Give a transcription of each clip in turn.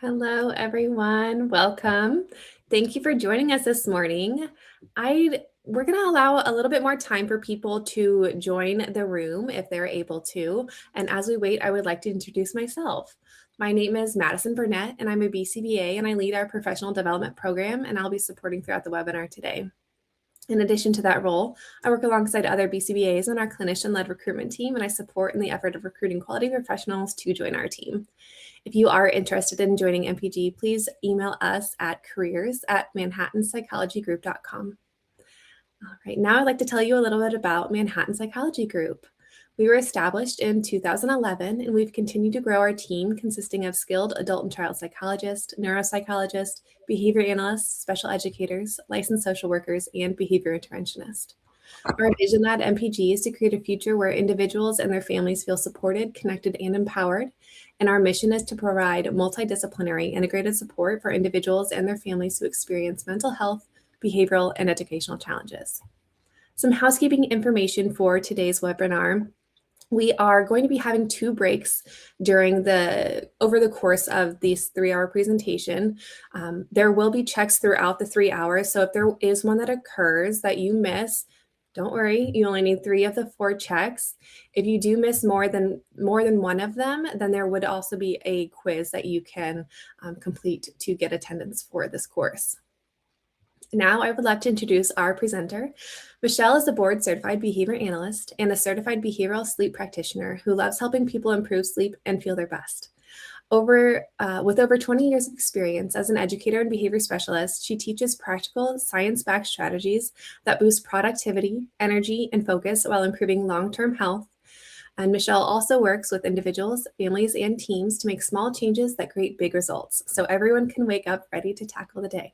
Hello, everyone. Welcome. Thank you for joining us this morning. We're going to allow a little bit more time for people to join the room if they're able to. And as we wait, I would like to introduce myself. My name is Madison Burnett, and I'm a BCBA, and I lead our professional development program, and I'll be supporting throughout the webinar today. In addition to that role, I work alongside other BCBAs on our clinician-led recruitment team, and I support in the effort of recruiting quality professionals to join our team. If you are interested in joining MPG, please email us at careers@manhattanpsychologygroup.com. All right, now I'd like to tell you a little bit about Manhattan Psychology Group. We were established in 2011, and we've continued to grow our team consisting of skilled adult and child psychologists, neuropsychologists, behavior analysts, special educators, licensed social workers, and behavior interventionists. Our vision at MPG is to create a future where individuals and their families feel supported, connected, and empowered. And our mission is to provide multidisciplinary integrated support for individuals and their families who experience mental health, behavioral, and educational challenges. Some housekeeping information for today's webinar. We are going to be having 2 breaks over the course of this 3-hour presentation. There will be checks throughout the 3 hours. So if there is one that occurs that you miss, don't worry, you only need 3 of the 4 checks. If you do miss more than one of them, then there would also be a quiz that you can complete to get attendance for this course. Now I would like to introduce our presenter. Michelle is a board-certified behavior analyst and a certified behavioral sleep practitioner who loves helping people improve sleep and feel their best. With over 20 years of experience as an educator and behavior specialist, she teaches practical, science-backed strategies that boost productivity, energy, and focus while improving long-term health. And Michelle also works with individuals, families, and teams to make small changes that create big results, so everyone can wake up ready to tackle the day.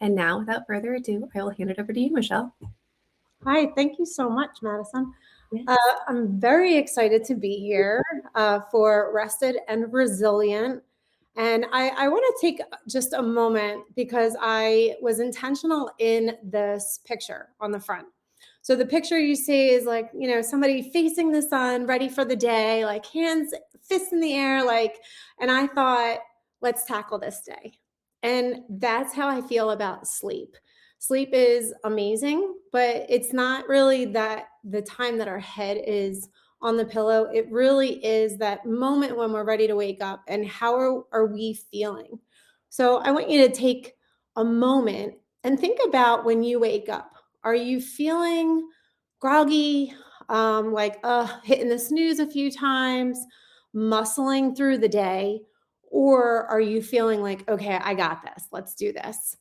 And now, without further ado, I will hand it over to you, Michelle. Hi, thank you so much, Madison. Yes. I'm very excited to be here for Rested and Resilient. And I want to take just a moment because I was intentional in this picture on the front. So the picture you see is like, somebody facing the sun, ready for the day, like hands, fists in the air, and I thought, let's tackle this day. And that's how I feel about sleep. Sleep is amazing, but it's not really that the time that our head is on the pillow. It really is that moment when we're ready to wake up and how are we feeling? So I want you to take a moment and think about when you wake up. Are you feeling groggy, hitting the snooze a few times, muscling through the day? Or are you feeling like, okay, I got this, let's do this?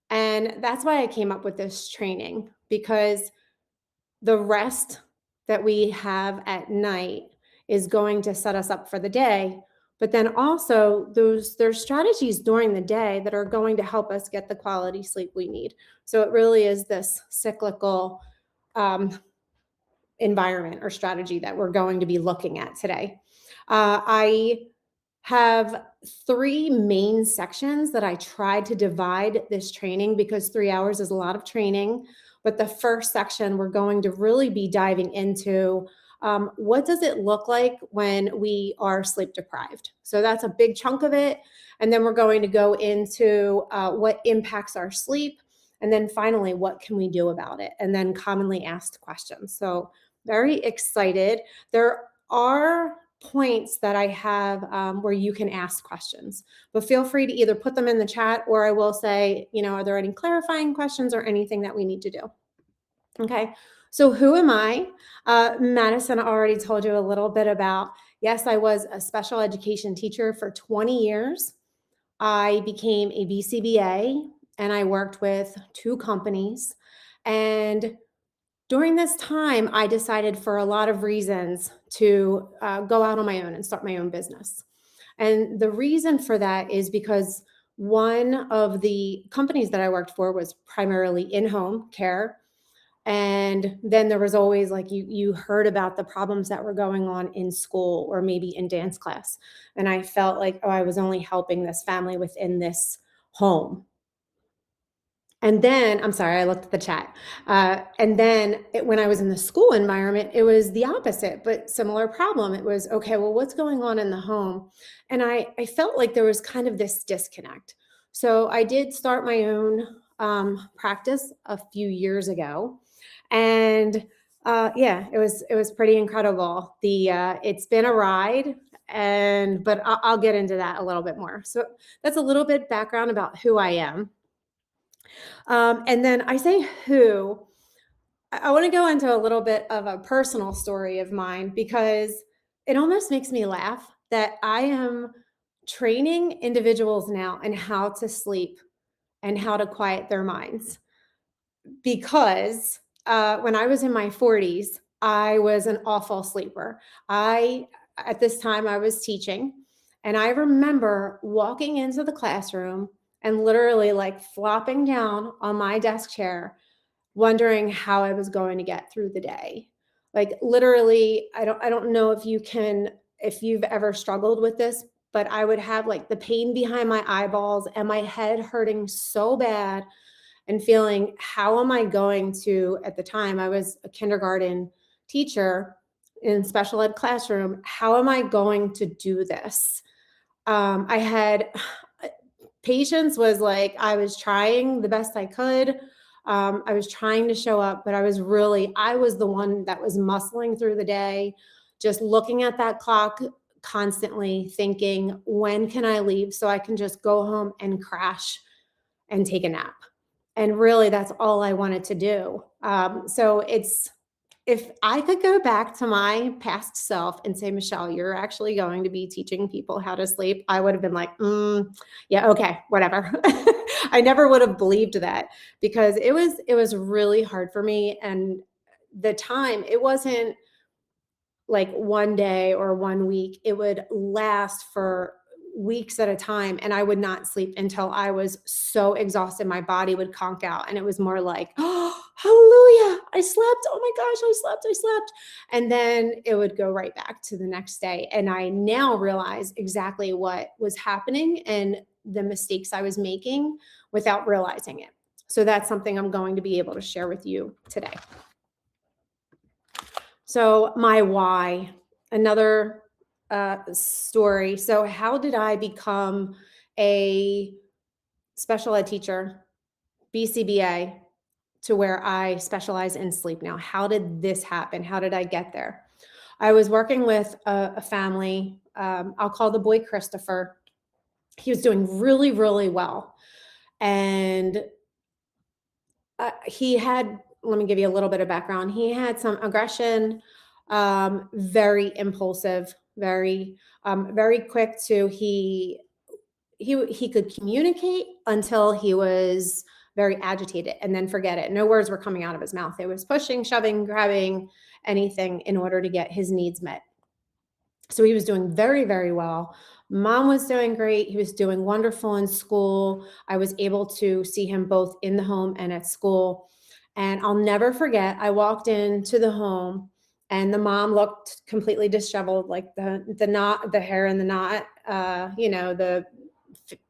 And that's why I came up with this training, because the rest that we have at night is going to set us up for the day. But then also there's strategies during the day that are going to help us get the quality sleep we need. So it really is this cyclical environment or strategy that we're going to be looking at today. I have 3 main sections that I tried to divide this training because 3 hours is a lot of training. But the first section, we're going to really be diving into what does it look like when we are sleep deprived? So that's a big chunk of it. And then we're going to go into what impacts our sleep. And then finally, what can we do about it? And then commonly asked questions. So very excited. There are points that I have where you can ask questions, but feel free to either put them in the chat or I will say, are there any clarifying questions or anything that we need to do? Okay. So who am I? Madison already told you a little bit about, yes, I was a special education teacher for 20 years. I became a BCBA and I worked with 2 companies. And during this time, I decided for a lot of reasons to go out on my own and start my own business. And the reason for that is because one of the companies that I worked for was primarily in-home care. And then there was always you heard about the problems that were going on in school or maybe in dance class. And I felt like, I was only helping this family within this home. And then, I'm sorry, I looked at the chat. And then when I was in the school environment, it was the opposite, but similar problem. It was, okay, well, what's going on in the home? And I felt like there was kind of this disconnect. So I did start my own practice a few years ago. And yeah, it was pretty incredible. It's been a ride, but I'll get into that a little bit more. So that's a little bit background about who I am. And then I say who, I want to go into a little bit of a personal story of mine because it almost makes me laugh that I am training individuals now in how to sleep and how to quiet their minds. Because when I was in my 40s, I was an awful sleeper. At this time, I was teaching, and I remember walking into the classroom and literally like flopping down on my desk chair, wondering how I was going to get through the day. Like literally, I don't know if you've ever struggled with this, but I would have like the pain behind my eyeballs and my head hurting so bad and feeling, how am I going to, at the time, I was a kindergarten teacher in special ed classroom. How am I going to do this? I had patience was like, I was trying the best I could. I was trying to show up, but I was the one that was muscling through the day, just looking at that clock constantly, thinking, when can I leave so I can just go home and crash and take a nap? And really, that's all I wanted to do. If I could go back to my past self and say, Michelle, you're actually going to be teaching people how to sleep, I would have been like, yeah, okay, whatever. I never would have believed that because it was really hard for me. And the time, it wasn't like one day or 1 week. It would last for weeks at a time, and I would not sleep until I was so exhausted my body would conk out, and it was more like, oh, hallelujah, I slept, oh my gosh, I slept, and then it would go right back to the next day. And I now realize exactly what was happening and the mistakes I was making without realizing it. So that's something I'm going to be able to share with you today. So my why, another story. So how did I become a special ed teacher, BCBA, to where I specialize in sleep now? How did this happen? How did I get there? I was working with a family. I'll call the boy Christopher. He was doing really, really well. And let me give you a little bit of background. He had some aggression, very impulsive, very quick to, he could communicate until he was very agitated and then forget it. No words were coming out of his mouth. It was pushing, shoving, grabbing, anything in order to get his needs met. So he was doing very, very well. Mom was doing great. He was doing wonderful in school. I was able to see him both in the home and at school. And I'll never forget, I walked into the home and the mom looked completely disheveled, like the knot, the hair in the knot, the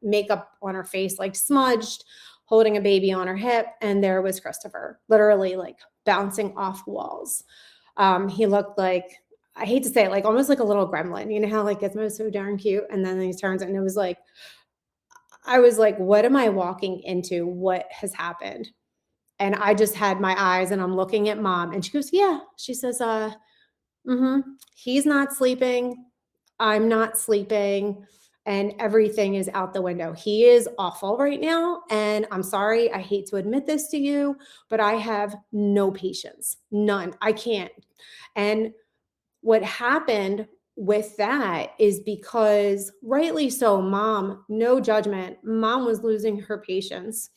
makeup on her face, like smudged, holding a baby on her hip. And there was Christopher, literally like bouncing off walls. He looked like, I hate to say it, like almost like a little gremlin. You know how like Gizmo's so darn cute, and then he turns and it was like, I was like, what am I walking into? What has happened? And I just had my eyes and I'm looking at mom and she goes, yeah. She says, he's not sleeping. I'm not sleeping. And everything is out the window. He is awful right now. And I'm sorry, I hate to admit this to you, but I have no patience, none. I can't. And what happened with that is because, rightly so, mom, no judgment, mom was losing her patience.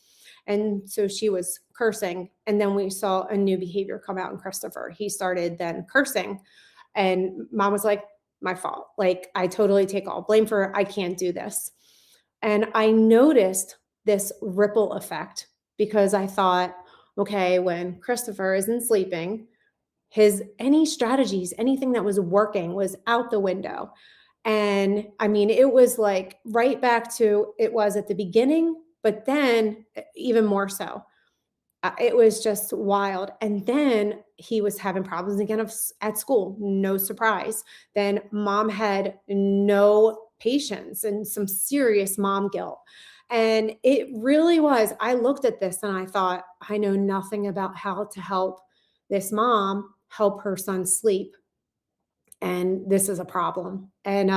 And so she was cursing. And then we saw a new behavior come out in Christopher. He started then cursing. And mom was like, my fault. Like, I totally take all blame for it. I can't do this. And I noticed this ripple effect because I thought, okay, when Christopher isn't sleeping, any strategies, anything that was working was out the window. And I mean, it was like right back to it was at the beginning but then even more so. It was just wild. And then he was having problems again at school. No surprise. Then mom had no patience and some serious mom guilt. And it really was. I looked at this and I thought, I know nothing about how to help this mom help her son sleep. And this is a problem. And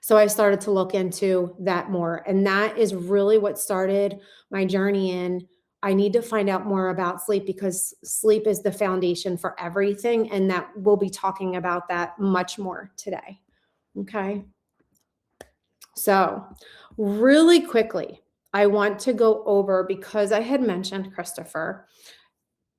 so I started to look into that more. And that is really what started my journey in. I need to find out more about sleep because sleep is the foundation for everything. And that we'll be talking about that much more today. Okay. So, really quickly, I want to go over because I had mentioned Christopher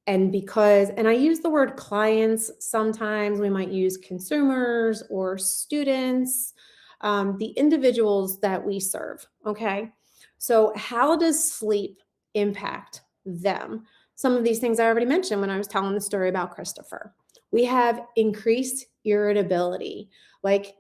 and I use the word clients, sometimes we might use consumers or students, the individuals that we serve. Okay. So, how does sleep impact them? Some of these things I already mentioned when I was telling the story about Christopher. We have increased irritability. Like,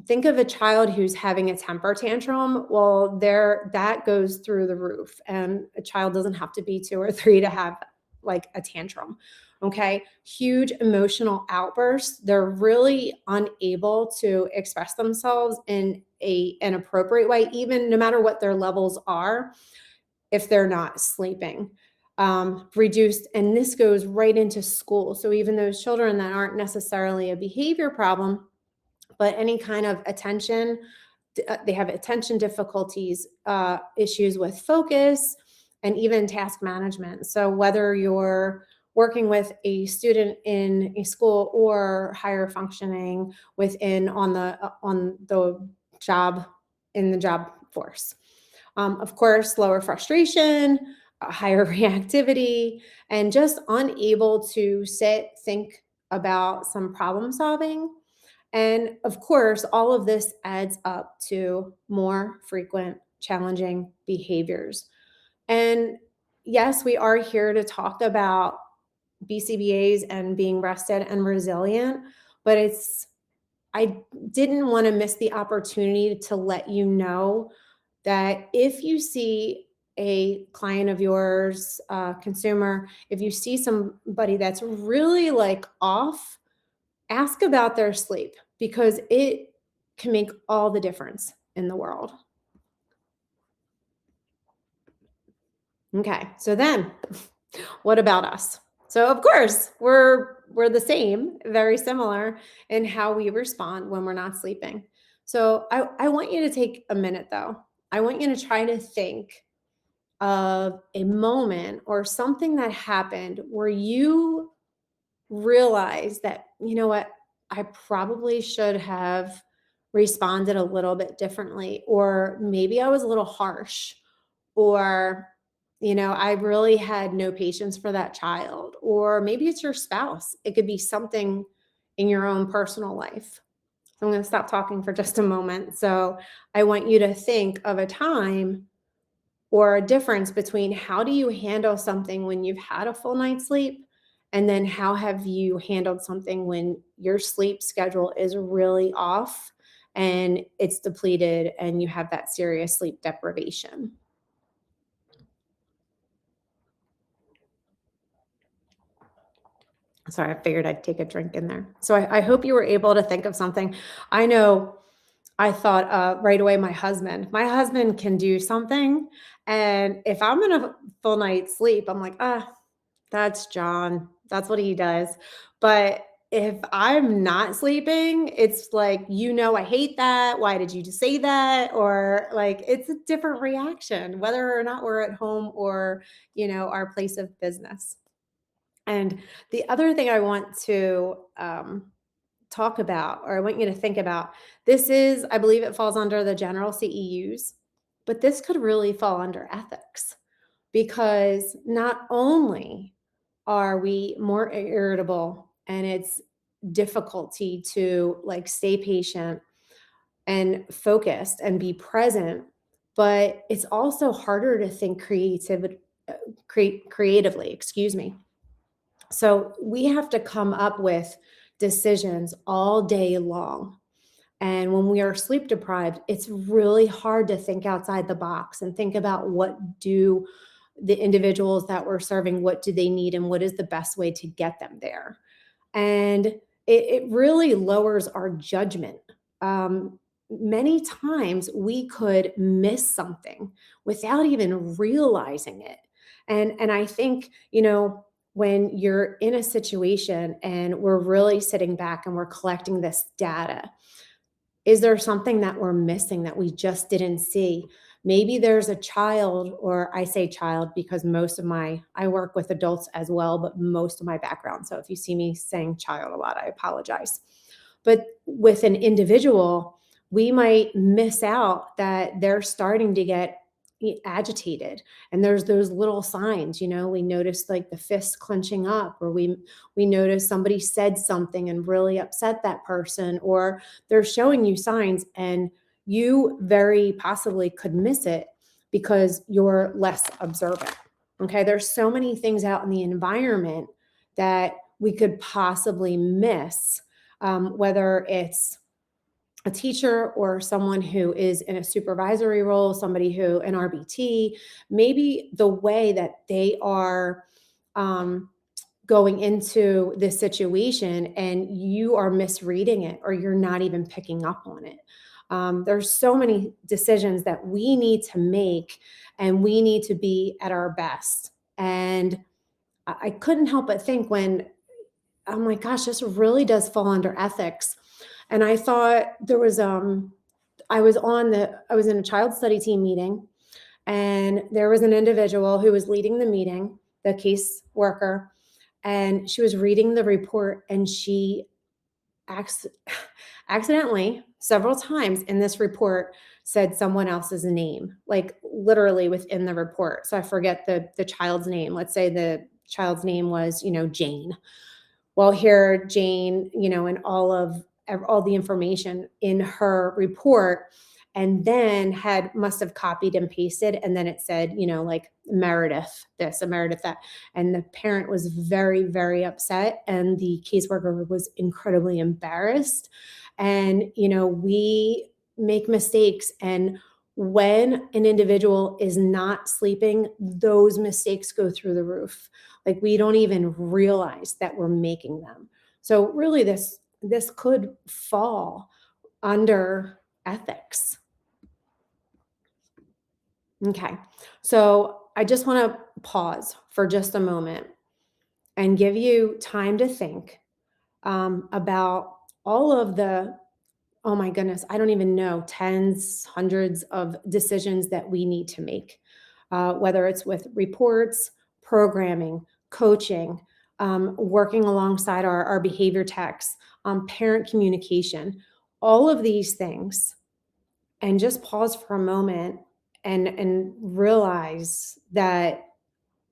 think of a child who's having a temper tantrum. Well, that goes through the roof, and a child doesn't have to be 2 or 3 to have like a tantrum. Okay. Huge emotional outbursts. They're really unable to express themselves in an appropriate way, even no matter what their levels are, if they're not sleeping. Reduced, and this goes right into school. So even those children that aren't necessarily a behavior problem, but any kind of attention, they have attention difficulties, issues with focus, and even task management. So whether you're working with a student in a school or higher functioning within on the job in the job force, of course, lower frustration, higher reactivity, and just unable to sit, think about some problem solving. And of course, all of this adds up to more frequent challenging behaviors. And yes, we are here to talk about BCBAs and being rested and resilient, but I didn't want to miss the opportunity to let you know that if you see a client of yours, consumer, if you see somebody that's really like off, ask about their sleep because it can make all the difference in the world. Okay, so then what about us? So of course, we're the same, very similar in how we respond when we're not sleeping. So I want you to take a minute though. I want you to try to think of a moment or something that happened where you realize that, you know what, I probably should have responded a little bit differently, or maybe I was a little harsh, or, I really had no patience for that child, or maybe it's your spouse. It could be something in your own personal life. So I'm going to stop talking for just a moment. So I want you to think of a time or a difference between how do you handle something when you've had a full night's sleep, and then how have you handled something when your sleep schedule is really off and it's depleted and you have that serious sleep deprivation. Sorry, I figured I'd take a drink in there. So I hope you were able to think of something. I know I thought right away, my husband. My husband can do something. And if I'm in a full night's sleep, I'm like, that's John. That's what he does. But if I'm not sleeping, it's like, I hate that. Why did you just say that? Or like, it's a different reaction, whether or not we're at home or, our place of business. And the other thing I want to talk about, or I want you to think about, this is, I believe it falls under the general CEUs, but this could really fall under ethics because not only are we more irritable and it's difficulty to like stay patient and focused and be present, but it's also harder to think creatively, excuse me. So we have to come up with decisions all day long. And when we are sleep deprived, it's really hard to think outside the box and think about what do the individuals that we're serving, what do they need and what is the best way to get them there. And it really lowers our judgment. Many times we could miss something without even realizing it. And I think, when you're in a situation and we're really sitting back and we're collecting this data, is there something that we're missing that we just didn't see? Maybe there's a child, or I say child because I work with adults as well, but most of my background. So if you see me saying child a lot, I apologize. But with an individual, we might miss out that they're starting to get agitated, and there's those little signs. We notice like the fist clenching up, or we notice somebody said something and really upset that person, or they're showing you signs and you very possibly could miss it because you're less observant. Okay, there's so many things out in the environment that we could possibly miss, whether it's a teacher or someone who is in a supervisory role, somebody who an RBT, maybe the way that they are going into this situation and you are misreading it, or you're not even picking up on it. There's so many decisions that we need to make, and we need to be at our best. And I couldn't help but think, when I'm like, gosh, this really does fall under ethics. And I thought there was I was in a child study team meeting, and there was an individual who was leading the meeting, the case worker, and she was reading the report, and she acc- accidentally several times in this report said someone else's name, like literally within the report. So I forget the child's name. Let's say the child's name was, Jane. Well, here Jane, and all the information in her report, and then must have copied and pasted, and then it said, like Meredith this and Meredith that. And the parent was very, very upset, and the caseworker was incredibly embarrassed. And we make mistakes, and when an individual is not sleeping, those mistakes go through the roof. Like, we don't even realize that we're making them. So really, this could fall under ethics. Okay. So I just want to pause for just a moment and give you time to think about all of the, oh my goodness, I don't even know, tens, hundreds of decisions that we need to make, whether it's with reports, programming, coaching, working alongside our behavior techs, parent communication, all of these things. And just pause for a moment and realize that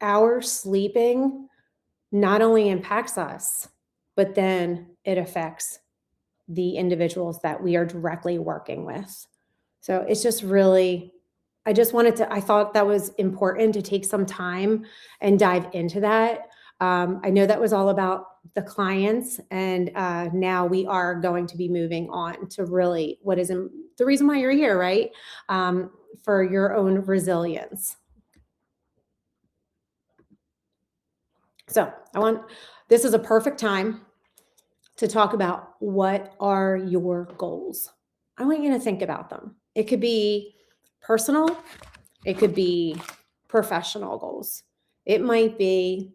our sleeping not only impacts us, but then it affects the individuals that we are directly working with. So it's just really, I thought that was important to take some time and dive into that. I know that was all about the clients, and now we are going to be moving on to really what is the reason why you're here, right? For your own resilience. So this is a perfect time to talk about, what are your goals? I want you to think about them. It could be personal, it could be professional goals. It might be,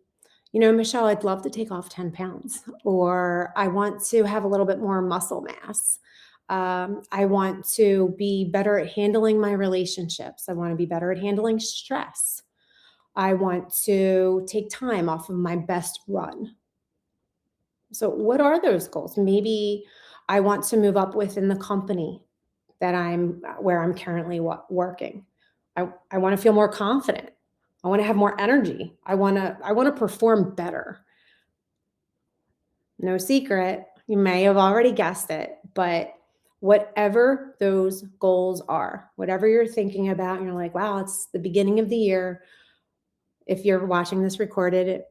Michelle, I'd love to take off 10 pounds, or I want to have a little bit more muscle mass. I want to be better at handling my relationships. I want to be better at handling stress. I want to take time off of my best run. So what are those goals? Maybe I want to move up within the company where I'm currently working. I want to feel more confident. I want to have more energy. I want to perform better. No secret, you may have already guessed it, but whatever those goals are, whatever you're thinking about, and you're like, wow, it's the beginning of the year. If you're watching this recorded,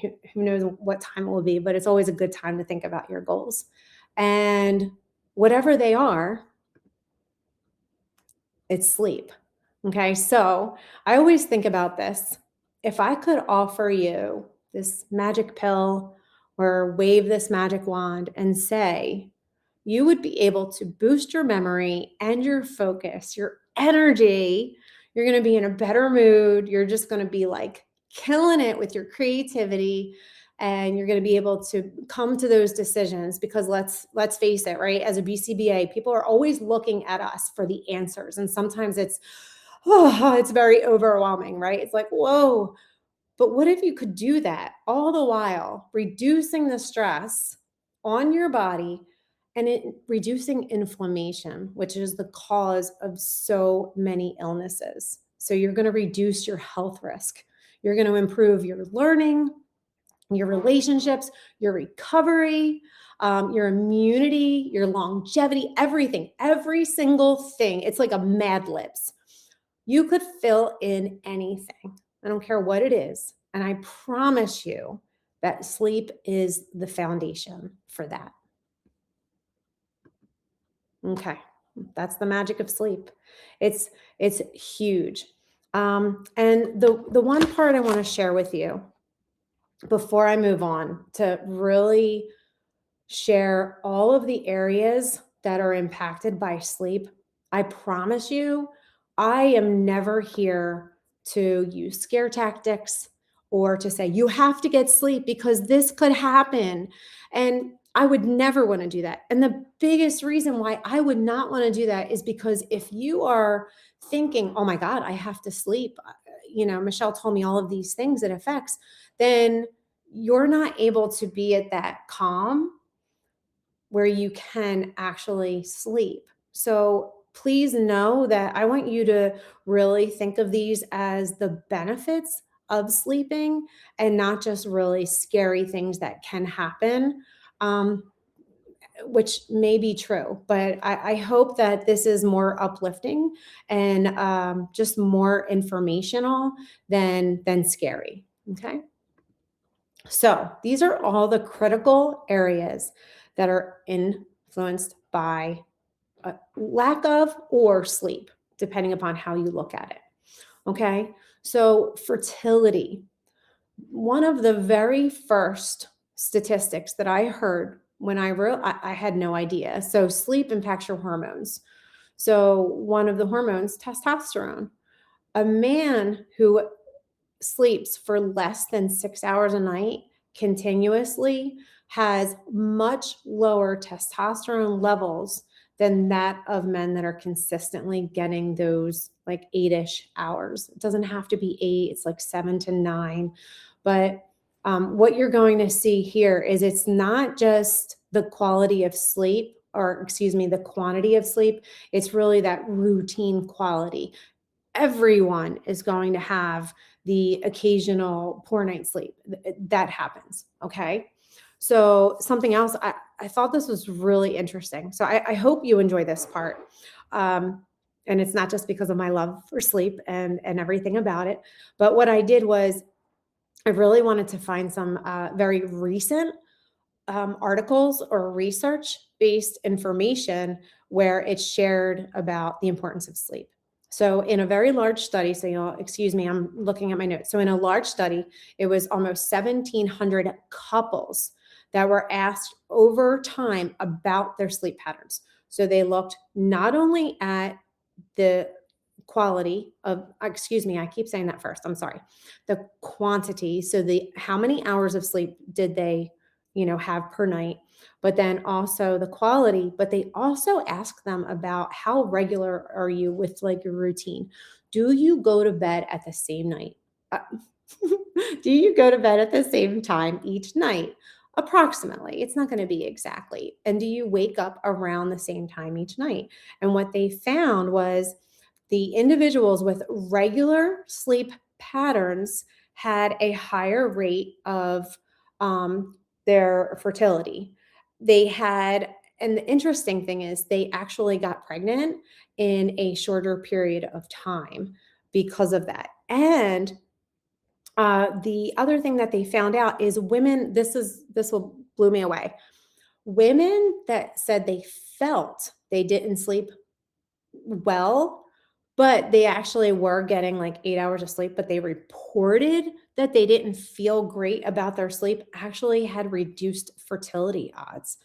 who knows what time it will be, but it's always a good time to think about your goals. And whatever they are, it's sleep. Okay, so I always think about this. If I could offer you this magic pill or wave this magic wand and say, you would be able to boost your memory and your focus, your energy. You're going to be in a better mood. You're just going to be like killing it with your creativity, and you're going to be able to come to those decisions, because let's face it, right? As a BCBA, people are always looking at us for the answers, and sometimes it's very overwhelming, right? It's like, whoa. But what if you could do that all the while reducing the stress on your body and reducing inflammation, which is the cause of so many illnesses? So you're going to reduce your health risk. You're going to improve your learning, your relationships, your recovery, your immunity, your longevity, everything, every single thing. It's like a Mad Libs. You could fill in anything. I don't care what it is. And I promise you that sleep is the foundation for that. Okay. That's the magic of sleep. It's huge. And the one part I want to share with you before I move on to really share all of the areas that are impacted by sleep, I promise you, I am never here to use scare tactics or to say, you have to get sleep because this could happen. And I would never want to do that. And the biggest reason why I would not want to do that is because if you are thinking, oh my God, I have to sleep, Michelle told me all of these things it affects, then you're not able to be at that calm where you can actually sleep. So please know that I want you to really think of these as the benefits of sleeping and not just really scary things that can happen, which may be true. But I hope that this is more uplifting and just more informational than scary. Okay. So these are all the critical areas that are influenced by lack of or sleep, depending upon how you look at it. Okay. So fertility, one of the very first statistics that I heard when I had no idea. So sleep impacts your hormones. So one of the hormones, testosterone. A man who sleeps for less than 6 hours a night continuously has much lower testosterone levels than that of men that are consistently getting those like 8-ish hours. It doesn't have to be 8, it's like 7 to 9. But what you're going to see here is it's not just the quality of sleep, or excuse me, the quantity of sleep. It's really that routine quality. Everyone is going to have the occasional poor night's sleep. That happens. Okay. So something else, I thought this was really interesting. So I hope you enjoy this part. And it's not just because of my love for sleep and everything about it. But what I did was I really wanted to find some very recent articles or research-based information where it's shared about the importance of sleep. So in a very large study, excuse me, I'm looking at my notes. So in a large study, it was almost 1,700 couples that were asked over time about their sleep patterns. So they looked not only at the quality of, excuse me, I keep saying that first, I'm sorry, the quantity. So how many hours of sleep did they have per night, but then also the quality. But they also ask them about how regular are you with like your routine. Do you go to bed at the same night? Do you go to bed at the same time each night? Approximately. It's not going to be exactly. And do you wake up around the same time each night? And what they found was the individuals with regular sleep patterns had a higher rate of their fertility. And the interesting thing is they actually got pregnant in a shorter period of time because of that. And the other thing that they found out is women, this will blew me away. Women that said they felt they didn't sleep well, but they actually were getting like 8 hours of sleep, but they reported that they didn't feel great about their sleep, actually had reduced fertility odds.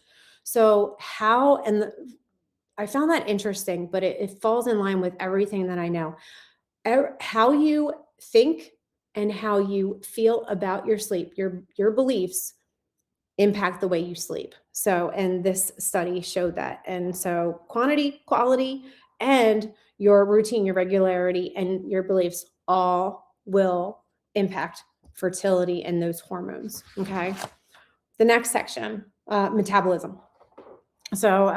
So, I found that interesting, but it falls in line with everything that I know. How you think and how you feel about your sleep, your beliefs impact the way you sleep. So, and this study showed that. And so, quantity, quality, and your routine, your regularity, and your beliefs all will impact fertility and those hormones. Okay. The next section, metabolism. So,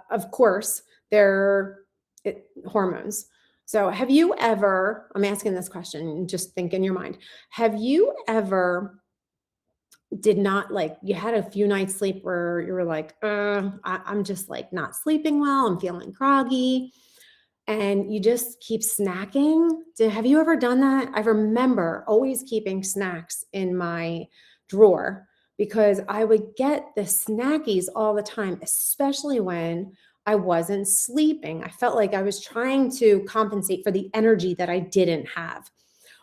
of course, they're hormones. So, have you ever, I'm asking this question, just think in your mind, have you ever did not like you had a few nights sleep where you were like, I'm just like not sleeping well. I'm feeling groggy. And you just keep snacking. Have you ever done that? I remember always keeping snacks in my drawer because I would get the snackies all the time, especially when I wasn't sleeping. I felt like I was trying to compensate for the energy that I didn't have.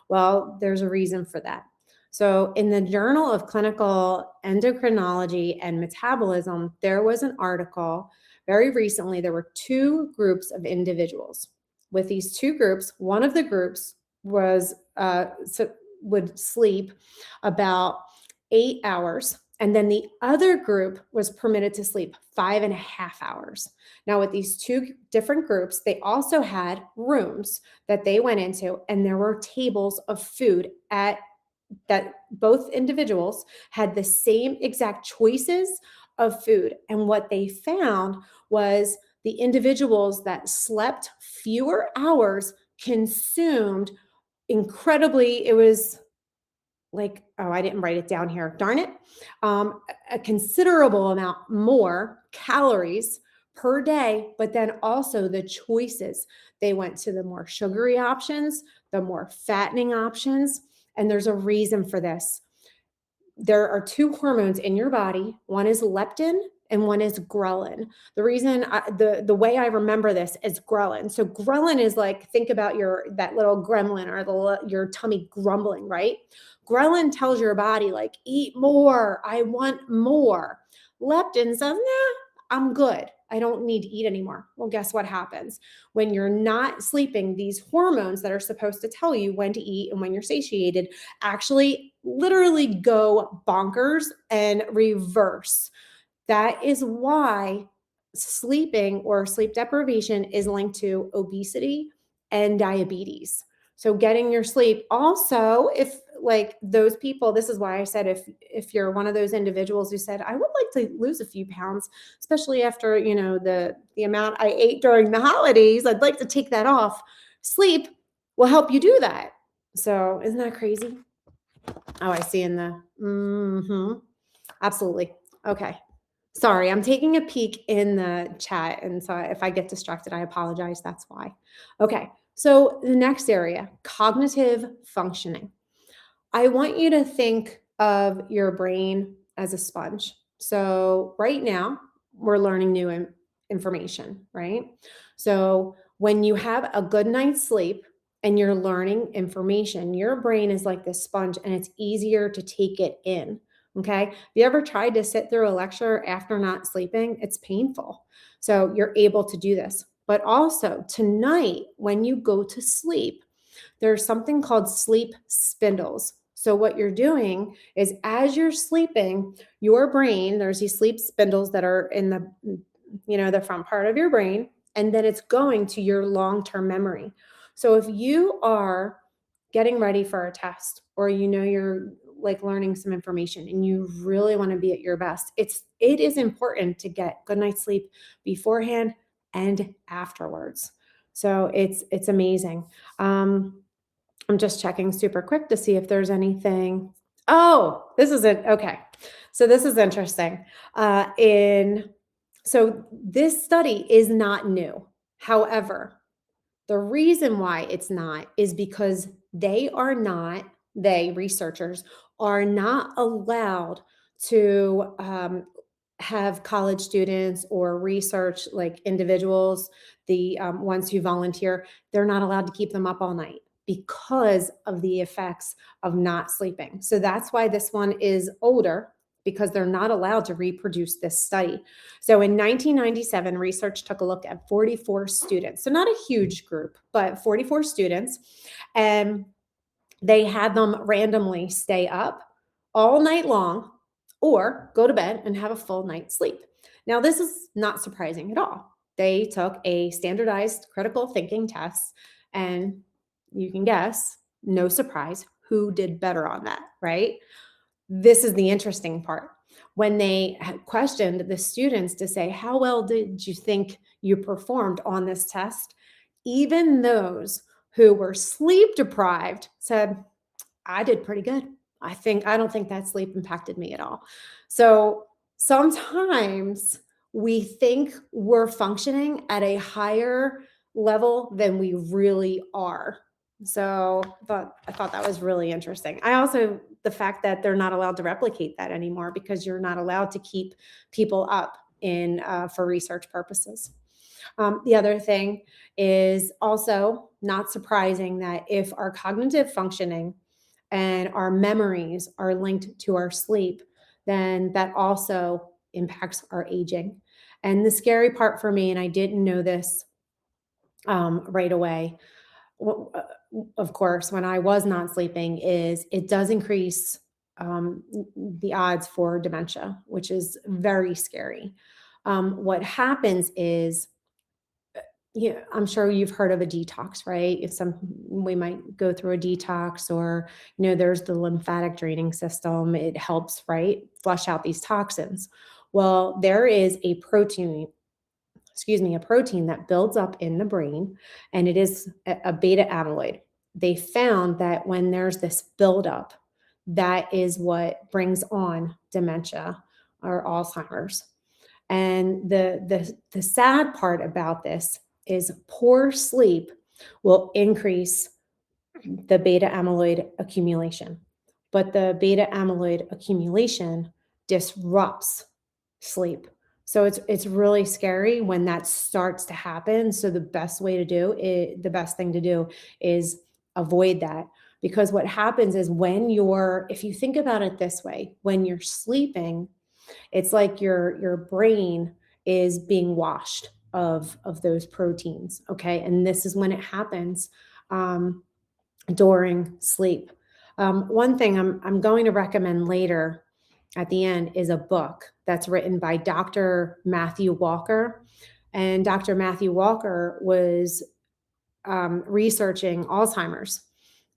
Well, there's a reason for that. So, in the Journal of Clinical Endocrinology and Metabolism, there was an article very recently. There were two groups of individuals. With these two groups, one of the groups was would sleep about 8 hours, and then the other group was permitted to sleep 5.5 hours. Now, with these two different groups, they also had rooms that they went into, and there were tables of food at that both individuals had the same exact choices of food. And what they found was the individuals that slept fewer hours consumed incredibly, it was like, oh, I didn't write it down here. Darn it. A considerable amount more calories per day, but then also the choices. They went to the more sugary options, the more fattening options. And there's a reason for this. There are two hormones in your body. One is leptin and one is ghrelin. The way I remember this is ghrelin. So ghrelin is like, think about that little gremlin or your tummy grumbling, right? Ghrelin tells your body like, eat more. I want more. Leptin says, nah, I'm good. I don't need to eat anymore. Well, guess what happens? When you're not sleeping, these hormones that are supposed to tell you when to eat and when you're satiated actually literally go bonkers and reverse. That is why sleeping or sleep deprivation is linked to obesity and diabetes. So getting your sleep also, if like those people, this is why I said if you're one of those individuals who said, I would like to lose a few pounds, especially after, the amount I ate during the holidays, I'd like to take that off. Sleep will help you do that. So isn't that crazy? Oh, I see in the absolutely. Okay. Sorry, I'm taking a peek in the chat. And so if I get distracted, I apologize. That's why. Okay. So the next area, cognitive functioning. I want you to think of your brain as a sponge. So right now, we're learning new information, right? So when you have a good night's sleep and you're learning information, your brain is like this sponge and it's easier to take it in. Okay. Have you ever tried to sit through a lecture after not sleeping? It's painful. So you're able to do this. But also tonight, when you go to sleep, there's something called sleep spindles. So what you're doing is as you're sleeping, your brain, there's these sleep spindles that are in the front part of your brain, and then it's going to your long-term memory. So if you are getting ready for a test or you're like learning some information and you really want to be at your best, it is important to get good night's sleep beforehand and afterwards. So it's amazing. I'm just checking super quick to see if there's anything. Oh, this is it. Okay. So this is interesting. So this study is not new. However, the reason why it's not is because researchers are not allowed to have college students or research like individuals, the ones who volunteer, they're not allowed to keep them up all night because of the effects of not sleeping. So that's why this one is older, because they're not allowed to reproduce this study. So in 1997, research took a look at 44 students. So not a huge group, but 44 students. And they had them randomly stay up all night long or go to bed and have a full night's sleep. Now, this is not surprising at all. They took a standardized critical thinking test, and you can guess, no surprise, who did better on that, right? This is the interesting part. When they had questioned the students to say, how well did you think you performed on this test? Even those who were sleep deprived said, I did pretty good. I don't think that sleep impacted me at all. So sometimes we think we're functioning at a higher level than we really are. So I thought that was really interesting. I also, the fact that they're not allowed to replicate that anymore because you're not allowed to keep people up in for research purposes. The other thing is also not surprising that if our cognitive functioning and our memories are linked to our sleep, then that also impacts our aging. And the scary part for me, and I didn't know this right away, of course, when I was not sleeping, is it does increase the odds for dementia, which is very scary. What happens is, yeah, I'm sure you've heard of a detox, right? If some we might go through a detox, or there's the lymphatic draining system. It helps, right, flush out these toxins. Well, there is a protein that builds up in the brain, and it is a beta amyloid. They found that when there's this buildup, that is what brings on dementia or Alzheimer's. And the sad part about this is poor sleep will increase the beta amyloid accumulation. But the beta amyloid accumulation disrupts sleep. So it's really scary when that starts to happen. So the best thing to do is avoid that, because what happens is if you think about it this way, when you're sleeping, it's like your brain is being washed of those proteins. Okay, and this is when it happens during sleep. One thing I'm going to recommend later at the end is a book that's written by Dr. Matthew Walker. And Dr. Matthew Walker was researching Alzheimer's.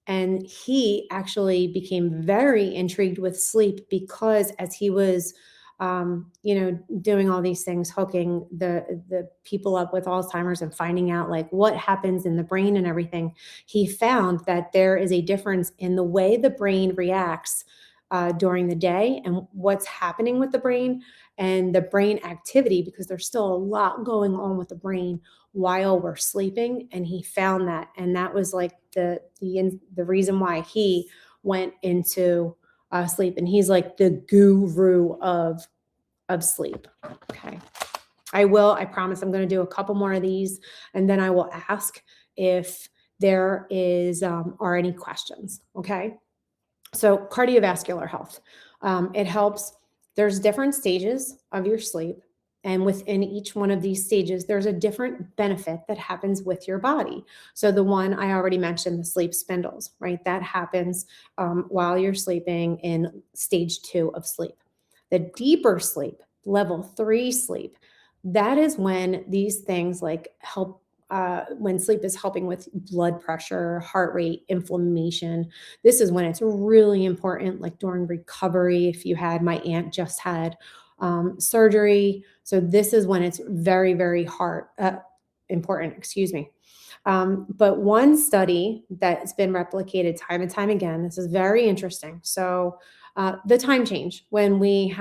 And he actually became very intrigued with sleep because as he was, doing all these things, hooking the people up with Alzheimer's and finding out like what happens in the brain and everything, he found that there is a difference in the way the brain reacts during the day and what's happening with the brain and the brain activity, because there's still a lot going on with the brain while we're sleeping. And he found that, and that was like the reason why he went into sleep. And he's like the guru of sleep. Okay. I promise I'm going to do a couple more of these, and then I will ask if there are any questions. Okay. So cardiovascular health, it helps. There's different stages of your sleep. And within each one of these stages, there's a different benefit that happens with your body. So the one I already mentioned, the sleep spindles, right? That happens while you're sleeping in stage 2 of sleep. The deeper sleep, level 3 sleep, that is when these things like help, when sleep is helping with blood pressure, heart rate, inflammation. This is when it's really important, like during recovery. If you had, my aunt just had surgery. So this is when it's very, very important, excuse me. But one study that's been replicated time and time again, this is very interesting. So the time change, when we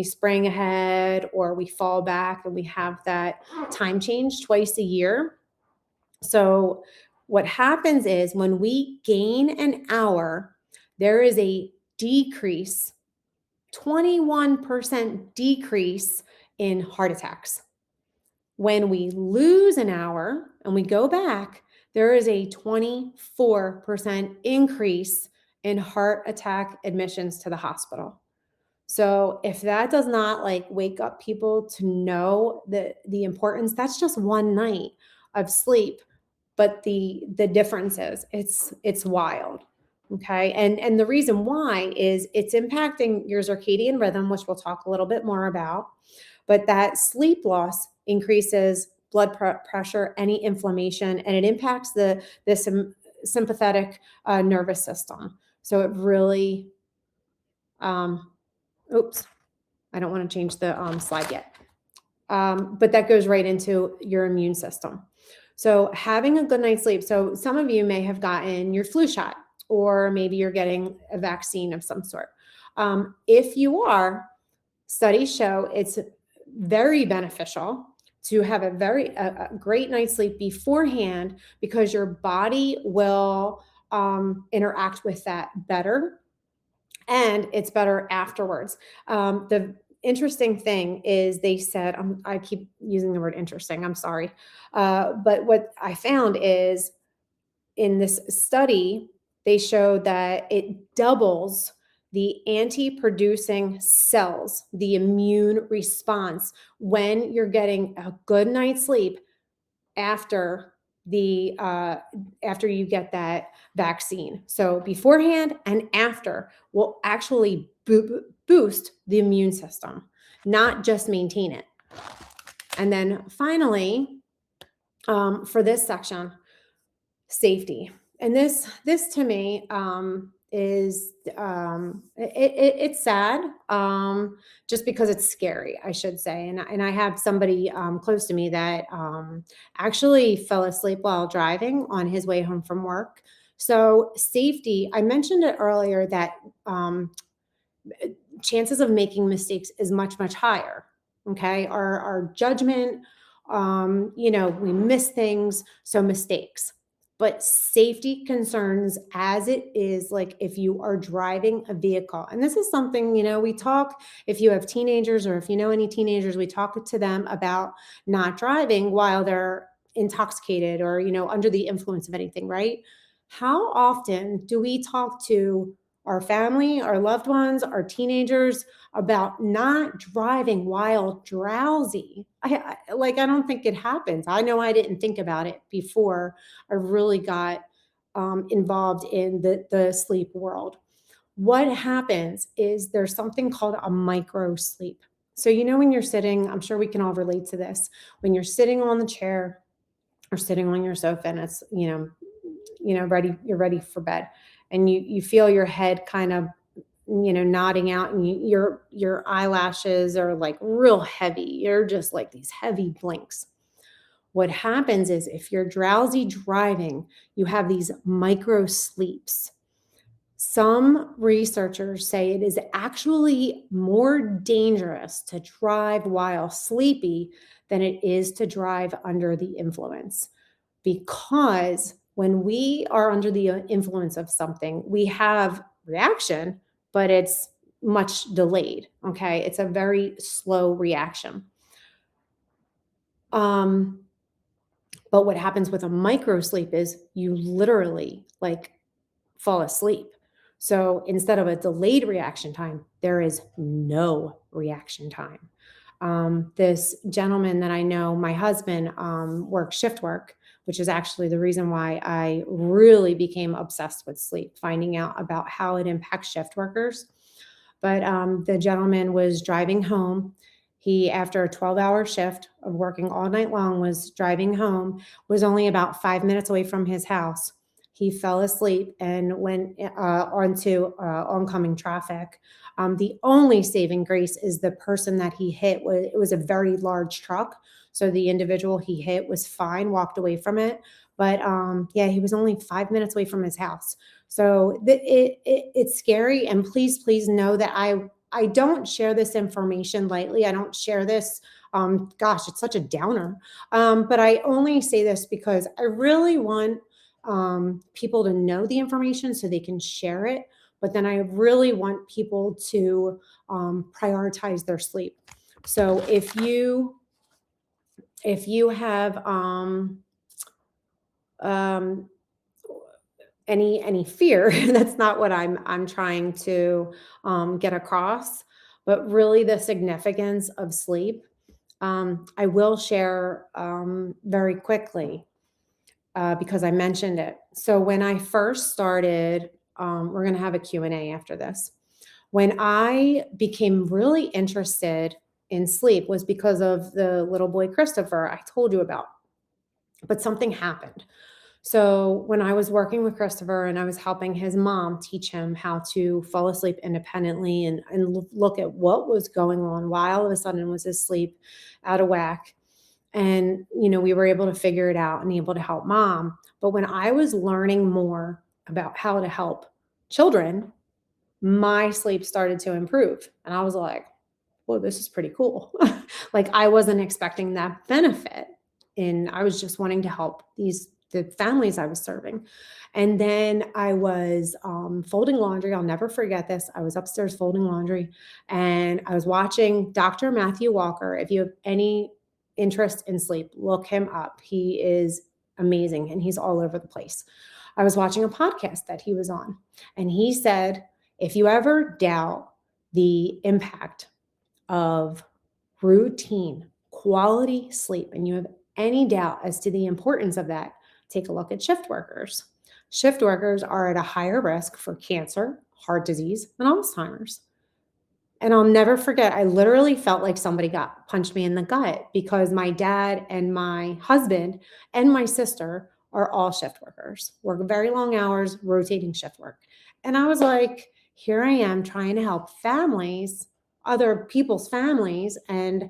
spring ahead or we fall back, and we have that time change twice a year. So what happens is when we gain an hour, there is a decrease 21% decrease in heart attacks. When we lose an hour and we go back, there is a 24% increase in heart attack admissions to the hospital. So if that does not like wake up people to know the importance, that's just one night of sleep, but the difference is it's wild. Okay. And the reason why is it's impacting your circadian rhythm, which we'll talk a little bit more about. But that sleep loss increases blood pressure, any inflammation, and it impacts the sympathetic nervous system. So it really, oops, I don't want to change the slide yet. But that goes right into your immune system. So having a good night's sleep. So some of you may have gotten your flu shot, or maybe you're getting a vaccine of some sort. If you are, studies show it's very beneficial to have a great night's sleep beforehand, because your body will interact with that better, and it's better afterwards. The interesting thing is they said, I keep using the word interesting, I'm sorry. But what I found is in this study, they showed that it doubles the anti-producing cells, the immune response, when you're getting a good night's sleep after after you get that vaccine. So beforehand and after will actually boost the immune system, not just maintain it. And then finally, for this section, safety. And this to me is it's sad, just because it's scary, I should say. And I have somebody close to me that actually fell asleep while driving on his way home from work. So safety, I mentioned it earlier that chances of making mistakes is much higher. Okay, our judgment, we miss things, so mistakes. But safety concerns, as it is, like if you are driving a vehicle, and this is something, we talk, if you have teenagers or if you know any teenagers, we talk to them about not driving while they're intoxicated or, under the influence of anything, right? How often do we talk to our family, our loved ones, our teenagers about not driving while drowsy? I don't think it happens. I know I didn't think about it before I really got involved in the sleep world. What happens is there's something called a micro sleep. So, when you're sitting, I'm sure we can all relate to this, when you're sitting on the chair or sitting on your sofa and it's, you're ready for bed, and you feel your head kind of, nodding out, and your eyelashes are like real heavy. You're just like these heavy blinks. What happens is if you're drowsy driving, you have these micro sleeps. Some researchers say it is actually more dangerous to drive while sleepy than it is to drive under the influence, because when we are under the influence of something, we have reaction, but it's much delayed. Okay. It's a very slow reaction. But what happens with a micro sleep is you literally like fall asleep. So instead of a delayed reaction time, there is no reaction time. This gentleman that I know, my husband, works shift work, which is actually the reason why I really became obsessed with sleep, finding out about how it impacts shift workers. But the gentleman was driving home. He, after a 12-hour shift of working all night long, was driving home, was only about 5 minutes away from his house. He fell asleep and went onto oncoming traffic. The only saving grace is the person that he hit. It was a very large truck. So the individual he hit was fine, walked away from it. But he was only 5 minutes away from his house. So it's scary. And please know that I don't share this information lightly. I don't share this. It's such a downer. But I only say this because I really want people to know the information so they can share it. but then I really want people to prioritize their sleep. So if you have um, any fear, that's not what I'm trying to get across, but really the significance of sleep. I will share very quickly because I mentioned it. So when I first started, we're going to have a Q&A after this. When I became really interested in sleep was because of the little boy Christopher I told you about. But something happened. So when I was working with Christopher and I was helping his mom teach him how to fall asleep independently and look at what was going on, why all of a sudden was his sleep out of whack. And, we were able to figure it out and able to help mom. But when I was learning more about how to help children, my sleep started to improve. And I was like, well, this is pretty cool. Like I wasn't expecting that benefit. And I was just wanting to help the families I was serving. And then I was folding laundry. I'll never forget this. I was upstairs folding laundry and I was watching Dr. Matthew Walker. If you have any interest in sleep, look him up. He is amazing and he's all over the place. I was watching a podcast that he was on and he said, if you ever doubt the impact of routine, quality sleep, and you have any doubt as to the importance of that, take a look at shift workers. Shift workers are at a higher risk for cancer, heart disease, and Alzheimer's. And I'll never forget, I literally felt like somebody punched me in the gut because my dad and my husband and my sister are all shift workers, work very long hours, rotating shift work. And I was like, here I am trying to help families, other people's families, and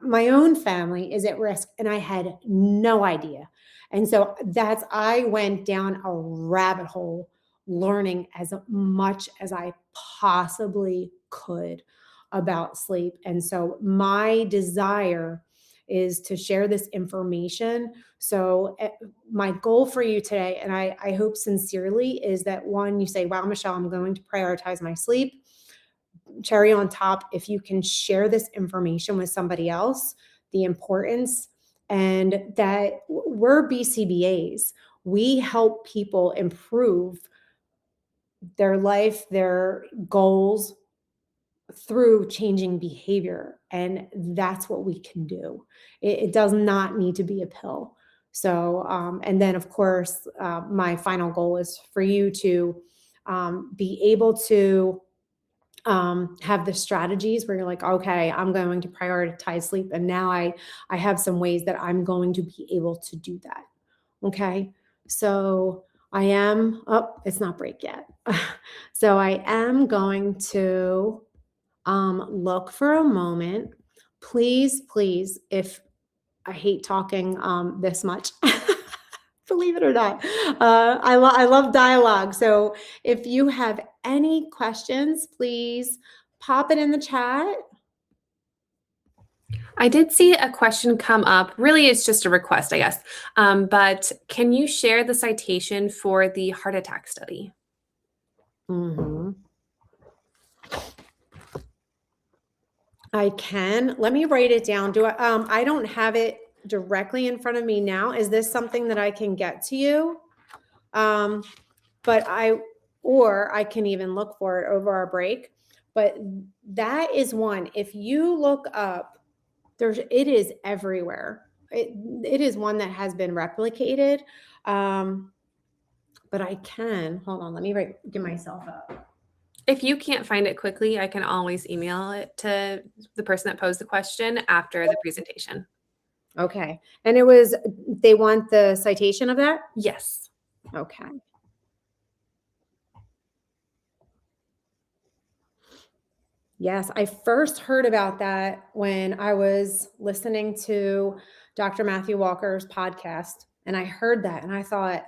my own family is at risk. And I had no idea. And so I went down a rabbit hole learning as much as I possibly could about sleep. And so my desire is to share this information. So my goal for you today, and I hope sincerely, is that one, you say, wow, Michelle, I'm going to prioritize my sleep. Cherry on top, if you can share this information with somebody else, the importance, and that we're BCBAs. We help people improve their life, their goals through changing behavior. And that's what we can do. It does not need to be a pill. So, and then of course, my final goal is for you to be able to have the strategies where you're like, okay, I'm going to prioritize sleep. And now I have some ways that I'm going to be able to do that. Okay. So it's not break yet. So I am going to look for a moment. Please, if I hate talking this much, believe it or not, I love dialogue. So if you have any questions, please pop it in the chat. I did see a question come up. Really, it's just a request, I guess. But can you share the citation for the heart attack study? Mm-hmm. I can. Let me write it down. I don't have it directly in front of me now. Is this something that I can get to you? But I can even look for it over our break. But that is one. If you look up, it is everywhere. It is one that has been replicated. But I can, hold on, let me get myself up. If you can't find it quickly, I can always email it to the person that posed the question after the presentation. Okay. And they want the citation of that? Yes. Okay. Yes, I first heard about that when I was listening to Dr. Matthew Walker's podcast. And I heard that and I thought,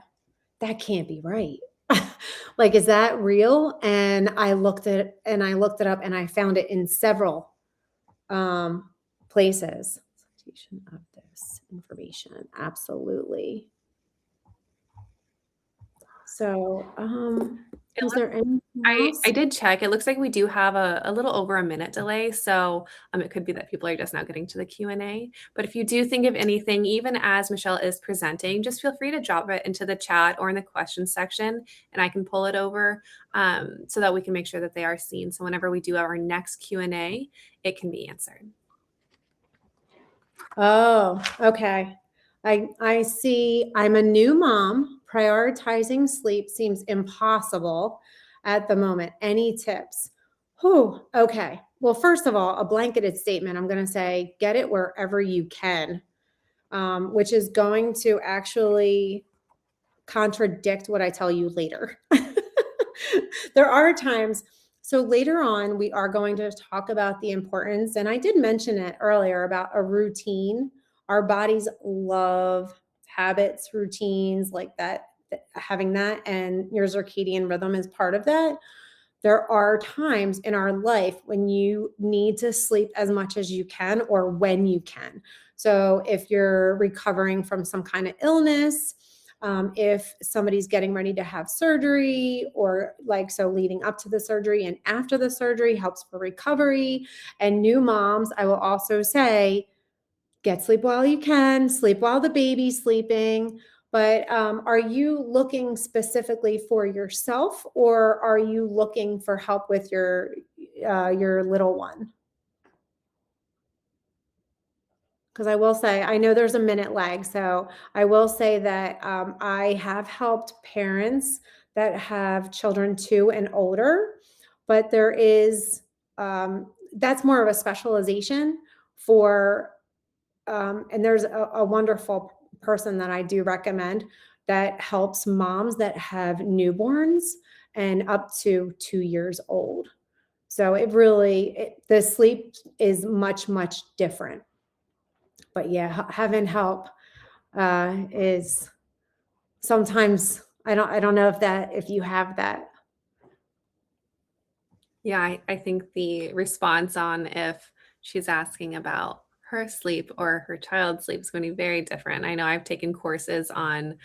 that can't be right. Like, is that real? And I looked it up and I found it in several places. Citation of this information. Absolutely. So, It is looks there anything I else? did check. It looks like we do have a little over a minute delay, so, it could be that people are just now getting to the Q&A. But if you do think of anything, even as Michelle is presenting, just feel free to drop it into the chat or in the questions section, and I can pull it over, so that we can make sure that they are seen. So whenever we do our next Q&A, it can be answered. Oh, okay. I see. I'm a new mom. Prioritizing sleep seems impossible at the moment. Any tips? Whew, okay. Well, first of all, a blanketed statement. I'm going to say get it wherever you can, which is going to actually contradict what I tell you later. There are times, so later on, we are going to talk about the importance, and I did mention it earlier about a routine. Our bodies love habits, routines like that, having that, and your circadian rhythm is part of that. There are times in our life when you need to sleep as much as you can or when you can. So if you're recovering from some kind of illness, if somebody's getting ready to have surgery, or like so leading up to the surgery and after the surgery helps for recovery. And new moms, I will also say, get sleep while you can, sleep while the baby's sleeping. But are you looking specifically for yourself, or are you looking for help with your little one? Because I will say, I know there's a minute lag. So I will say that I have helped parents that have children 2 and older, but there is, that's more of a specialization for, and there's a wonderful person that I do recommend that helps moms that have newborns and up to 2 years old. So it really, the sleep is much, much different. But yeah, having help is sometimes, I don't know if you have that. Yeah, I think the response on if she's asking about her sleep or her child's sleep is going to be very different. I know I've taken courses on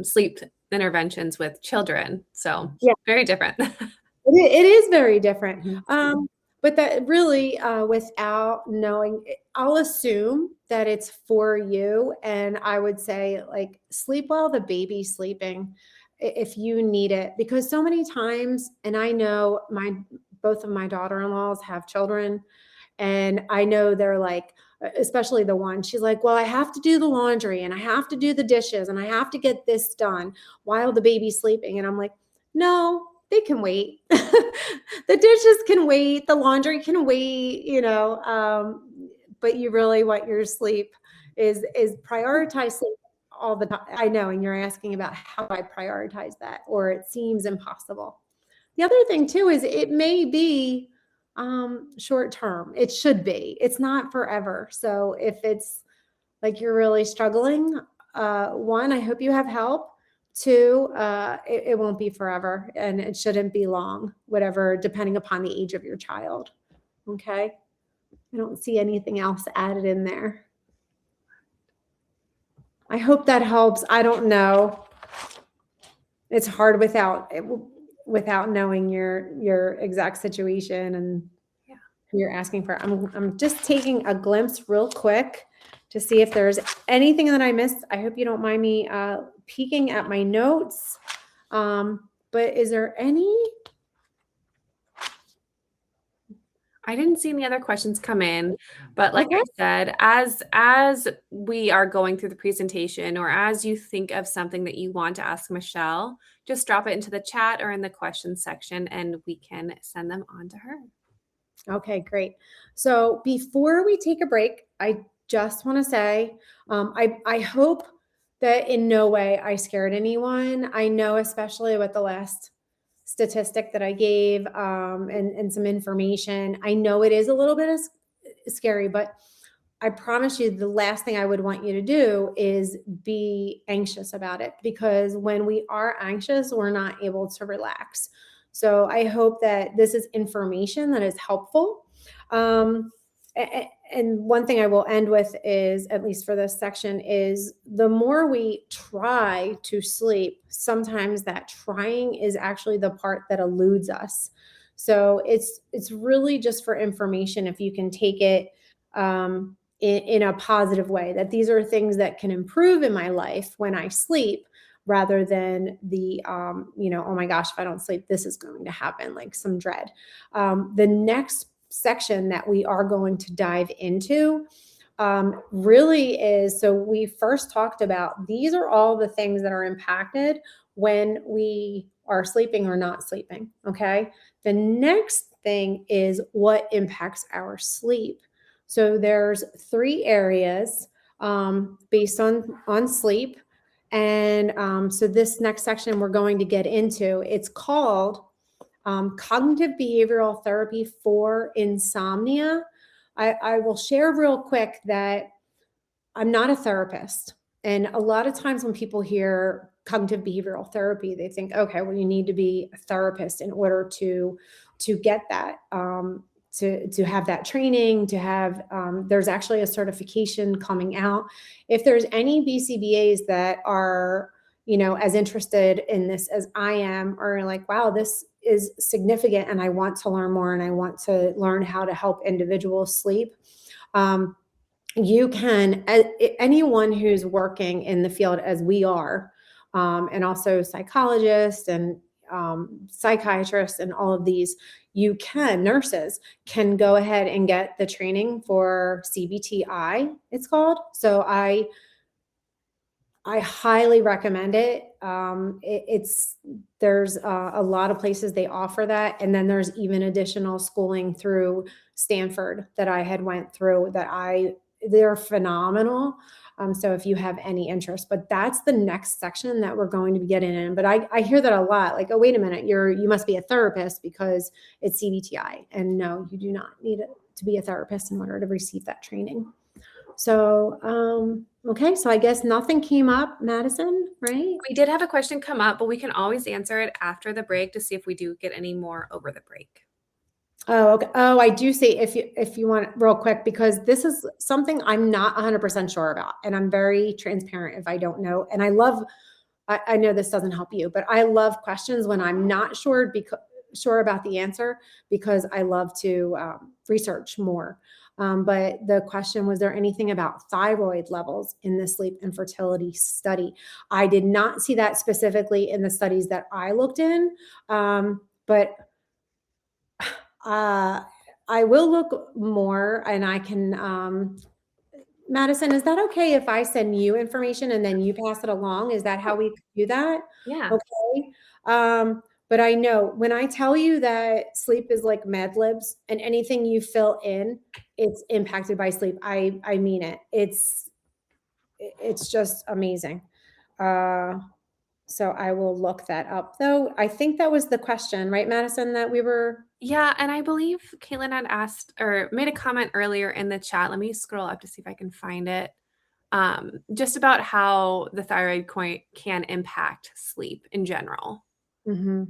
sleep interventions with children, so Yeah, very different. it is very different. Mhm. But that really, without knowing, I'll assume that it's for you. And I would say, like, sleep while the baby's sleeping if you need it. Because so many times, and I know both of my daughter-in-laws have children, and I know they're like, especially the one, she's like, well, I have to do the laundry and I have to do the dishes and I have to get this done while the baby's sleeping. And I'm like, no, they can wait. The dishes can wait, the laundry can wait, but you really want your sleep is prioritize sleep all the time. I know, and you're asking about how I prioritize that, or it seems impossible. The other thing too is it may be short term. It should be. It's not forever. So if it's like you're really struggling, one, I hope you have help. Two, it won't be forever, and it shouldn't be long, whatever, depending upon the age of your child. Okay. I don't see anything else added in there. I hope that helps. I don't know. It's hard without knowing your exact situation and Yeah. who you're asking for. I'm just taking a glimpse real quick to see if there's anything that I missed. I hope you don't mind me peeking at my notes. But is there any? I didn't see any other questions come in, but like Okay. I said, as we are going through the presentation or as you think of something that you want to ask Michelle, just drop it into the chat or in the questions section and we can send them on to her. Okay, great. So before we take a break, I just want to say, I hope that in no way I scared anyone. I know, especially with the last statistic that I gave, and some information, I know it is a little bit scary, but I promise you the last thing I would want you to do is be anxious about it, because when we are anxious, we're not able to relax. So I hope that this is information that is helpful. and one thing I will end with is, at least for this section, is the more we try to sleep, sometimes that trying is actually the part that eludes us. So it's really just for information, if you can take it in a positive way, that these are things that can improve in my life when I sleep, rather than the oh my gosh, if I don't sleep, this is going to happen, like some dread. The next section that we are going to dive into really is, so we first talked about, these are all the things that are impacted when we are sleeping or not sleeping. Okay. The next thing is what impacts our sleep. So there's 3 areas based on sleep. And so this next section we're going to get into, it's called cognitive behavioral therapy for insomnia. I will share real quick that I'm not a therapist. And a lot of times when people hear cognitive behavioral therapy, they think, okay, well, you need to be a therapist in order to get that, to have that training, to have, there's actually a certification coming out. If there's any BCBAs that are, as interested in this as I am, or like, wow, this is significant and I want to learn more and I want to learn how to help individuals sleep. You can, anyone who's working in the field as we are, and also psychologists and psychiatrists and all of these, nurses can go ahead and get the training for CBTI, it's called. So I highly recommend it. There's a lot of places they offer that. And then there's even additional schooling through Stanford that I had went through they're phenomenal. So if you have any interest, but that's the next section that we're going to be getting in. But I hear that a lot, like, oh, wait a minute, you must be a therapist because it's CBTI. And no, you do not need to be a therapist in order to receive that training. So, okay. So I guess nothing came up, Madison, right? We did have a question come up, but we can always answer it after the break to see if we do get any more over the break. Oh, okay. Oh, I do see, if you want real quick, because this is something I'm not 100% sure about, and I'm very transparent if I don't know. And I know this doesn't help you, but I love questions when I'm not sure about the answer, because I love to research more. But the question was, there anything about thyroid levels in the sleep and fertility study? I did not see that specifically in the studies that I looked in, but I will look more, and I can, Madison, is that okay if I send you information and then you pass it along? Is that how we do that? Yeah. Okay. But I know when I tell you that sleep is like Mad Libs, and anything you fill in, it's impacted by sleep. I mean it. It's just amazing. So I will look that up, though. I think that was the question, right, Madison, that we were. Yeah, and I believe Caitlin had asked or made a comment earlier in the chat. Let me scroll up to see if I can find it. Just about how the thyroid can impact sleep in general. Mm-hmm.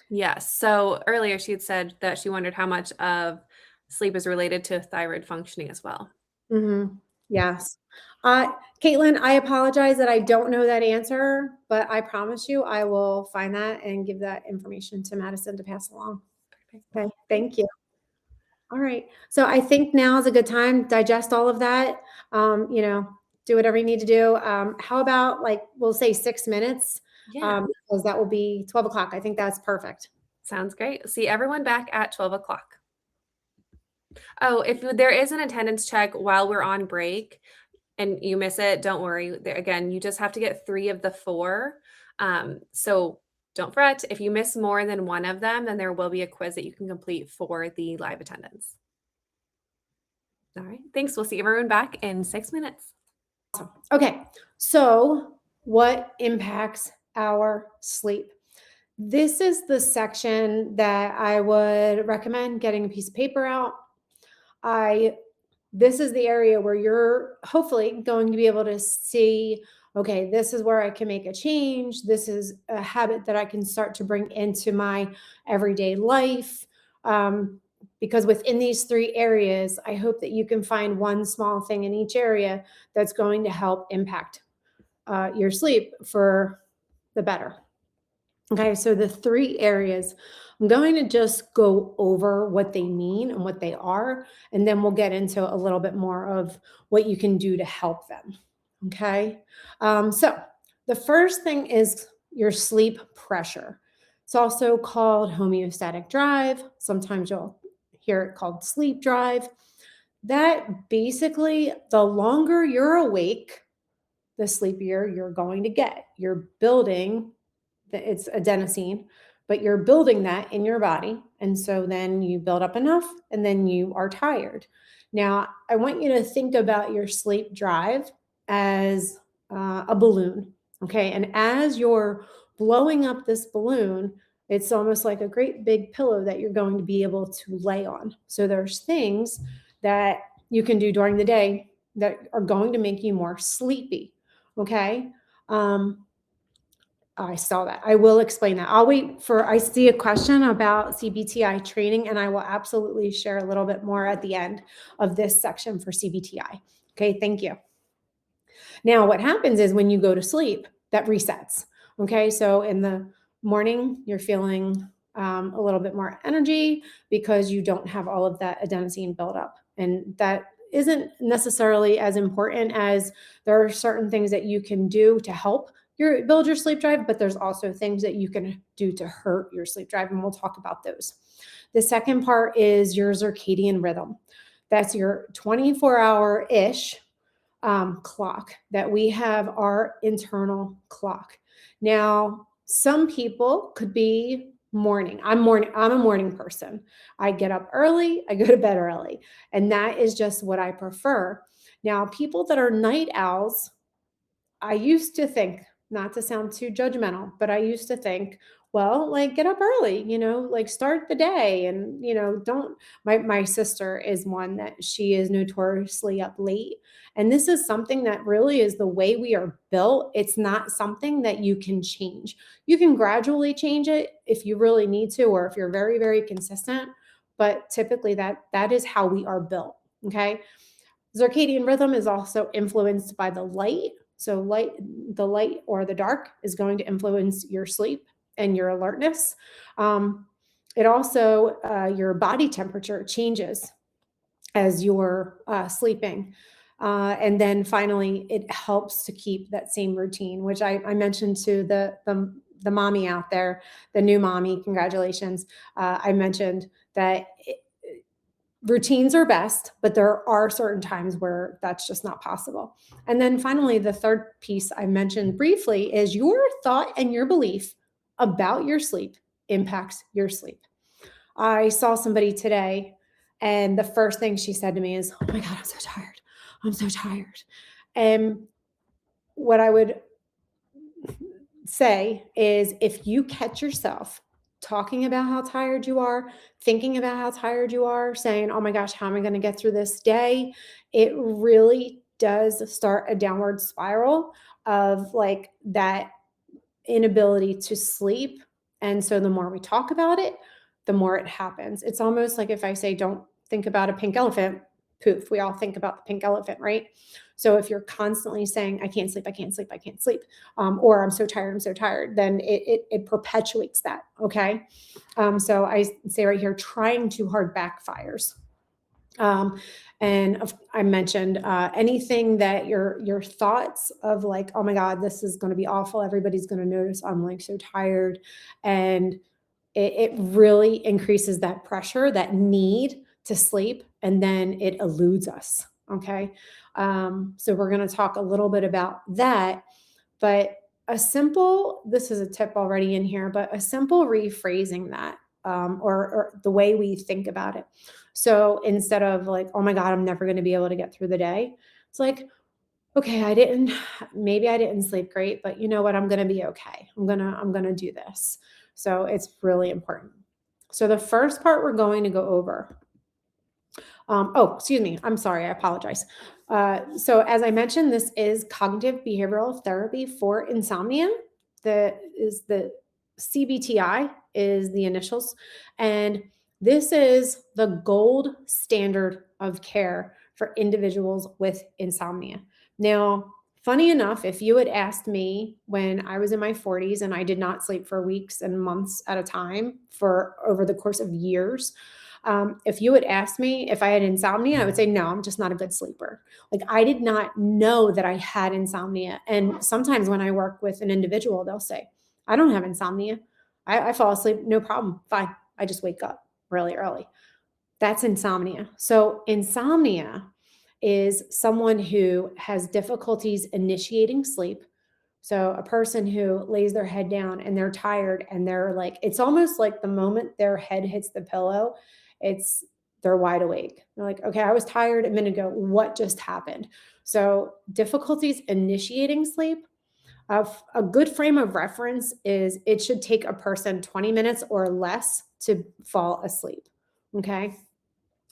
Yes. So earlier she had said that she wondered how much of sleep is related to thyroid functioning as well. Mm-hmm. Yes. Caitlin, I apologize that I don't know that answer, but I promise you I will find that and give that information to Madison to pass along. Okay. Thank you. All right. So I think now is a good time to digest all of that. Do whatever you need to do. How about, like, we'll say 6 minutes, Yeah. because that will be 12 o'clock. I think that's perfect. Sounds great. See everyone back at 12 o'clock. Oh, if there is an attendance check while we're on break and you miss it, don't worry. Again, you just have to get 3 of the 4. So don't fret. If you miss more than one of them, then there will be a quiz that you can complete for the live attendance. All right. Thanks. We'll see everyone back in 6 minutes. Awesome. Okay. So what impacts our sleep? This is the section that I would recommend getting a piece of paper out. This is the area where you're hopefully going to be able to see, okay, this is where I can make a change. This is a habit that I can start to bring into my everyday life. because within these 3 areas, I hope that you can find one small thing in each area that's going to help impact your sleep for the better. Okay, so the 3 areas, I'm going to just go over what they mean and what they are, and then we'll get into a little bit more of what you can do to help them. Okay, so the first thing is your sleep pressure. It's also called homeostatic drive. Sometimes you'll hear it called sleep drive. That basically, the longer you're awake, the sleepier you're going to get. You're building it's adenosine, but you're building that in your body. And so then you build up enough and then you are tired. Now, I want you to think about your sleep drive as a balloon. Okay. And as you're blowing up this balloon, it's almost like a great big pillow that you're going to be able to lay on. So there's things that you can do during the day that are going to make you more sleepy. Okay. I saw that. I will explain that. I'll wait for, I see a question about CBTI training, and I will absolutely share a little bit more at the end of this section for CBTI. Okay, thank you. Now, what happens is when you go to sleep, that resets. Okay, so in the morning, you're feeling a little bit more energy because you don't have all of that adenosine buildup. And that isn't necessarily as important as there are certain things that you can do to help build your sleep drive, but there's also things that you can do to hurt your sleep drive, and we'll talk about those. The second part is your circadian rhythm. That's your 24-hour-ish clock that we have, our internal clock. Now, some people could be morning. I'm a morning person. I get up early, I go to bed early, and that is just what I prefer. Now, people that are night owls, I used to think, not to sound too judgmental, but I used to think, well, like get up early, like start the day and, don't, my sister is one that she is notoriously up late. And this is something that really is the way we are built. It's not something that you can change. You can gradually change it if you really need to, or if you're very, very consistent. But typically that is how we are built. Okay. Circadian rhythm is also influenced by the light. So the light or the dark is going to influence your sleep and your alertness. It also, your body temperature changes as you're sleeping. And then finally, it helps to keep that same routine, which I mentioned to the mommy out there, the new mommy, congratulations. I mentioned that routines are best, but there are certain times where that's just not possible. And then finally, the third piece I mentioned briefly is your thought and your belief about your sleep impacts your sleep. I saw somebody today, and the first thing she said to me is, "Oh my God, I'm so tired. I'm so tired." And what I would say is if you catch yourself talking about how tired you are, thinking about how tired you are, saying, "Oh my gosh, how am I going to get through this day?" It really does start a downward spiral of like that inability to sleep. And so the more we talk about it, the more it happens. It's almost like if I say, don't think about a pink elephant, poof, we all think about the pink elephant, right? So if you're constantly saying, I can't sleep, I can't sleep, I can't sleep, or I'm so tired, then it perpetuates that, okay? So I say right here, trying too hard backfires. And I mentioned anything that your thoughts of like, oh my God, this is going to be awful. Everybody's going to notice I'm like so tired. And it really increases that pressure, that need to sleep, and then it eludes us. Okay. So we're going to talk a little bit about that, but this is a tip already in here, but a simple rephrasing that, or the way we think about it. So instead of like, oh my God, I'm never going to be able to get through the day, it's like, okay, maybe I didn't sleep great, but you know what? I'm going to be okay. I'm going to do this. So it's really important. So the first part we're going to go over. Excuse me. I'm sorry. I apologize. So as I mentioned, this is cognitive behavioral therapy for insomnia. The CBTI is the initials. And This is the gold standard of care for individuals with insomnia. Now, funny enough, if you had asked me when I was in my 40s and I did not sleep for weeks and months at a time for over the course of years, if you had asked me if I had insomnia, I would say, no, I'm just not a good sleeper. Like, I did not know that I had insomnia. And sometimes when I work with an individual, they'll say, I don't have insomnia. I fall asleep, no problem, fine. I just wake up really early. That's insomnia. So, insomnia is someone who has difficulties initiating sleep. So, a person who lays their head down and they're tired and they're like, it's almost like the moment their head hits the pillow, it's they're wide awake. They're like, okay, I was tired a minute ago. What just happened? So, difficulties initiating sleep. A good frame of reference is it should take a person 20 minutes or less to fall asleep. Okay.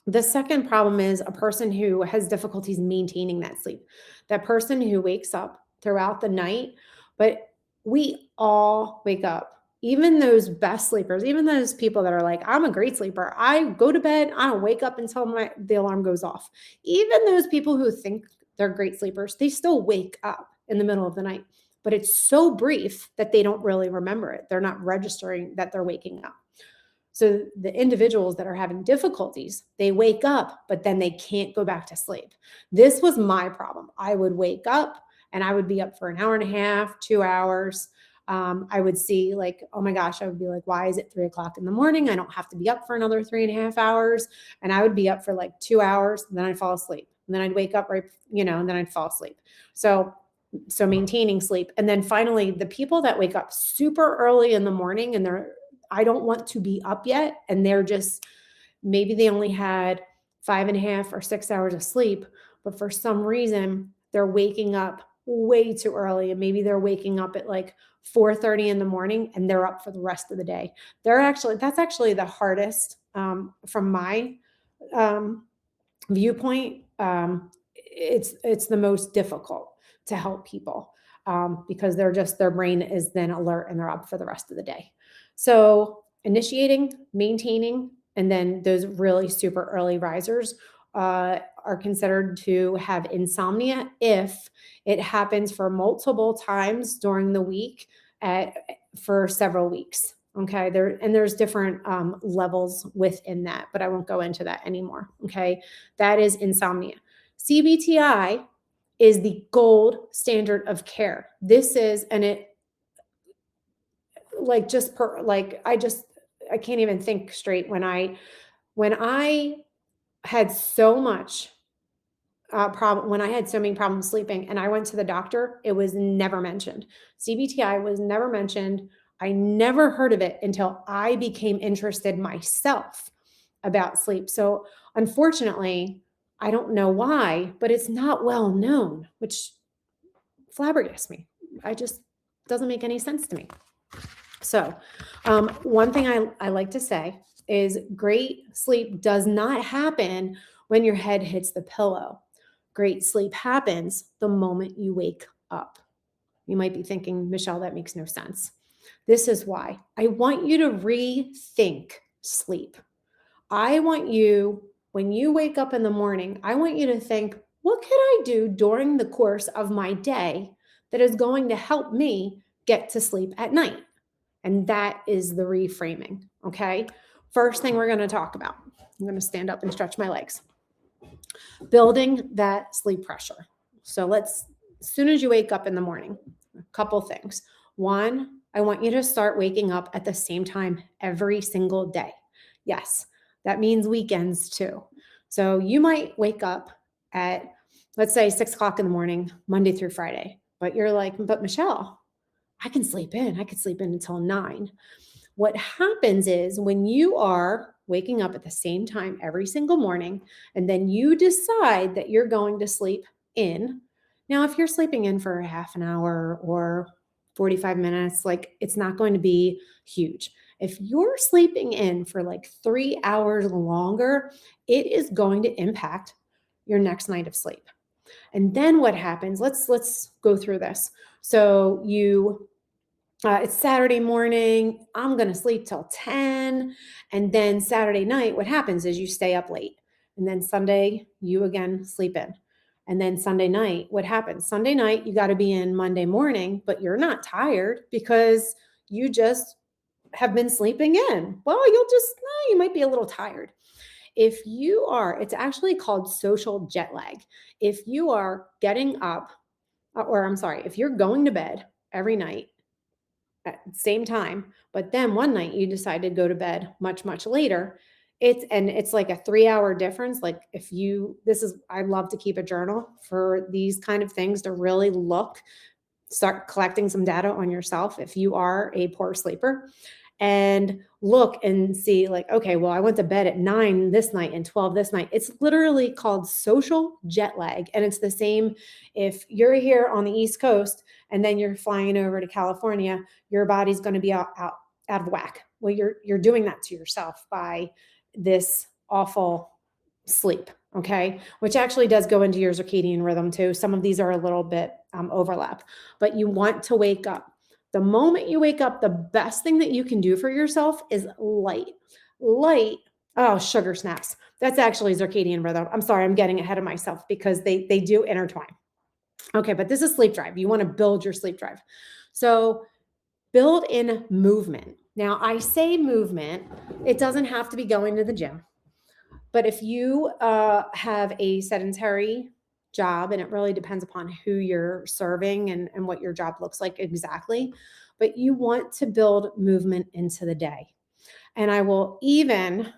The second problem is a person who has difficulties maintaining that sleep. That person who wakes up throughout the night, but we all wake up. Even those best sleepers, even those people that are like, I'm a great sleeper. I go to bed, I don't wake up until the alarm goes off. Even those people who think they're great sleepers, they still wake up in the middle of the night. But it's so brief that they don't really remember it. They're not registering that they're waking up. So the individuals that are having difficulties, they wake up, but then they can't go back to sleep. This was my problem. I would wake up and I would be up for an hour and a half, 2 hours. I would see like, oh my gosh, I would be like, why is it 3 o'clock in the morning? I don't have to be up for another 3.5 hours. And I would be up for like 2 hours, and then I'd fall asleep. And then I'd wake up and then I'd fall asleep. So maintaining sleep. And then finally, the people that wake up super early in the morning and I don't want to be up yet. And they're just, maybe they only had 5.5 or 6 hours of sleep, but for some reason they're waking up way too early. And maybe they're waking up at like 4:30 in the morning and they're up for the rest of the day. That's actually the hardest from my viewpoint. It's the most difficult to help people because their brain is then alert and they're up for the rest of the day. So initiating, maintaining, and then those really super early risers are considered to have insomnia if it happens for multiple times during the week for several weeks. Okay, there's different levels within that, but I won't go into that anymore. Okay, that is insomnia. CBTI is the gold standard of care. This is, and it like just per like I can't even think straight when I had so much problem when I had so many problems sleeping and I went to the doctor, it was never mentioned. CBTI was never mentioned. I never heard of it until I became interested myself about sleep. So unfortunately, I don't know why, but it's not well known, which flabbergasts me. Doesn't make any sense to me. So one thing I like to say is great sleep does not happen when your head hits the pillow. Great sleep happens the moment you wake up. You might be thinking, Michelle, that makes no sense. This is why. I want you to rethink sleep. I want you, when you wake up in the morning, I want you to think, what could I do during the course of my day that is going to help me get to sleep at night? And that is the reframing, okay? First thing we're going to talk about. I'm going to stand up and stretch my legs. Building that sleep pressure. So as soon as you wake up in the morning, a couple things. One, I want you to start waking up at the same time every single day. Yes, that means weekends too. So you might wake up at, let's say 6 o'clock in the morning, Monday through Friday, but you're like, but Michelle, I could sleep in until 9. What happens is when you are waking up at the same time every single morning, and then you decide that you're going to sleep in. Now, if you're sleeping in for a half an hour or 45 minutes, like it's not going to be huge. If you're sleeping in for like 3 hours longer, it is going to impact your next night of sleep. And then what happens? Let's go through this. So you It's Saturday morning. I'm going to sleep till 10. And then Saturday night, what happens is you stay up late. And then Sunday, you again sleep in. And then Sunday night, what happens? Sunday night, you got to be in Monday morning, but you're not tired because you just have been sleeping in. Well, you might be a little tired. If you are, it's actually called social jet lag. If you are getting up, or I'm sorry, if you're going to bed every night at the same time, but then one night you decide to go to bed much, much later, it's like a 3 hour difference. Like if you, this is, I love to keep a journal for these kind of things to really start collecting some data on yourself if you are a poor sleeper, and look and see like, okay, well, I went to bed at 9 this night and 12 this night. It's literally called social jet lag. And it's the same if you're here on the East Coast and then you're flying over to California, your body's going to be out of whack. Well, you're doing that to yourself by this awful sleep. Okay. Which actually does go into your circadian rhythm too. Some of these are a little bit overlap, but you want to wake up. The moment you wake up, the best thing that you can do for yourself is light. Light. Oh, sugar snaps. That's actually circadian rhythm. I'm sorry, I'm getting ahead of myself because they do intertwine. Okay, but this is sleep drive. You want to build your sleep drive. So build in movement. Now, I say movement, it doesn't have to be going to the gym. But if you have a sedentary job, and it really depends upon who you're serving and what your job looks like exactly, but you want to build movement into the day. And I will even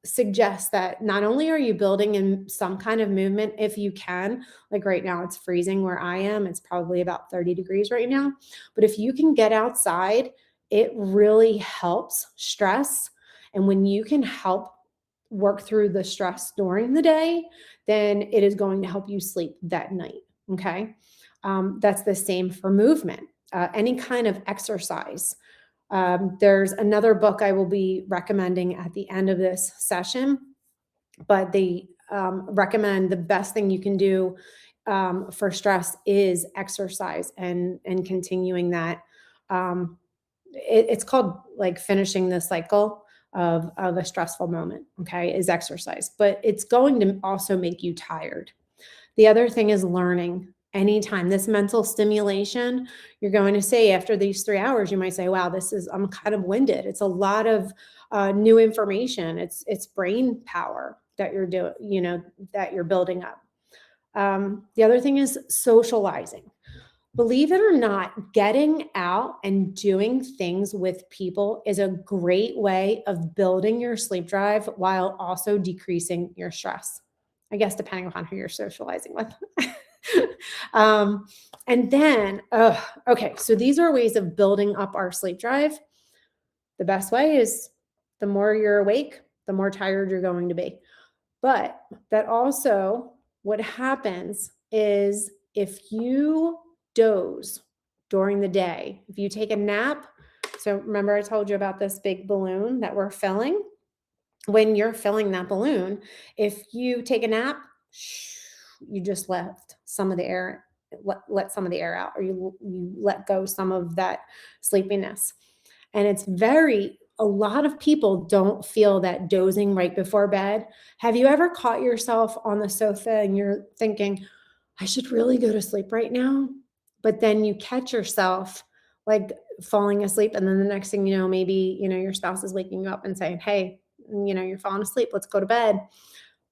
suggest that not only are you building in some kind of movement, if you can, like right now it's freezing where I am, it's probably about 30 degrees right now, but if you can get outside, it really helps stress. And when you can help work through the stress during the day, then it is going to help you sleep that night. Okay. That's the same for movement, any kind of exercise. There's another book I will be recommending at the end of this session, but they recommend the best thing you can do for stress is exercise and continuing that. It's called like finishing the cycle of a stressful moment, okay, is exercise, but it's going to also make you tired. The other thing is learning. Anytime this mental stimulation, you're going to say after these 3 hours, you might say, wow, I'm kind of winded. It's a lot of new information. It's brain power that you're doing, that you're building up. The other thing is socializing. Believe it or not, getting out and doing things with people is a great way of building your sleep drive while also decreasing your stress. I guess depending upon who you're socializing with. And then, okay, so these are ways of building up our sleep drive. The best way is the more you're awake, the more tired you're going to be. But that also, what happens is if you doze during the day, if you take a nap, so remember I told you about this big balloon that we're filling? When you're filling that balloon, if you take a nap, you just left some of the air, let some of the air out, or you let go some of that sleepiness. And a lot of people don't feel that dozing right before bed. Have you ever caught yourself on the sofa and you're thinking, I should really go to sleep right now? But then you catch yourself like falling asleep. And then the next thing you know, maybe, your spouse is waking you up and saying, hey, you're falling asleep. Let's go to bed.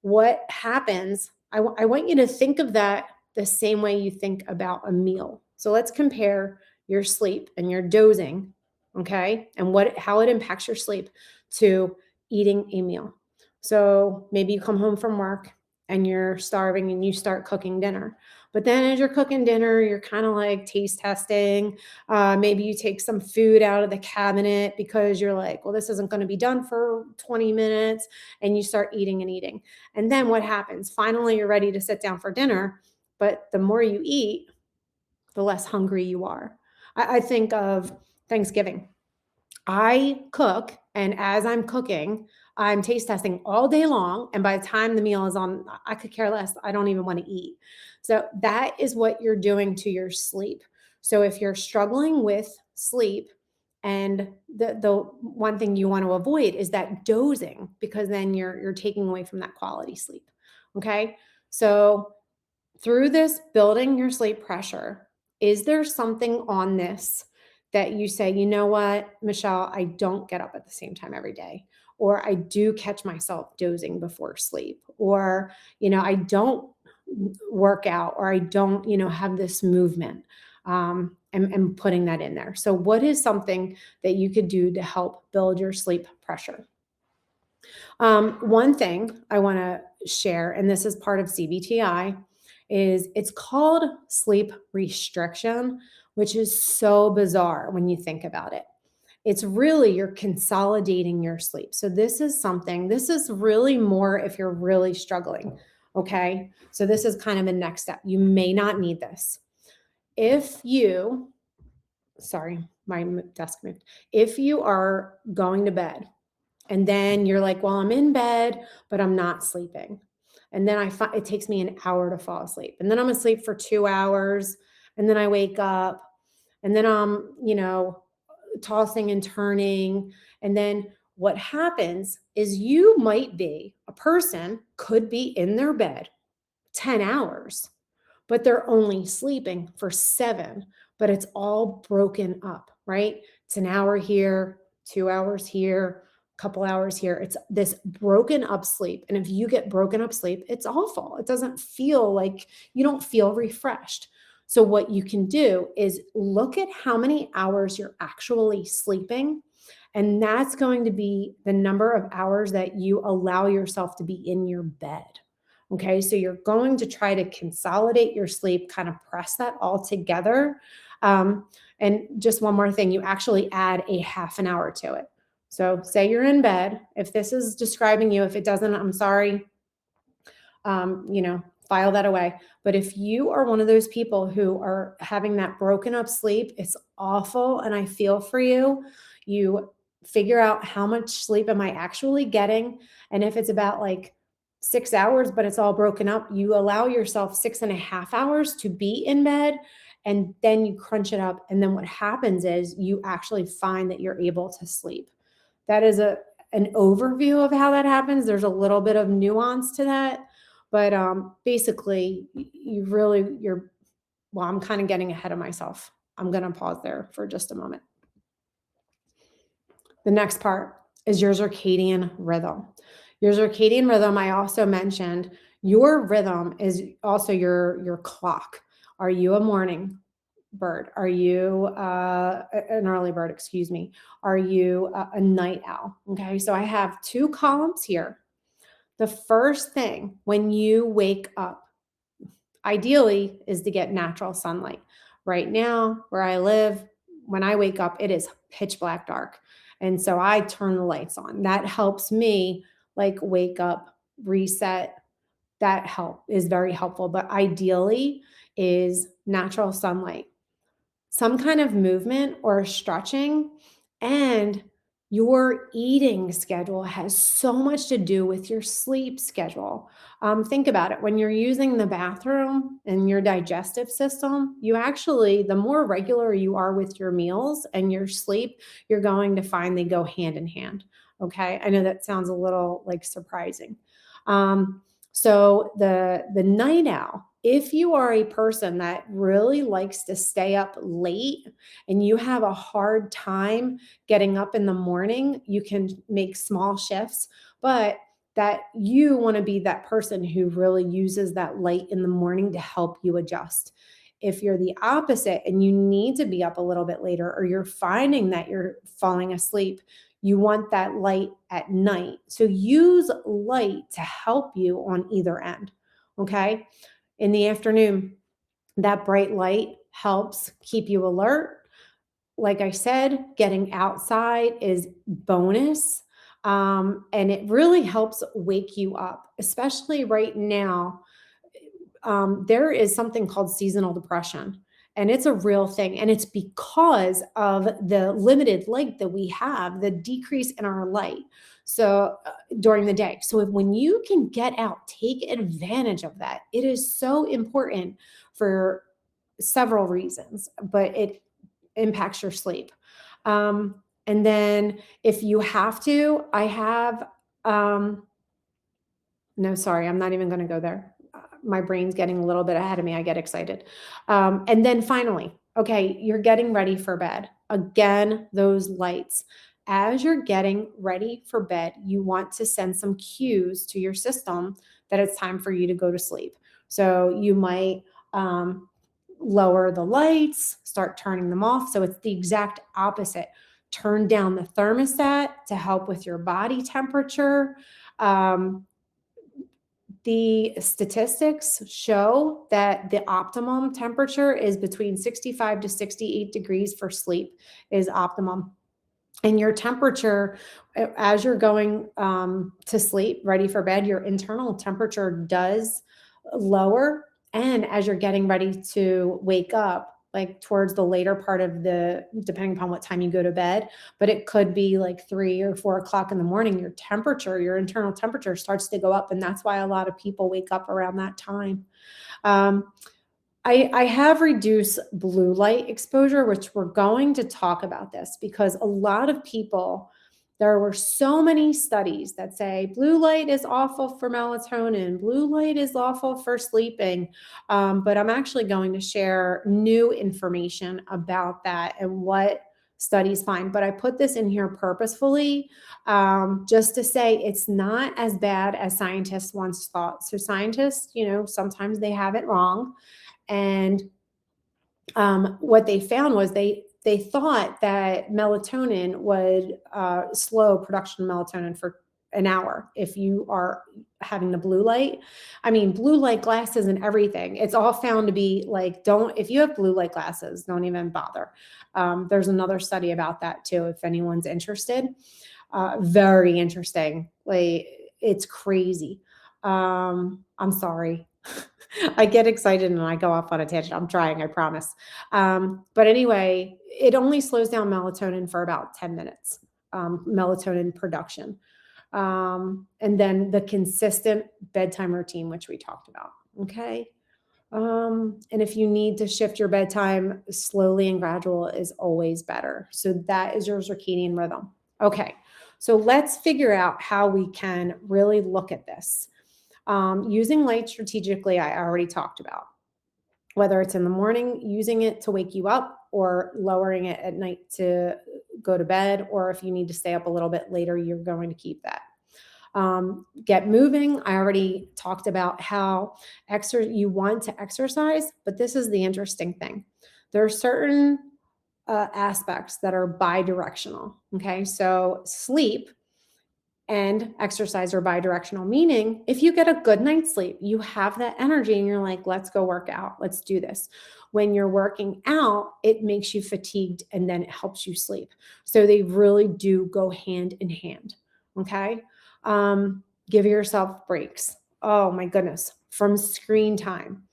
What happens? I want you to think of that the same way you think about a meal. So let's compare your sleep and your dozing, okay, and how it impacts your sleep to eating a meal. So maybe you come home from work and you're starving and you start cooking dinner. But then as you're cooking dinner, you're kind of like taste testing. Maybe you take some food out of the cabinet because you're like, well, this isn't going to be done for 20 minutes. And you start eating and eating. And then what happens? Finally, you're ready to sit down for dinner. But the more you eat, the less hungry you are. I think of Thanksgiving. I cook, and as I'm cooking, I'm taste testing all day long. And by the time the meal is on, I could care less. I don't even want to eat. So that is what you're doing to your sleep. So if you're struggling with sleep, and the one thing you want to avoid is that dozing, because then you're taking away from that quality sleep. Okay. So through this building your sleep pressure, is there something on this that you say, you know what, Michelle, I don't get up at the same time every day, or I do catch myself dozing before sleep, or, I don't work out, or I don't, have this movement, and putting that in there. So, what is something that you could do to help build your sleep pressure? One thing I want to share, and this is part of CBTI, is it's called sleep restriction, which is so bizarre when you think about it. It's really you're consolidating your sleep. So this is really more if you're really struggling. Okay. So this is kind of a next step. You may not need this. If you, sorry, my desk moved. If you are going to bed and then you're like, well, I'm in bed, but I'm not sleeping. And then it takes me an hour to fall asleep. And then I'm asleep for 2 hours. And then I wake up and then I'm, tossing and turning. And then what happens is you might be a person, could be in their bed 10 hours, but they're only sleeping for 7, but it's all broken up, right? It's an hour here, 2 hours here, a couple hours here. It's this broken up sleep. And if you get broken up sleep, it's awful. It doesn't feel like you don't feel refreshed. So, what you can do is look at how many hours you're actually sleeping. And that's going to be the number of hours that you allow yourself to be in your bed. Okay, so you're going to try to consolidate your sleep, kind of press that all together. And just one more thing, you actually add a half an hour to it. So, say you're in bed. If this is describing you, if it doesn't, I'm sorry, file that away. But if you are one of those people who are having that broken up sleep, it's awful. And I feel for you. You figure out how much sleep am I actually getting. And if it's about like 6 hours, but it's all broken up, you allow yourself 6.5 hours to be in bed, and then you crunch it up. And then what happens is you actually find that you're able to sleep. That is an overview of how that happens. There's a little bit of nuance to that, but basically well, I'm kind of getting ahead of myself. I'm going to pause there for just a moment. The next part is your circadian rhythm. Your circadian rhythm, I also mentioned, your rhythm is also your clock. Are you a morning bird? Are you an early bird? Excuse me. Are you a night owl? Okay, so I have 2 columns here. The first thing when you wake up, ideally, is to get natural sunlight. Right now, where I live, when I wake up, it is pitch black dark. And so I turn the lights on. That helps me like wake up, reset. That is very helpful. But ideally is natural sunlight, some kind of movement or stretching, and your eating schedule has so much to do with your sleep schedule. Think about it. When you're using the bathroom and your digestive system, the more regular you are with your meals and your sleep, you're going to find they go hand in hand. Okay. I know that sounds a little like surprising. So the night owl, if you are a person that really likes to stay up late and you have a hard time getting up in the morning, you can make small shifts, but that you want to be that person who really uses that light in the morning to help you adjust. If you're the opposite and you need to be up a little bit later, or you're finding that you're falling asleep, you want that light at night. So use light to help you on either end. Okay. In the afternoon, that bright light helps keep you alert. Like I said, getting outside is bonus. And it really helps wake you up, especially right now. There is something called seasonal depression, and it's a real thing. And it's because of the limited light that we have, the decrease in our light. So during the day. So when you can get out, take advantage of that. It is so important for several reasons, but it impacts your sleep. And then if you have to, I have, no, sorry, I'm not even going to go there. My brain's getting a little bit ahead of me. I get excited. And then finally, okay, you're getting ready for bed. Again, those lights. As you're getting ready for bed, you want to send some cues to your system that it's time for you to go to sleep. So you might lower the lights, start turning them off. So it's the exact opposite. Turn down the thermostat to help with your body temperature. The statistics show that the optimum temperature is between 65 to 68 degrees for sleep is optimum. And your temperature, as you're going to sleep, ready for bed, your internal temperature does lower. And as you're getting ready to wake up, like towards the later part of depending upon what time you go to bed, but it could be like 3 or 4 o'clock in the morning, your temperature, your internal temperature starts to go up. And that's why a lot of people wake up around that time. I have reduced blue light exposure, which we're going to talk about this because a lot of people, there were so many studies that say blue light is awful for melatonin, blue light is awful for sleeping. But I'm actually going to share new information about that and what studies find. But I put this in here purposefully just to say it's not as bad as scientists once thought. So scientists, sometimes they have it wrong. And what they found was they thought that melatonin would slow production of melatonin for an hour if you are having the blue light. I mean, blue light glasses and everything. It's all found to be like, if you have blue light glasses, don't even bother. There's another study about that too, if anyone's interested. Very interesting. Like, it's crazy. I'm sorry. I get excited and I go off on a tangent. I'm trying, I promise. But anyway, it only slows down melatonin for about 10 minutes, melatonin production. And then the consistent bedtime routine, which we talked about. Okay. And if you need to shift your bedtime, slowly and gradual is always better. So that is your circadian rhythm. Okay. So let's figure out how we can really look at this. Using light strategically, I already talked about. Whether it's in the morning, using it to wake you up, or lowering it at night to go to bed, or if you need to stay up a little bit later, you're going to keep that. Get moving. I already talked about how you want to exercise, but this is the interesting thing. There are certain aspects that are bidirectional. Okay, so sleep and exercise are bidirectional, meaning if you get a good night's sleep, you have that energy and you're like, let's go work out. Let's do this. When you're working out, it makes you fatigued and then it helps you sleep. So they really do go hand in hand. Okay. Give yourself breaks. Oh my goodness. From screen time.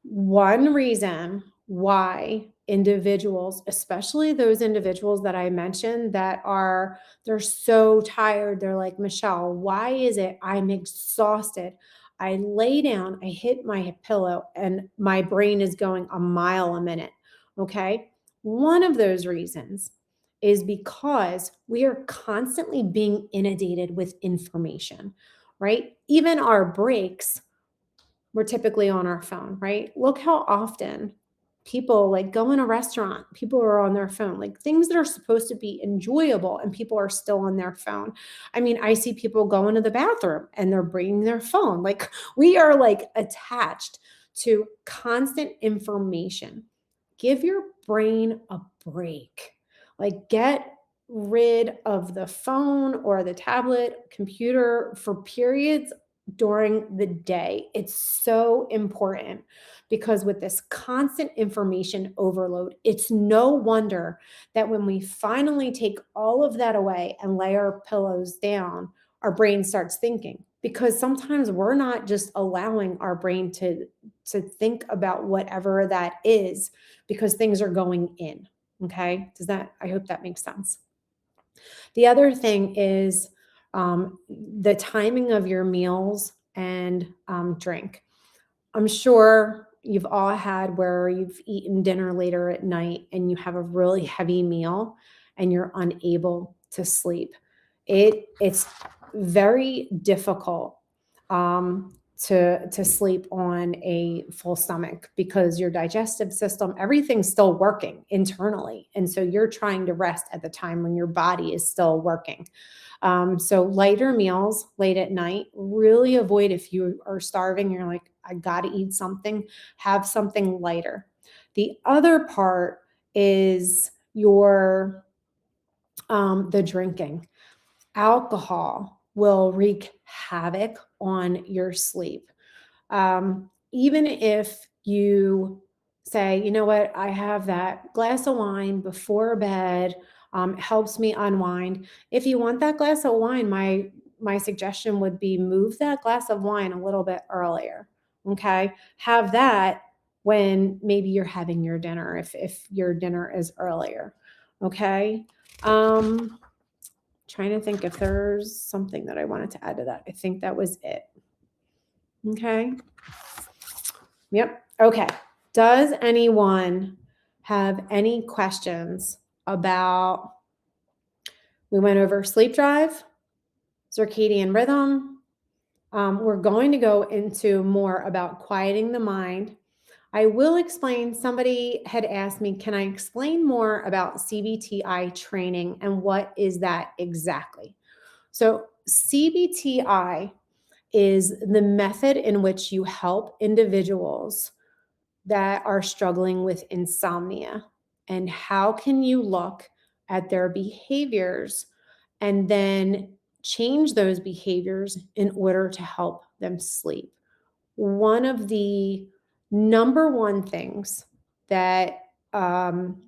One reason why individuals, especially those individuals that I mentioned they're so tired. They're like, Michelle, why is it I'm exhausted? I lay down, I hit my pillow, and my brain is going a mile a minute. Okay. One of those reasons is because we are constantly being inundated with information, right? Even our breaks, we're typically on our phone, right? Look how often people like go in a restaurant, people are on their phone, like things that are supposed to be enjoyable and people are still on their phone. I mean, I see people go into the bathroom and they're bringing their phone. Like, we are like attached to constant information. Give your brain a break. Like, get rid of the phone or the tablet, computer for periods during the day. It's so important because with this constant information overload, it's no wonder that when we finally take all of that away and lay our pillows down, our brain starts thinking, because sometimes we're not just allowing our brain to think about whatever that is because things are going in. Okay. I hope that makes sense. The other thing is the timing of your meals and drink. I'm sure you've all had where you've eaten dinner later at night and you have a really heavy meal and you're unable to sleep. It's very difficult to sleep on a full stomach because your digestive system, everything's still working internally. And so you're trying to rest at the time when your body is still working. So lighter meals late at night, really avoid if you are starving, you're like, I got to eat something, have something lighter. The other part is the drinking. Alcohol will wreak havoc on your sleep. Even if you say, you know what, I have that glass of wine before bed, helps me unwind. If you want that glass of wine, my suggestion would be move that glass of wine a little bit earlier. Okay, have that when maybe you're having your dinner, if your dinner is earlier. Okay. Trying to think if there's something that I wanted to add to that. I think that was it. Okay. Yep. Okay. Does anyone have any questions about, we went over sleep drive, circadian rhythm. We're going to go into more about quieting the mind. I will explain, somebody had asked me, can I explain more about CBTI training and what is that exactly? So CBTI is the method in which you help individuals that are struggling with insomnia. And how can you look at their behaviors and then change those behaviors in order to help them sleep? One of the number one things that um,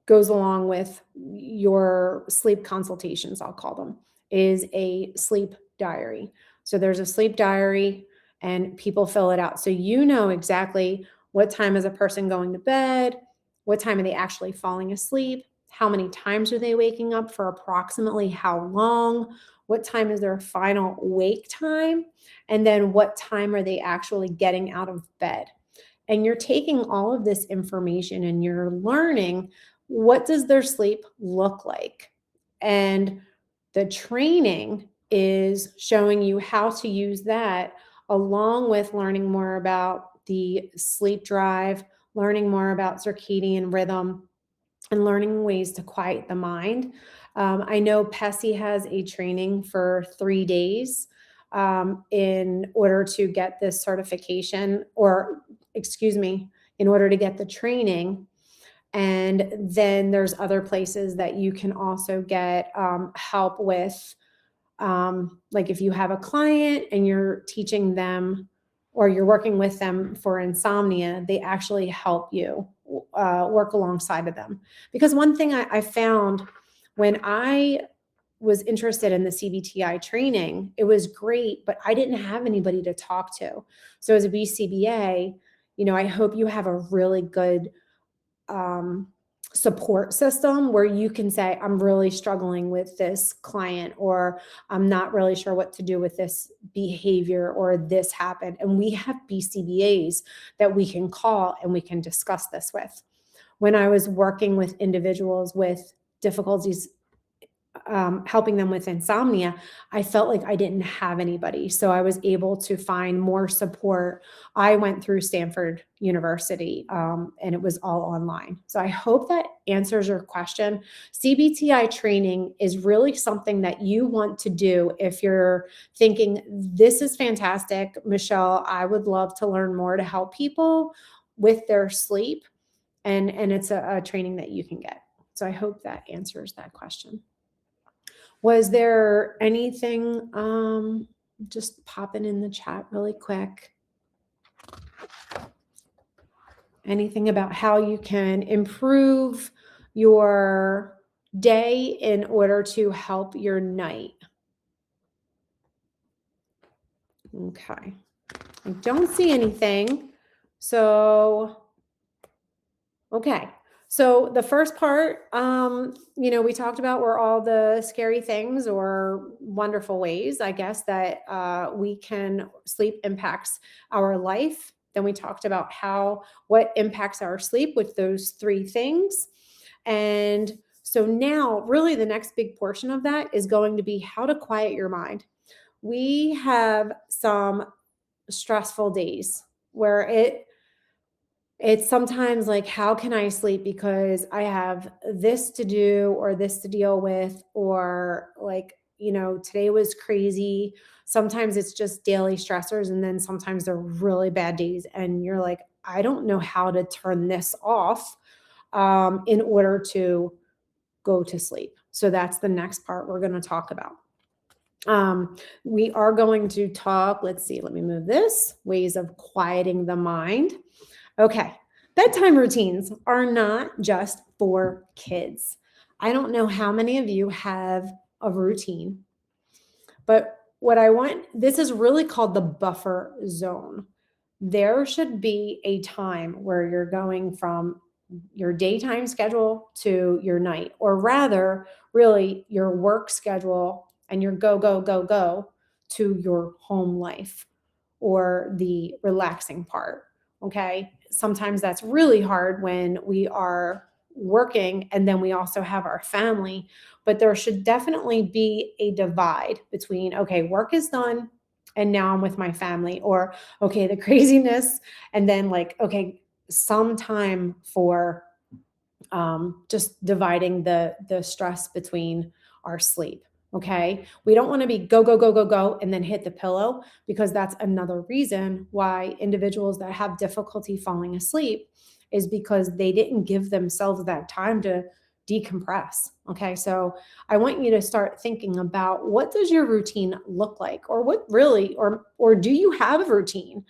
goes along with your sleep consultations, I'll call them, is a sleep diary. So there's a sleep diary and people fill it out. So you know exactly what time is a person going to bed, what time are they actually falling asleep, how many times are they waking up for approximately how long, what time is their final wake time, and then what time are they actually getting out of bed. And you're taking all of this information and you're learning, what does their sleep look like? And the training is showing you how to use that, along with learning more about the sleep drive, learning more about circadian rhythm, and learning ways to quiet the mind. I know Pessy has a training for 3 days in order to get this certification, or excuse me, in order to get the training. And then there's other places that you can also get help with, like if you have a client and you're teaching them or you're working with them for insomnia, they actually help you work alongside of them. Because one thing I found when I was interested in the CBTI training, it was great, but I didn't have anybody to talk to. So as a BCBA, I hope you have a really good support system where you can say, I'm really struggling with this client, or I'm not really sure what to do with this behavior, or this happened. And we have BCBAs that we can call and we can discuss this with. When I was working with individuals with difficulties helping them with insomnia, I felt like I didn't have anybody. So I was able to find more support. I went through Stanford University and it was all online. So I hope that answers your question. CBTI training is really something that you want to do if you're thinking, this is fantastic, Michelle, I would love to learn more to help people with their sleep. And it's a training that you can get. So I hope that answers that question. Was there anything, just popping in the chat really quick? Anything about how you can improve your day in order to help your night? Okay. I don't see anything. So, okay. So the first part, we talked about were all the scary things or wonderful ways, I guess, that sleep impacts our life. Then we talked about what impacts our sleep with those three things. And so now, really, the next big portion of that is going to be how to quiet your mind. We have some stressful days where it's sometimes like, how can I sleep because I have this to do or this to deal with, or like, today was crazy. Sometimes it's just daily stressors. And then sometimes they're really bad days. And you're like, I don't know how to turn this off in order to go to sleep. So that's the next part we're going to talk about. We are going to talk, let's see, let me move this, ways of quieting the mind. Okay, bedtime routines are not just for kids. I don't know how many of you have a routine, but this is really called the buffer zone. There should be a time where you're going from your daytime schedule to your night, or rather, really your work schedule and your go, go, go, go to your home life or the relaxing part. Okay. Sometimes that's really hard when we are working and then we also have our family, but there should definitely be a divide between, okay, work is done and now I'm with my family, or okay, the craziness, and then like, okay, some time for just dividing the stress between our sleep. Okay. We don't want to be go, go, go, go, go, and then hit the pillow, because that's another reason why individuals that have difficulty falling asleep is because they didn't give themselves that time to decompress. Okay. So I want you to start thinking about, what does your routine look like, or what really, or do you have a routine?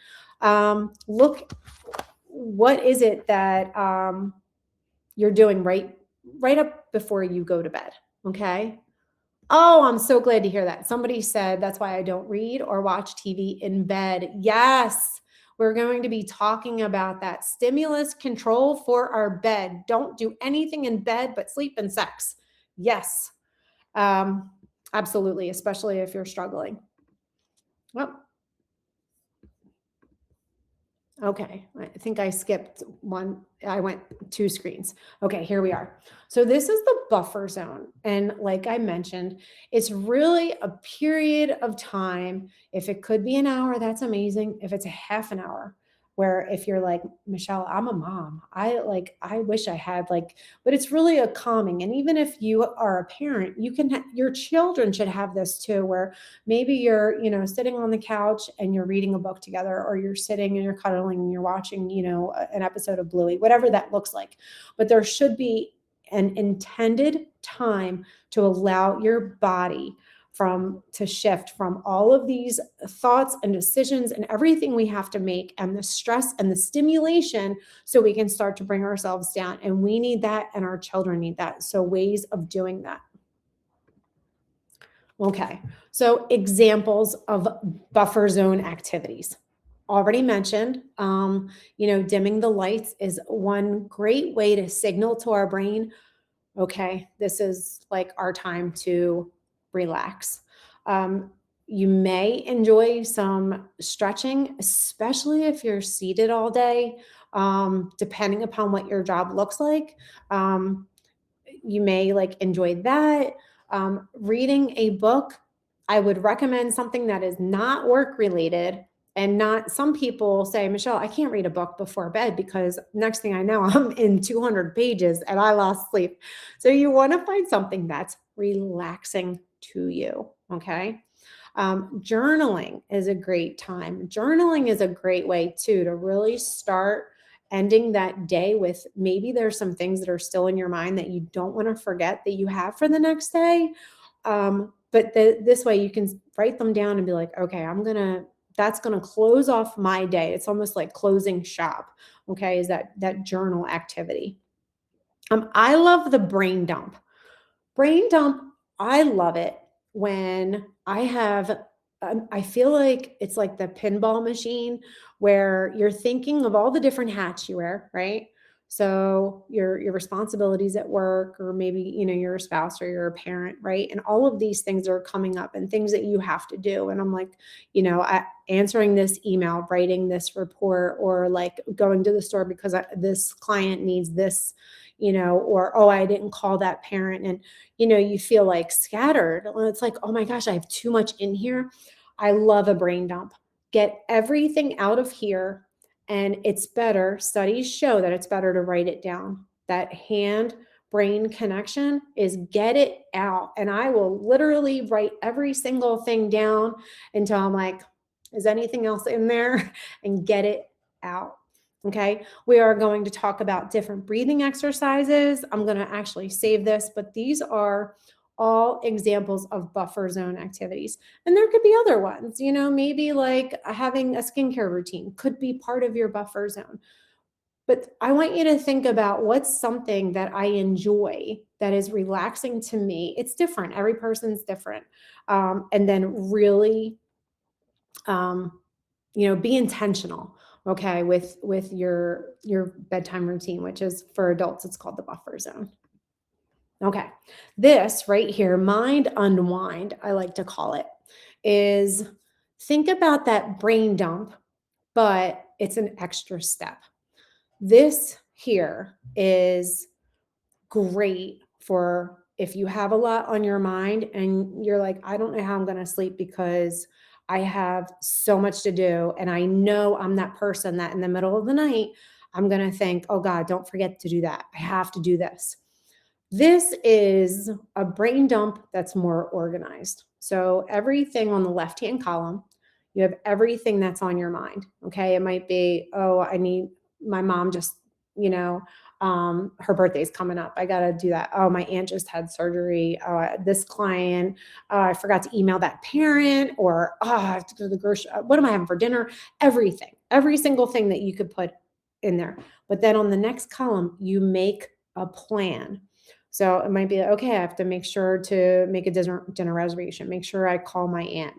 Look, what is it that you're doing right up before you go to bed? Okay. Oh, I'm so glad to hear that. Somebody said that's why I don't read or watch TV in bed. Yes, we're going to be talking about that. Stimulus control for our bed. Don't do anything in bed but sleep and sex. Yes, absolutely, especially if you're struggling. Well, okay, I think I skipped one. I went 2 screens. Okay, here we are. So this is the buffer zone. And like I mentioned, it's really a period of time. If it could be an hour, that's amazing. If it's a half an hour, where if you're like, Michelle, I'm a mom. I wish I had but it's really a calming. And even if you are a parent, your children should have this too, where maybe you're, sitting on the couch and you're reading a book together, or you're sitting and you're cuddling and you're watching, an episode of Bluey, whatever that looks like. But there should be an intended time to allow your body to shift from all of these thoughts and decisions and everything we have to make, and the stress and the stimulation, so we can start to bring ourselves down. And we need that, and our children need that. So ways of doing that. Okay, so examples of buffer zone activities. Already mentioned, dimming the lights is one great way to signal to our brain, okay, this is like our time to relax. You may enjoy some stretching, especially if you're seated all day, depending upon what your job looks like. You may enjoy that. Reading a book, I would recommend something that is not work related. And not, some people say, Michelle, I can't read a book before bed because next thing I know, I'm in 200 pages and I lost sleep. So you want to find something that's relaxing to you. Okay. Journaling is a great time. Journaling is a great way too, to really start ending that day with, maybe there's some things that are still in your mind that you don't want to forget that you have for the next day. But this way you can write them down and be like, okay, that's going to close off my day. It's almost like closing shop. Okay. Is that journal activity. I love the brain dump. Brain dump, I love it when I feel like it's like the pinball machine, where you're thinking of all the different hats you wear, right? So your responsibilities at work, or maybe, you're a spouse or you're a parent, right? And all of these things are coming up and things that you have to do. And I'm like, answering this email, writing this report, or like going to the store because this client needs this, or, oh, I didn't call that parent. And, you feel like scattered. Well, it's like, oh my gosh, I have too much in here. I love a brain dump. Get everything out of here. And it's better, studies show that it's better to write it down. That hand brain connection is get it out. And I will literally write every single thing down until I'm like, is anything else in there? And get it out. Okay. We are going to talk about different breathing exercises. I'm going to actually save this, but these are all examples of buffer zone activities. And there could be other ones, maybe like having a skincare routine could be part of your buffer zone. But I want you to think about what's something that I enjoy that is relaxing to me. It's different. Every person's different. And then really, be intentional, okay, with your bedtime routine, which is for adults, it's called the buffer zone. Okay, this right here, mind unwind, I like to call it, is think about that brain dump, but it's an extra step. This here is great for if you have a lot on your mind and you're like, I don't know how I'm going to sleep because I have so much to do. And I know I'm that person that in the middle of the night, I'm going to think, oh God, don't forget to do that. I have to do this. This is a brain dump that's more organized. So everything on the left-hand column, you have everything that's on your mind. Okay. It might be, oh, my mom just, her birthday's coming up. I got to do that. Oh, my aunt just had surgery. This client, I forgot to email that parent, or, I have to go to the grocery. What am I having for dinner? Everything, every single thing that you could put in there. But then on the next column, you make a plan. So it might be, okay, I have to make sure to make a dinner reservation, make sure I call my aunt,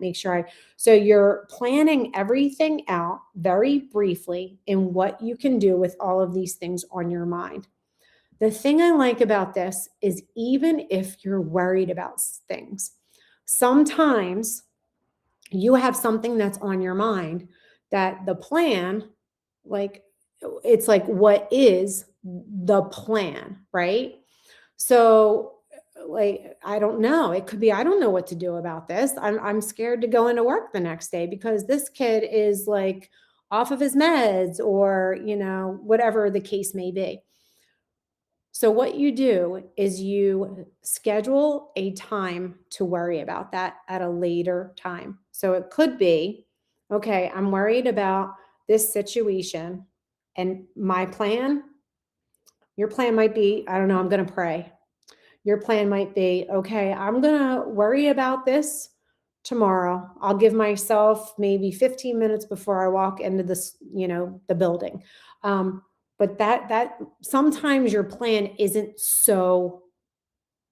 so you're planning everything out very briefly in what you can do with all of these things on your mind. The thing I like about this is even if you're worried about things, sometimes you have something that's on your mind that the plan, like, it's like, what is the plan, right? So, like, I don't know. It could be, I don't know what to do about this. I'm scared to go into work the next day because this kid is like off of his meds, or, whatever the case may be. So what you do is you schedule a time to worry about that at a later time. So it could be, okay, I'm worried about this situation, and my plan, your plan might be, I don't know, I'm going to pray. Your plan might be, okay, I'm going to worry about this tomorrow. I'll give myself maybe 15 minutes before I walk into this, the building. But that sometimes your plan isn't so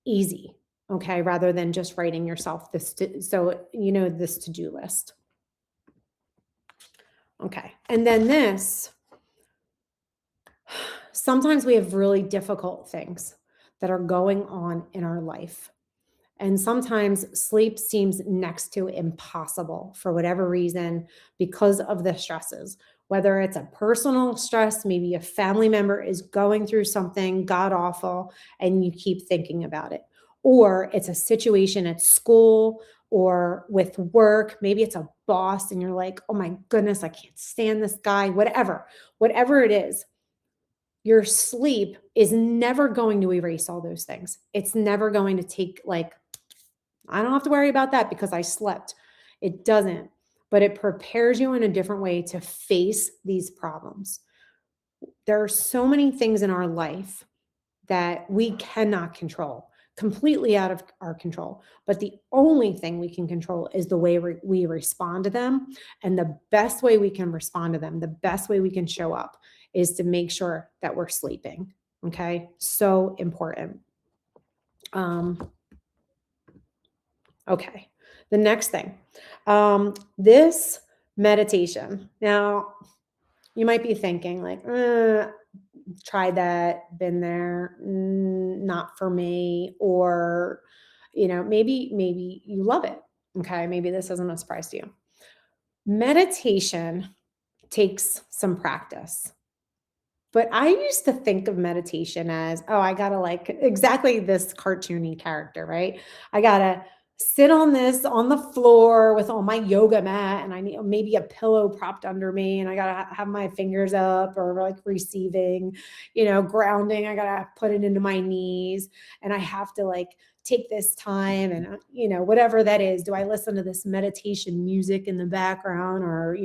easy, okay, rather than just writing yourself this, this to-do list. Okay. And then this, sometimes we have really difficult things that are going on in our life. And sometimes sleep seems next to impossible for whatever reason because of the stresses, whether it's a personal stress, maybe a family member is going through something god awful and you keep thinking about it, or it's a situation at school or with work. Maybe it's a boss and you're like, oh my goodness, I can't stand this guy, whatever it is. Your sleep is never going to erase all those things. It's never going to take, like, I don't have to worry about that because I slept. It doesn't, but it prepares you in a different way to face these problems. There are so many things in our life that we cannot control, completely out of our control. But the only thing we can control is the way we respond to them. And the best way we can respond to them, the best way we can show up, is to make sure that we're sleeping. Okay. So important. Okay. The next thing, this meditation. Now, you might be thinking like, tried that, been there, not for me, or, maybe you love it. Okay. Maybe this isn't a surprise to you. Meditation takes some practice. But I used to think of meditation as, oh, I gotta like exactly this cartoony character, right? I gotta sit on the floor with all my yoga mat, and I need maybe a pillow propped under me, and I gotta have my fingers up or like receiving, grounding. I gotta put it into my knees, and I have to like take this time and whatever that is. Do I listen to this meditation music in the background, or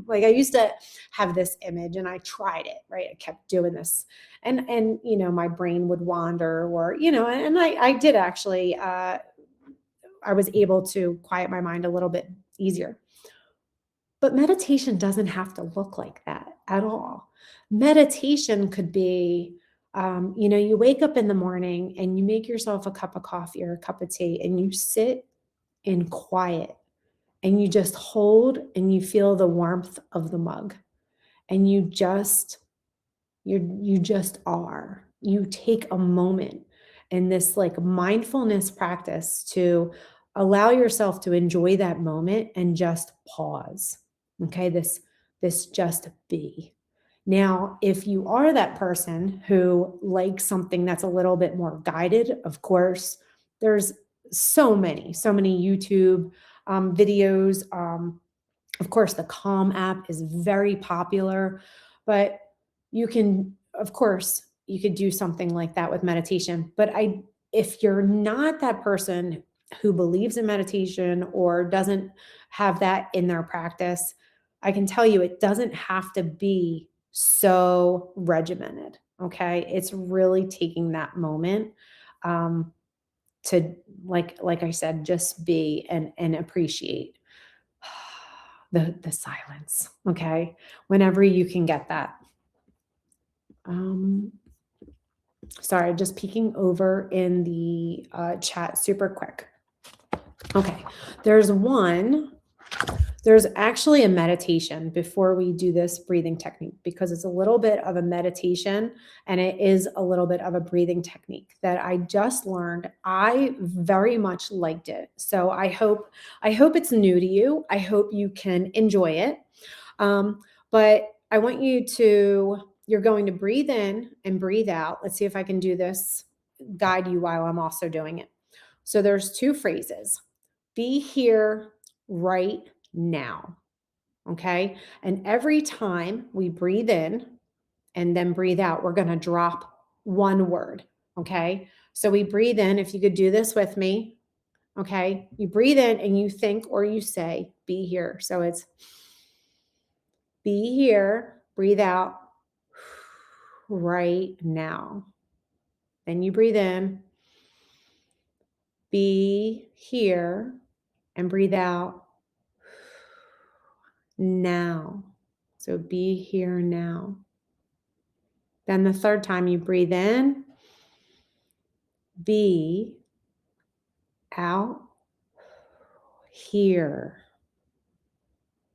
like I used to have this image, and I tried it, right? I kept doing this, and my brain would wander, or and I did actually I was able to quiet my mind a little bit easier. But meditation doesn't have to look like that at all. Meditation could be, you wake up in the morning and you make yourself a cup of coffee or a cup of tea, and you sit in quiet, and you just hold and you feel the warmth of the mug, and you just are. You take a moment in this like mindfulness practice to allow yourself to enjoy that moment and just pause. Okay, this just be. Now, if you are that person who likes something that's a little bit more guided, of course, there's so many YouTube videos. Of course, the Calm app is very popular, but you can, of course, you could do something like that with meditation. But if you're not that person who believes in meditation or doesn't have that in their practice, I can tell you it doesn't have to be so regimented. Okay. It's really taking that moment to, like I said, just be and appreciate the silence. Okay. Whenever you can get that. Sorry, just peeking over in the chat super quick. Okay. There's actually a meditation before we do this breathing technique, because it's a little bit of a meditation and it is a little bit of a breathing technique that I just learned. I very much liked it. So I hope it's new to you. I hope you can enjoy it. But I want you're going to breathe in and breathe out. Let's see if I can do this, guide you while I'm also doing it. So there's two phrases. Be here right now. Okay. And every time we breathe in and then breathe out, we're going to drop one word. Okay. So we breathe in. If you could do this with me. Okay. You breathe in and you think or you say, be here. So it's be here, breathe out right now. Then you breathe in, be here, and breathe out now. So be here now. Then the third time you breathe in, be out here.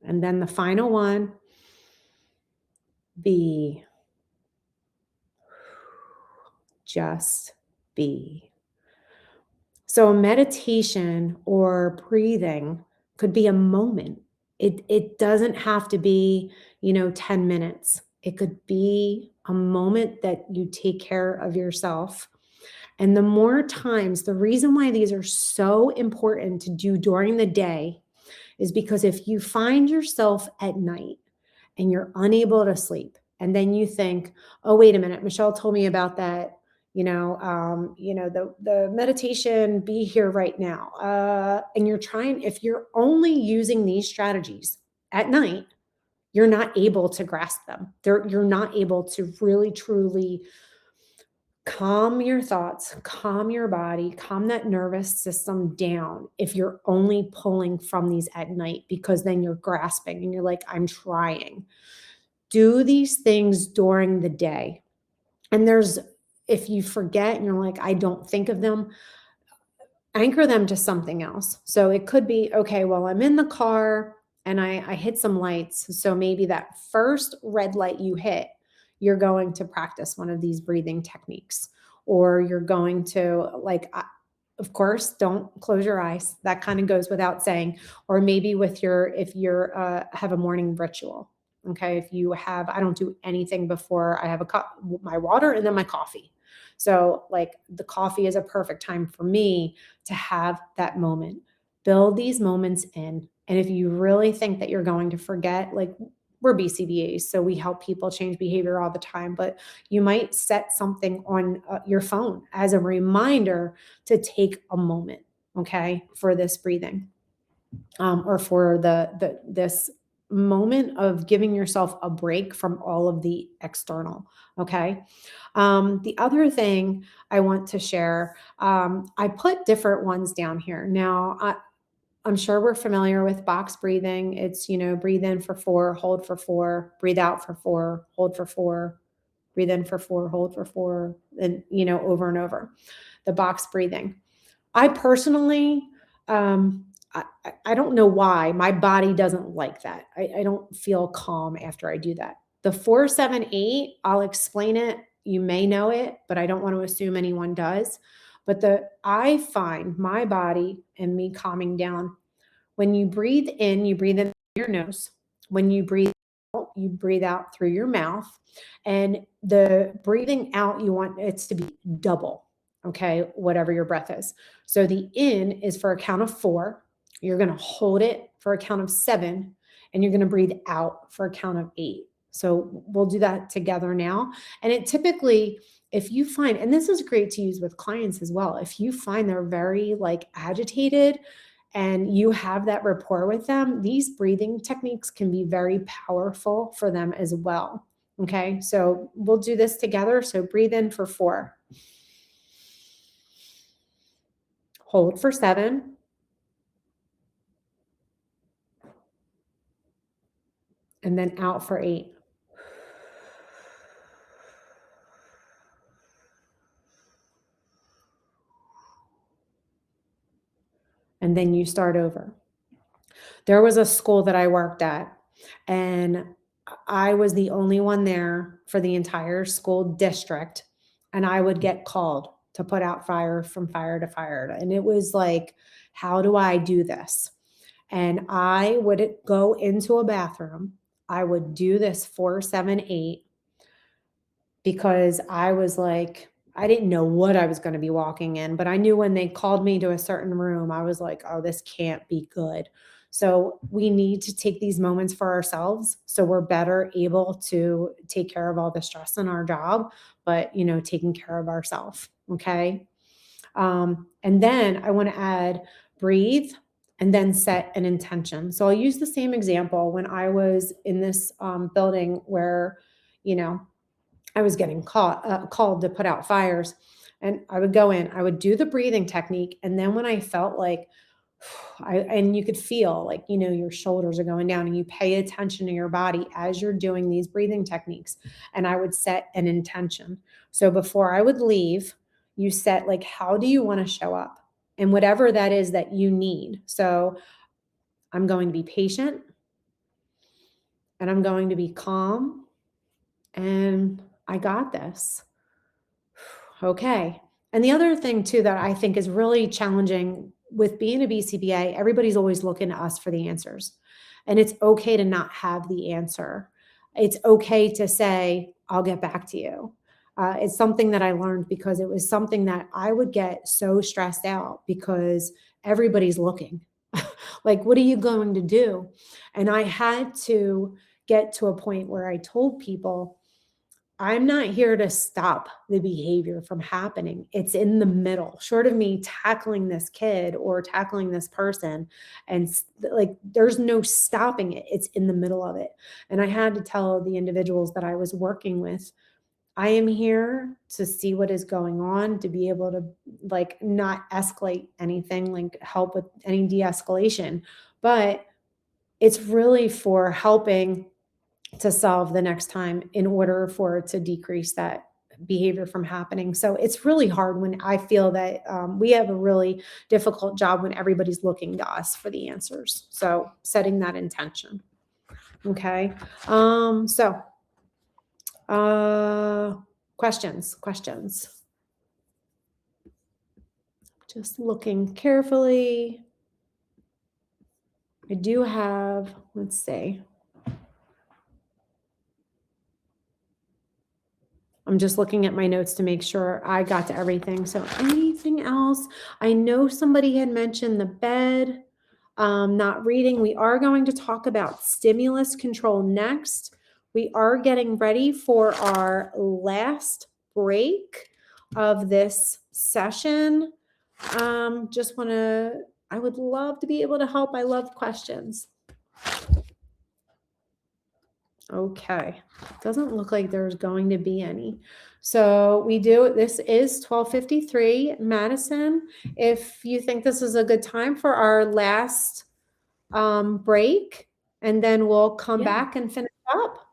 And then the final one, be. Just be. So meditation or breathing could be a moment. It doesn't have to be, 10 minutes. It could be a moment that you take care of yourself. And the more times, the reason why these are so important to do during the day is because if you find yourself at night and you're unable to sleep, and then you think, oh, wait a minute, Michelle told me about that, the meditation, be here right now. And you're trying, if you're only using these strategies at night, you're not able to grasp them. You're not able to really, truly calm your thoughts, calm your body, calm that nervous system down if you're only pulling from these at night, because then you're grasping and you're like, I'm trying. Do these things during the day. And if you forget and you're like, I don't think of them, anchor them to something else. So it could be, okay, well, I'm in the car and I hit some lights. So maybe that first red light you hit, you're going to practice one of these breathing techniques, or you're going to of course, don't close your eyes. That kind of goes without saying. Or maybe if you're have a morning ritual. Okay. If you have, I don't do anything before I have my water and then my coffee. So like the coffee is a perfect time for me to have that moment. Build these moments in. And if you really think that you're going to forget, like we're BCBAs, so we help people change behavior all the time, but you might set something on your phone as a reminder to take a moment, okay, for this breathing, or for this moment of giving yourself a break from all of the external, okay? The other thing I want to share, I put different ones down here. Now, I'm sure we're familiar with box breathing. It's, breathe in for 4, hold for 4, breathe out for 4, hold for 4, breathe in for 4, hold for 4, and, over and over. The box breathing. I personally, I don't know why my body doesn't like that. I don't feel calm after I do that. The 4, 7, 8, I'll explain it. You may know it, but I don't want to assume anyone does. But I find my body and me calming down. When you breathe in through your nose. When you breathe out through your mouth. And the breathing out, you want it to be double, okay, whatever your breath is. So the in is for a count of 4. You're going to hold it for a count of 7, and you're going to breathe out for a count of 8. So we'll do that together now. And it typically, if you find, and this is great to use with clients as well, if you find they're very agitated and you have that rapport with them, these breathing techniques can be very powerful for them as well. Okay, so we'll do this together. So breathe in for 4. Hold for 7. And then out for 8. And then you start over. There was a school that I worked at, and I was the only one there for the entire school district, and I would get called to put out fire from fire to fire. And it was like, how do I do this? And I would go into a bathroom. I would do this 4, 7, 8 because I was like, I didn't know what I was going to be walking in, but I knew when they called me to a certain room, I was like, oh, this can't be good. So we need to take these moments for ourselves so we're better able to take care of all the stress in our job, but, taking care of ourselves. Okay. And then I want to add breathe and then set an intention. So I'll use the same example when I was in this building where, I was getting called to put out fires, and I would go in, I would do the breathing technique. And then when I felt like, and you could feel like, your shoulders are going down, and you pay attention to your body as you're doing these breathing techniques. And I would set an intention. So before I would leave, you set how do you want to show up? And whatever that is that you need. So I'm going to be patient, and I'm going to be calm, and I got this. Okay. And the other thing too that I think is really challenging with being a BCBA, everybody's always looking to us for the answers. And it's okay to not have the answer. It's okay to say, I'll get back to you. It's something that I learned because it was something that I would get so stressed out because everybody's looking. Like, what are you going to do? And I had to get to a point where I told people, I'm not here to stop the behavior from happening. It's in the middle, short of me tackling this kid or tackling this person. And there's no stopping it. It's in the middle of it. And I had to tell the individuals that I was working with, I am here to see what is going on, to be able to not escalate anything, help with any de-escalation, but it's really for helping to solve the next time in order for it to decrease that behavior from happening. So it's really hard when I feel that we have a really difficult job when everybody's looking to us for the answers. So setting that intention. Okay. So Questions. Just looking carefully. I do have, let's see. I'm just looking at my notes to make sure I got to everything. So anything else? I know somebody had mentioned the bed, not reading. We are going to talk about stimulus control next. We are getting ready for our last break of this session. I would love to be able to help. I love questions. Okay, doesn't look like there's going to be any. So this is 12:53 Madison. If you think this is a good time for our last break, and then we'll come back and finish up.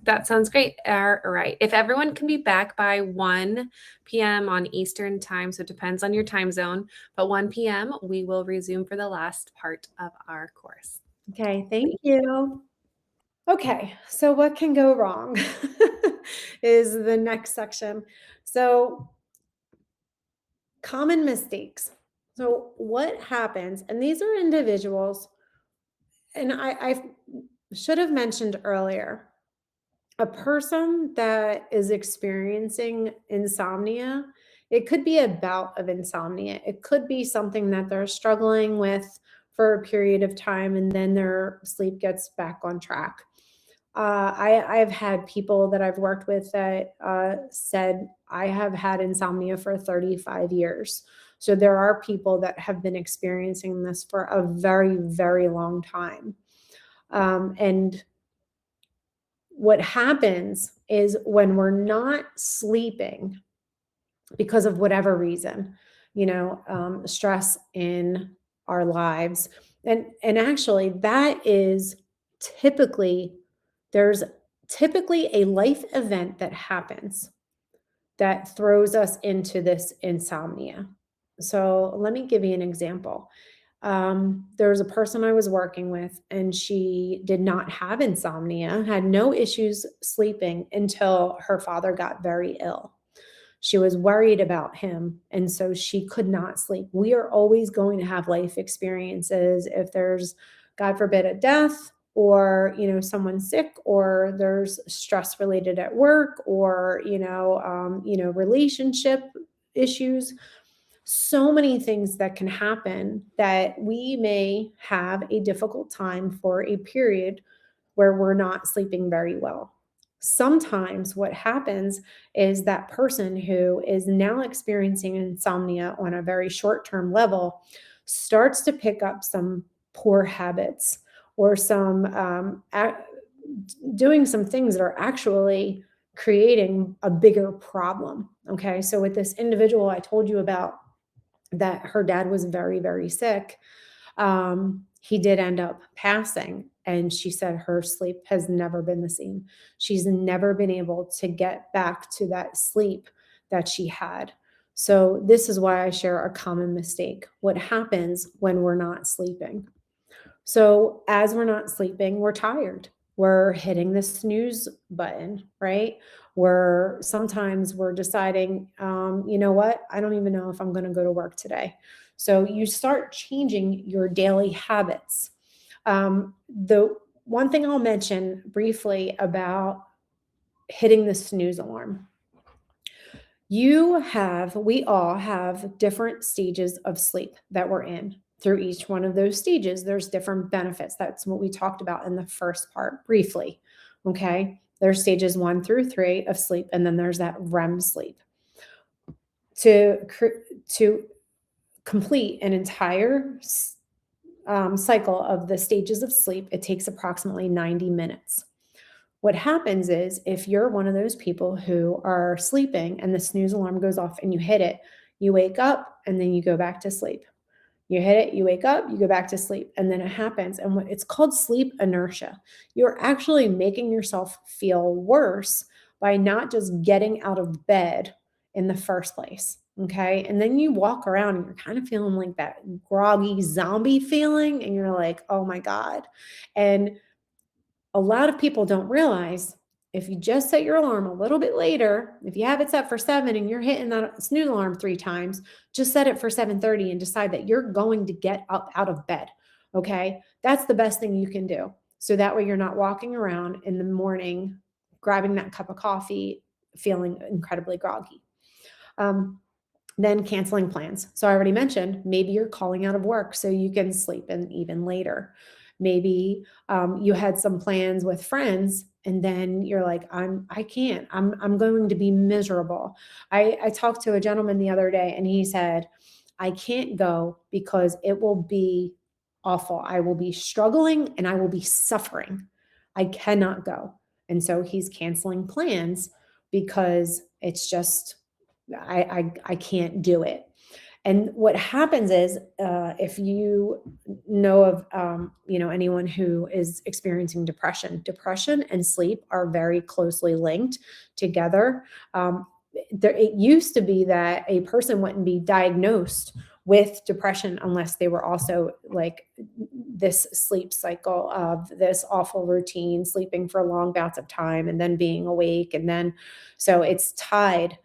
That sounds great. All right. If everyone can be back by 1 p.m. on Eastern time, so it depends on your time zone, but 1 p.m., we will resume for the last part of our course. Okay, thank you. Okay, so what can go wrong is the next section. So common mistakes. So what happens, and these are individuals, and I should have mentioned earlier, a person that is experiencing insomnia, it could be a bout of insomnia. It could be something that they're struggling with for a period of time and then their sleep gets back on track. I've had people that I've worked with that said, I have had insomnia for 35 years. So there are people that have been experiencing this for a very, very long time. And what happens is when we're not sleeping because of whatever reason, stress in our lives, and actually that is there's typically a life event that happens that throws us into this insomnia. So let me give you an example. There was a person I was working with, and she did not have insomnia, had no issues sleeping until her father got very ill. She was worried about him, and so she could not sleep. We are always going to have life experiences. If there's, God forbid, a death, or someone sick, or there's stress related at work, or relationship issues, so many things that can happen that we may have a difficult time for a period where we're not sleeping very well. Sometimes what happens is that person who is now experiencing insomnia on a very short-term level starts to pick up some poor habits, or doing some things that are actually creating a bigger problem. Okay, so with this individual I told you about, that her dad was very, very sick, he did end up passing. And she said her sleep has never been the same. She's never been able to get back to that sleep that she had. So this is why I share a common mistake. What happens when we're not sleeping? So as we're not sleeping, we're tired. We're hitting the snooze button, right? Sometimes we're deciding, you know what? I don't even know if I'm going to go to work today. So you start changing your daily habits. The one thing I'll mention briefly about hitting the snooze alarm. We all have different stages of sleep that we're in. Through each one of those stages, there's different benefits. That's what we talked about in the first part briefly. Okay. There's stages 1 through 3 of sleep, and then there's that REM sleep. To complete an entire cycle of the stages of sleep, it takes approximately 90 minutes. What happens is, if you're one of those people who are sleeping and the snooze alarm goes off and you hit it, you wake up and then you go back to sleep. You hit it, you wake up, you go back to sleep, and then it happens. And it's called sleep inertia. You're actually making yourself feel worse by not just getting out of bed in the first place. Okay. And then you walk around and you're kind of feeling like that groggy zombie feeling, and you're like, oh my God. And a lot of people don't realize, if you just set your alarm a little bit later, if you have it set for 7 and you're hitting that snooze alarm 3 times, just set it for 7:30 and decide that you're going to get up out of bed. Okay? That's the best thing you can do. So that way you're not walking around in the morning, grabbing that cup of coffee, feeling incredibly groggy. Then canceling plans. So I already mentioned, maybe you're calling out of work so you can sleep in even later. Maybe you had some plans with friends and then you're like, I can't, I'm going to be miserable. I talked to a gentleman the other day and he said, I can't go because it will be awful. I will be struggling and I will be suffering. I cannot go. And so he's canceling plans because it's just, I can't do it. And what happens is, if you know of, anyone who is experiencing depression and sleep are very closely linked together. It used to be that a person wouldn't be diagnosed with depression unless they were also like this sleep cycle of this awful routine, sleeping for long bouts of time and then being awake. And then, so it's tied,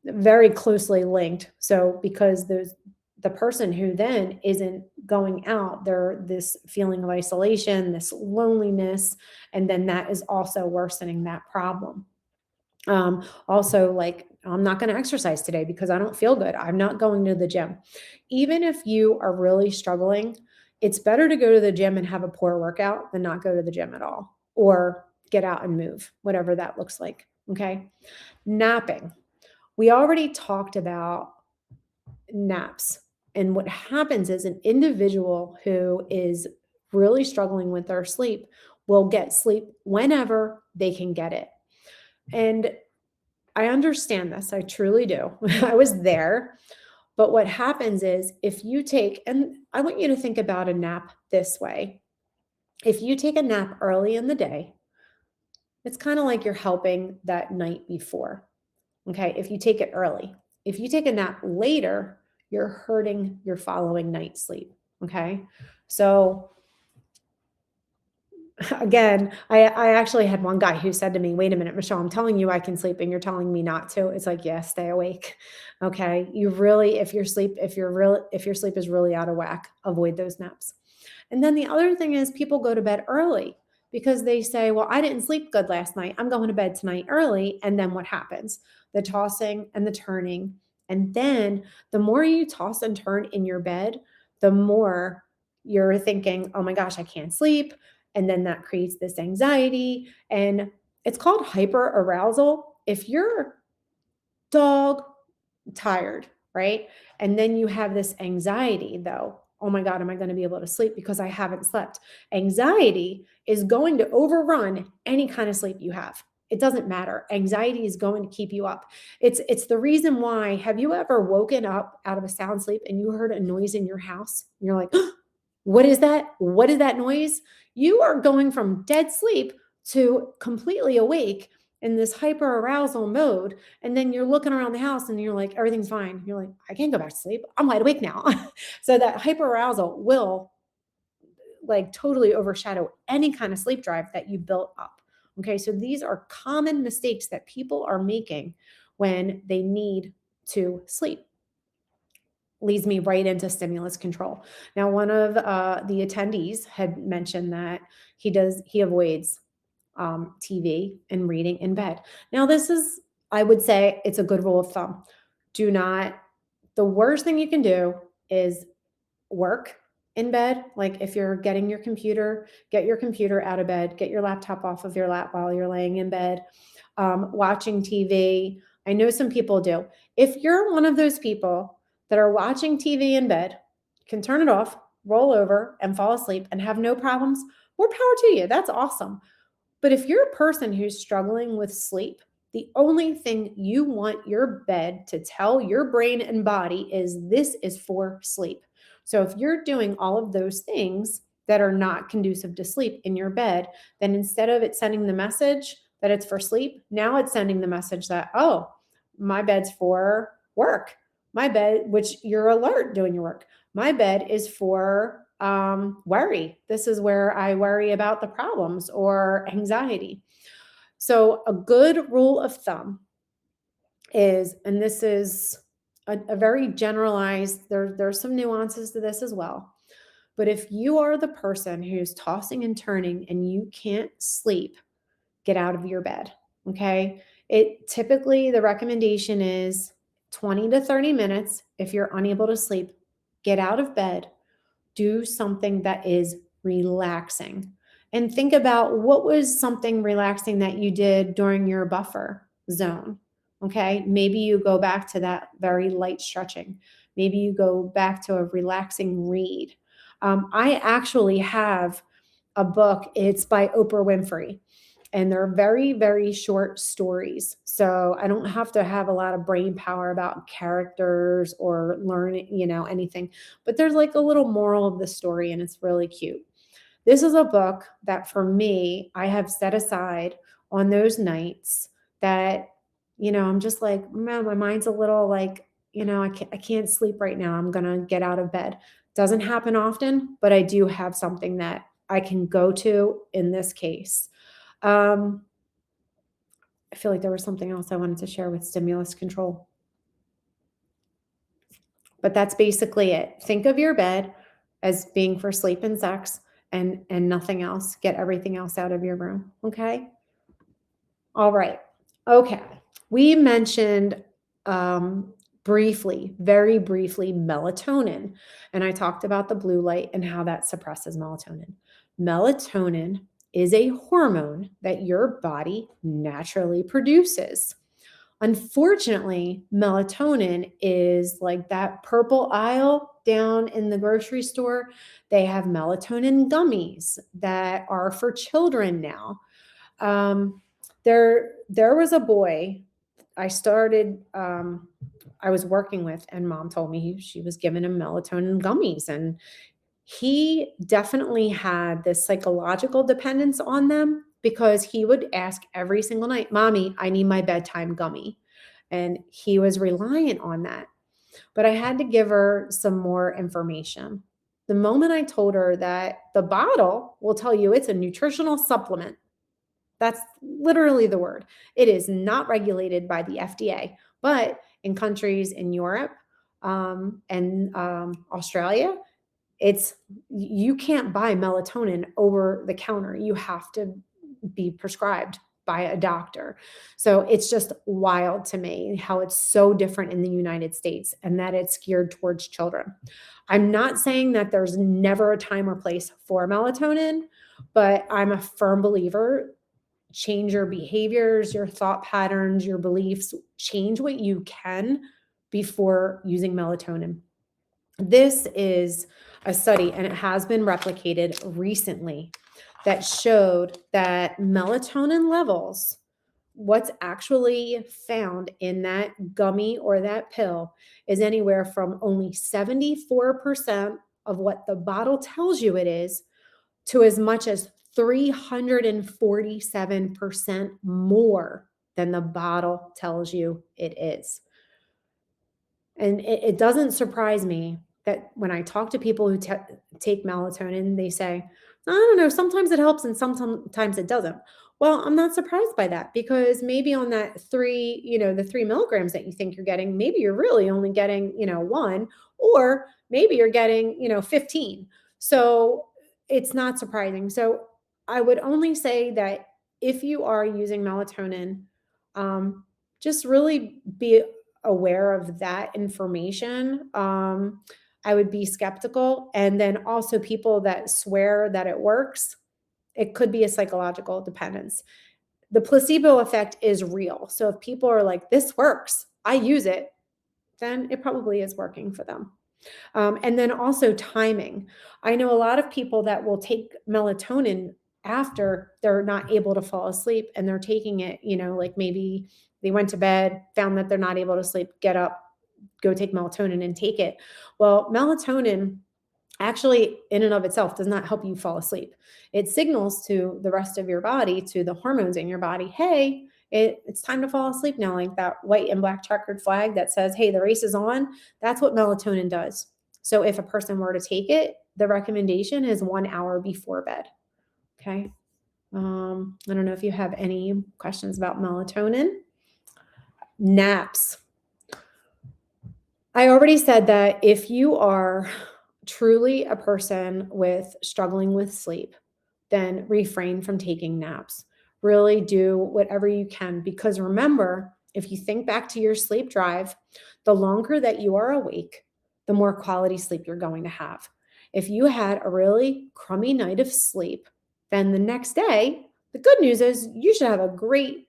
very closely linked. So because the person who then isn't going out, they're this feeling of isolation, this loneliness, and then that is also worsening that problem. Also, like, I'm not going to exercise today because I don't feel good. I'm not going to the gym. Even if you are really struggling, it's better to go to the gym and have a poor workout than not go to the gym at all or get out and move, whatever that looks like. Okay. Napping. We already talked about naps. And what happens is an individual who is really struggling with their sleep will get sleep whenever they can get it. And I understand this. I truly do. I was there. But what happens is if you take, and I want you to think about a nap this way. If you take a nap early in the day, it's kind of like you're helping that night before. Okay. If you take it early, if you take a nap later, you're hurting your following night's sleep. Okay. So again, I actually had one guy who said to me, wait a minute, Michelle, I'm telling you I can sleep and you're telling me not to. It's like, yeah, stay awake. Okay. You really, if your sleep is really out of whack, avoid those naps. And then the other thing is people go to bed early because they say, well, I didn't sleep good last night. I'm going to bed tonight early. And then what happens? The tossing and the turning. And then the more you toss and turn in your bed, the more you're thinking, oh my gosh, I can't sleep. And then that creates this anxiety. And it's called hyperarousal. If you're dog tired, right? And then you have this anxiety though. Oh my God, am I going to be able to sleep because I haven't slept? Anxiety is going to overrun any kind of sleep you have. It doesn't matter. Anxiety is going to keep you up. It's the reason why, have you ever woken up out of a sound sleep and you heard a noise in your house? And you're like, what is that? What is that noise? You are going from dead sleep to completely awake in this hyper arousal mode. And then you're looking around the house and you're like, everything's fine. You're like, I can't go back to sleep. I'm wide awake now. So that hyper arousal will like totally overshadow any kind of sleep drive that you built up. Okay. So these are common mistakes that people are making when they need to sleep. Leads me right into stimulus control. Now, one of the attendees had mentioned that he avoids TV and reading in bed. Now, this is, I would say it's a good rule of thumb. The worst thing you can do is work in bed. Like if you're getting your computer, get your computer out of bed, get your laptop off of your lap while you're laying in bed, watching TV. I know some people do. If you're one of those people that are watching TV in bed, can turn it off, roll over and fall asleep and have no problems, more power to you. That's awesome. But if you're a person who's struggling with sleep, the only thing you want your bed to tell your brain and body is this is for sleep. So if you're doing all of those things that are not conducive to sleep in your bed, then instead of it sending the message that it's for sleep, now it's sending the message that, oh, my bed's for work. My bed, which you're alert doing your work. My bed is for worry. This is where I worry about the problems or anxiety. So a good rule of thumb is, and this is a very generalized, there's some nuances to this as well. But if you are the person who's tossing and turning and you can't sleep, get out of your bed. Okay. It typically, the recommendation is 20 to 30 minutes. If you're unable to sleep, get out of bed, do something that is relaxing. And think about what was something relaxing that you did during your buffer zone. Okay. Maybe you go back to that very light stretching. Maybe you go back to a relaxing read. I actually have a book, it's by Oprah Winfrey. And they're very, very short stories. So I don't have to have a lot of brain power about characters or learn, anything. But there's like a little moral of the story, and it's really cute. This is a book that for me, I have set aside on those nights that, I'm just like, man, my mind's a little like, I can't sleep right now. I'm going to get out of bed. Doesn't happen often, but I do have something that I can go to in this case. I feel like there was something else I wanted to share with stimulus control. But that's basically it. Think of your bed as being for sleep and sex and nothing else. Get everything else out of your room. Okay? All right. Okay. We mentioned briefly, very briefly, melatonin. And I talked about the blue light and how that suppresses melatonin. Melatonin is a hormone that your body naturally produces. Unfortunately, melatonin is like that purple aisle down in the grocery store. They have melatonin gummies that are for children now. There was a boy I started, I was working with, and mom told me she was giving him melatonin gummies, and he definitely had this psychological dependence on them because he would ask every single night, Mommy, I need my bedtime gummy. And he was reliant on that. But I had to give her some more information. The moment I told her that the bottle will tell you it's a nutritional supplement, that's literally the word. It is not regulated by the FDA, but in countries in Europe and Australia, you can't buy melatonin over the counter. You have to be prescribed by a doctor. So it's just wild to me how it's so different in the United States and that it's geared towards children. I'm not saying that there's never a time or place for melatonin, but I'm a firm believer. Change your behaviors, your thought patterns, your beliefs, change what you can before using melatonin. This is a study, and it has been replicated recently, that showed that melatonin levels, what's actually found in that gummy or that pill, is anywhere from only 74% of what the bottle tells you it is to as much as 347% more than the bottle tells you it is. And it doesn't surprise me that when I talk to people who take melatonin, they say, I don't know, sometimes it helps and sometimes it doesn't. Well, I'm not surprised by that because maybe on that the 3 milligrams that you think you're getting, maybe you're really only getting, 1, or maybe you're getting, 15. So it's not surprising. So I would only say that if you are using melatonin, just really be aware of that information. I would be skeptical. And then also people that swear that it works, it could be a psychological dependence. The placebo effect is real. So if people are like, this works, I use it, then it probably is working for them. And then also timing. I know a lot of people that will take melatonin after they're not able to fall asleep and they're taking it, like maybe they went to bed, found that they're not able to sleep, get up, go take melatonin and take it. Well, melatonin actually in and of itself does not help you fall asleep. It signals to the rest of your body, to the hormones in your body, hey, it's time to fall asleep now, like that white and black checkered flag that says, hey, the race is on. That's what melatonin does. So if a person were to take it, the recommendation is 1 hour before bed. Okay. I don't know if you have any questions about melatonin. Naps. I already said that if you are truly a person with struggling with sleep, then refrain from taking naps. Really do whatever you can, because remember, if you think back to your sleep drive, the longer that you are awake, the more quality sleep you're going to have. If you had a really crummy night of sleep, then the next day, the good news is you should have a great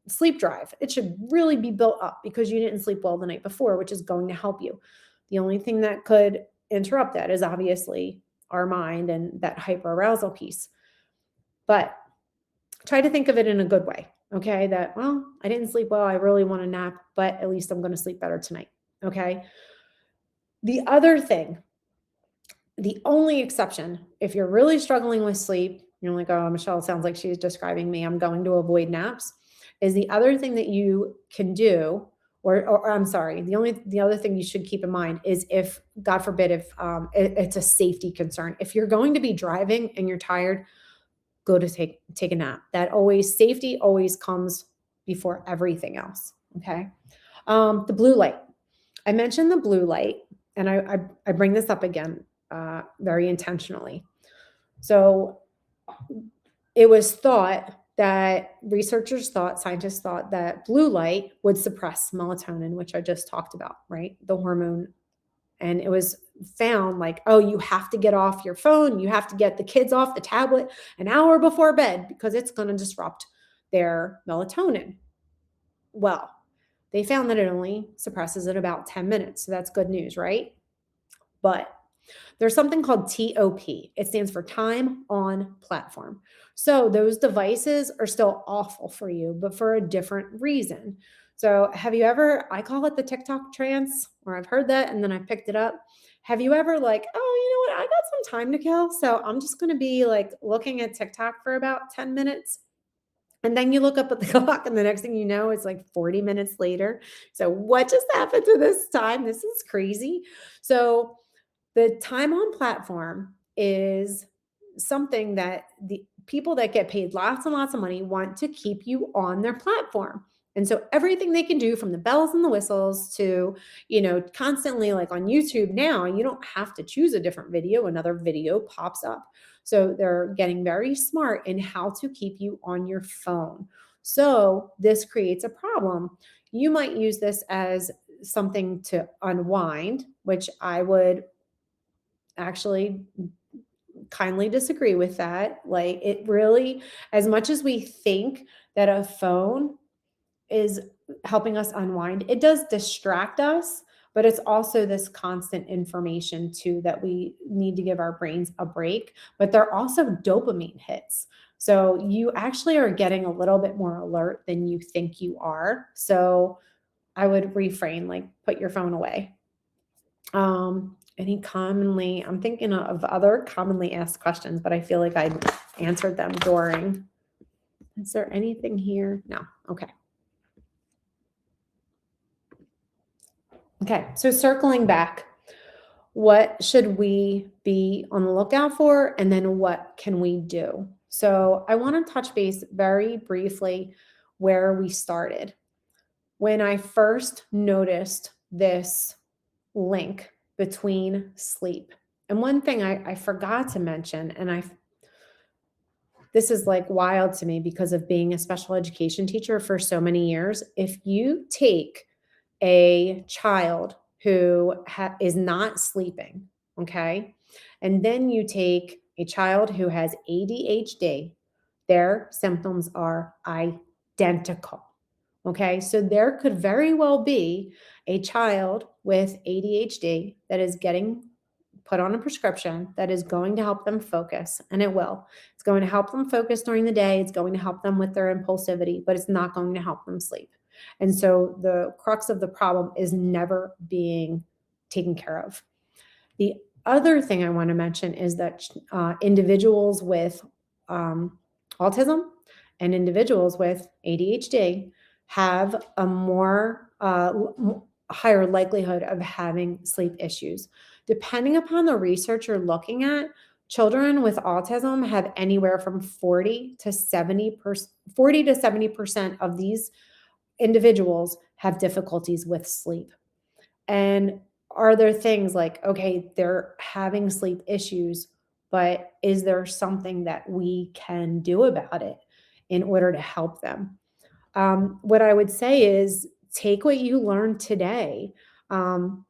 sleep drive. It should really be built up because you didn't sleep well the night before, which is going to help you. The only thing that could interrupt that is obviously our mind and that hyperarousal piece. But try to think of it in a good way. Okay. That, well, I didn't sleep well. I really want to nap, but at least I'm going to sleep better tonight. Okay. The other thing, the only exception, if you're really struggling with sleep, you're like, oh, Michelle sounds like she's describing me, I'm going to avoid naps, is the other thing that you can do, or I'm sorry, the other thing you should keep in mind is if, God forbid, if it's a safety concern. If you're going to be driving and you're tired, go to take a nap. Safety always comes before everything else. Okay. The blue light. I mentioned the blue light, and I bring this up again very intentionally. So it was thought that scientists thought that blue light would suppress melatonin, which I just talked about, right? The hormone. And it was found like, oh, you have to get off your phone. You have to get the kids off the tablet an hour before bed because it's going to disrupt their melatonin. Well, they found that it only suppresses it about 10 minutes. So that's good news, right? But there's something called TOP. It stands for time on platform. So those devices are still awful for you, but for a different reason. So have you ever, I call it the TikTok trance, or I've heard that and then I picked it up. Have you ever like, oh, you know what? I got some time to kill. So I'm just going to be like looking at TikTok for about 10 minutes. And then you look up at the clock and the next thing you know, it's like 40 minutes later. So what just happened to this time? This is crazy. So the time on platform is something that the people that get paid lots and lots of money want to keep you on their platform. And so everything they can do, from the bells and the whistles to, constantly, like on YouTube now, you don't have to choose a different video, another video pops up. So they're getting very smart in how to keep you on your phone. So this creates a problem. You might use this as something to unwind, which I would actually kindly disagree with that. Like, it really, as much as we think that a phone is helping us unwind, it does distract us, but it's also this constant information too that we need to give our brains a break. But they're also dopamine hits. So you actually are getting a little bit more alert than you think you are. So I would refrain, like put your phone away. I'm thinking of other commonly asked questions, but I feel like I answered them during. Is there anything here? No. Okay. Okay. So circling back, what should we be on the lookout for? And then what can we do? So I want to touch base very briefly where we started. When I first noticed this link between sleep. And one thing I forgot to mention, and this is like wild to me because of being a special education teacher for so many years. If you take a child who is not sleeping, okay, and then you take a child who has ADHD, their symptoms are identical. Okay, so there could very well be a child with ADHD that is getting put on a prescription that is going to help them focus, and it will. It's going to help them focus during the day. It's going to help them with their impulsivity, but it's not going to help them sleep. And so the crux of the problem is never being taken care of. The other thing I want to mention is that individuals with autism and individuals with ADHD have a more higher likelihood of having sleep issues. Depending upon the research you're looking at, children with autism have anywhere from 40 to 70% of these individuals have difficulties with sleep. And are there things like, okay, they're having sleep issues, but is there something that we can do about it in order to help them? What I would say is take what you learned today. Um,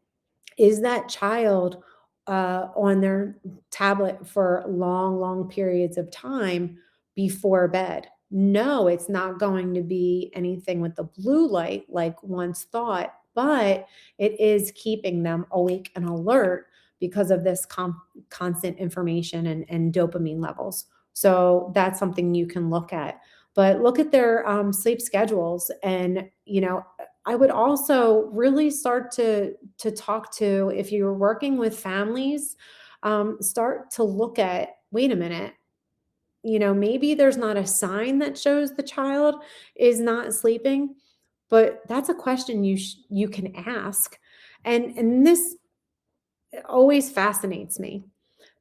is that child on their tablet for long, long periods of time before bed? No, it's not going to be anything with the blue light like once thought, but it is keeping them awake and alert because of this constant information and dopamine levels. So that's something you can look at. But look at their sleep schedules, and I would also really start to talk to, if you're working with families, start to look at, wait a minute, maybe there's not a sign that shows the child is not sleeping, but that's a question you can ask. And this always fascinates me.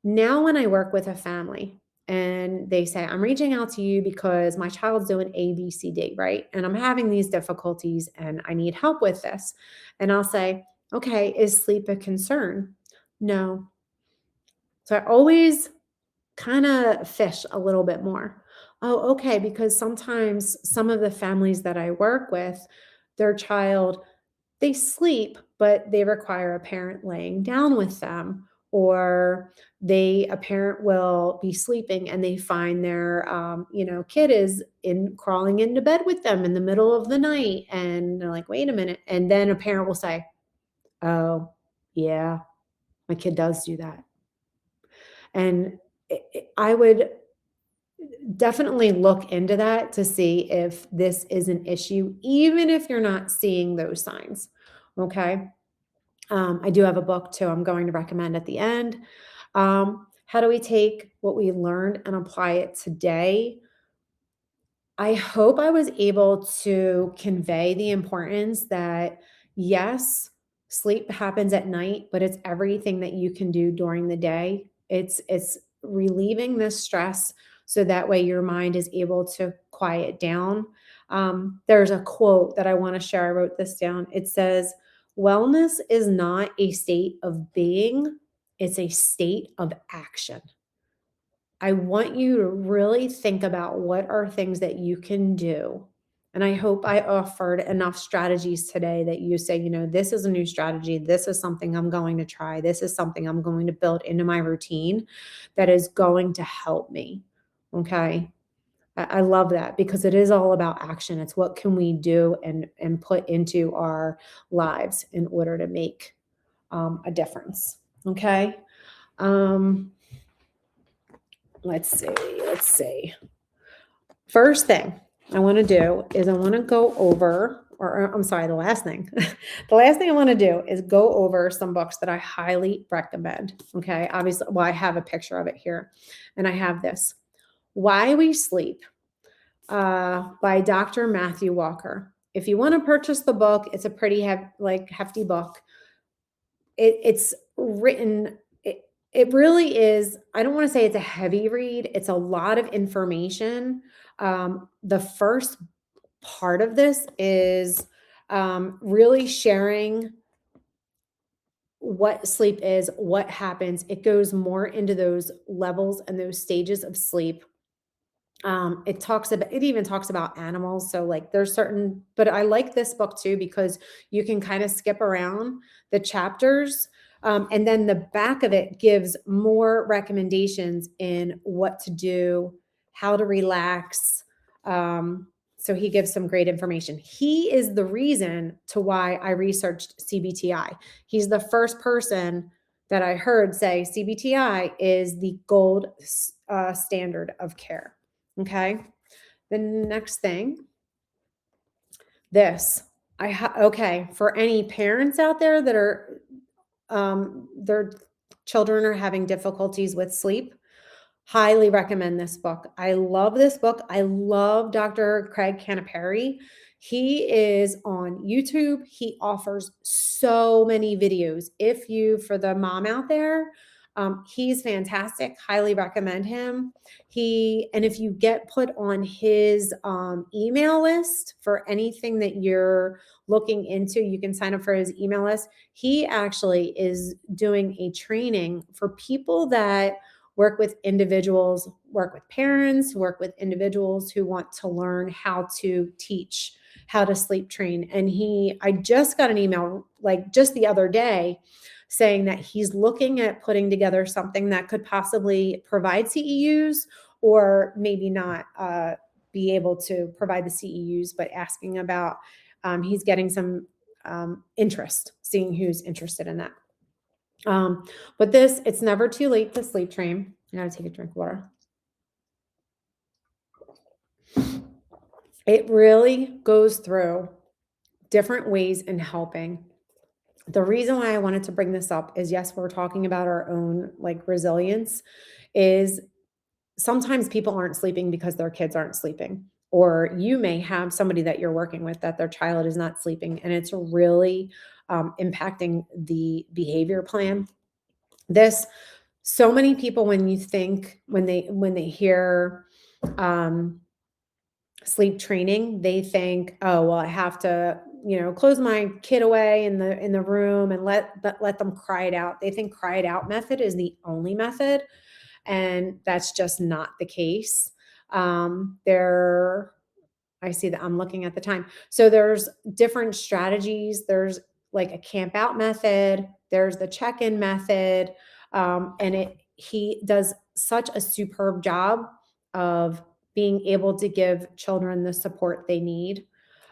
Now, when I work with a family and they say, I'm reaching out to you because my child's doing A, B, C, D, right? And I'm having these difficulties and I need help with this. And I'll say, okay, is sleep a concern? No. So I always kind of fish a little bit more. Oh, okay, because sometimes some of the families that I work with, their child, they sleep, but they require a parent laying down with them, or a parent will be sleeping and they find their kid is in crawling into bed with them in the middle of the night, and they're like, wait a minute, and then a parent will say, oh yeah, my kid does do that. And I would definitely look into that to see if this is an issue, even if you're not seeing those signs. Okay. I do have a book too, I'm going to recommend at the end. How do we take what we learned and apply it today? I hope I was able to convey the importance that, yes, sleep happens at night, but it's everything that you can do during the day. It's relieving this stress so that way your mind is able to quiet down. There's a quote that I want to share. I wrote this down. It says, wellness is not a state of being, it's a state of action. I want you to really think about what are things that you can do. And I hope I offered enough strategies today that you say, this is a new strategy. This is something I'm going to try. This is something I'm going to build into my routine that is going to help me. Okay. I love that because it is all about action. It's what can we do and put into our lives in order to make a difference. Okay. Um, let's see. First thing I want to do is I want to go over, or I'm sorry, the last thing. The last thing I want to do is go over some books that I highly recommend. Okay. Obviously, well, I have a picture of it here, and I have this Why We Sleep by Dr. Matthew Walker. If you want to purchase the book, it's a pretty hefty book. It's written, it really is, I don't want to say it's a heavy read. It's a lot of information. The first part of this is really sharing what sleep is, what happens. It goes more into those levels and those stages of sleep. It even talks about animals. So like there's certain, but I like this book too, because you can kind of skip around the chapters. And then the back of it gives more recommendations in what to do, how to relax. So he gives some great information. He is the reason to why I researched CBTI. He's the first person that I heard say CBTI is the gold standard of care. Okay. The next thing, okay, for any parents out there that are, their children are having difficulties with sleep, highly recommend this book. I love this book. I love Dr. Craig Canapari. He is on YouTube. He offers so many videos. For the mom out there, He's fantastic. Highly recommend him. And if you get put on his email list for anything that you're looking into, you can sign up for his email list. He actually is doing a training for people that work with individuals, work with parents, work with individuals who want to learn how to teach how to sleep train. And I just got an email like just the other day saying that he's looking at putting together something that could possibly provide CEUs or maybe not be able to provide the CEUs, but asking about, he's getting some interest, seeing who's interested in that. But it's never too late to sleep train. I gotta take a drink of water. It really goes through different ways in helping. The reason why I wanted to bring this up is, yes, we're talking about our own like resilience, is sometimes people aren't sleeping because their kids aren't sleeping. Or you may have somebody that you're working with that their child is not sleeping, and it's really impacting the behavior plan. So many people, when they hear sleep training, they think, oh, well, I have to, close my kid away in the room and let them cry it out. They think cry it out method is the only method, and that's just not the case. I see that I'm looking at the time. So there's different strategies. There's like a camp out method. There's the check-in method. And he does such a superb job of being able to give children the support they need.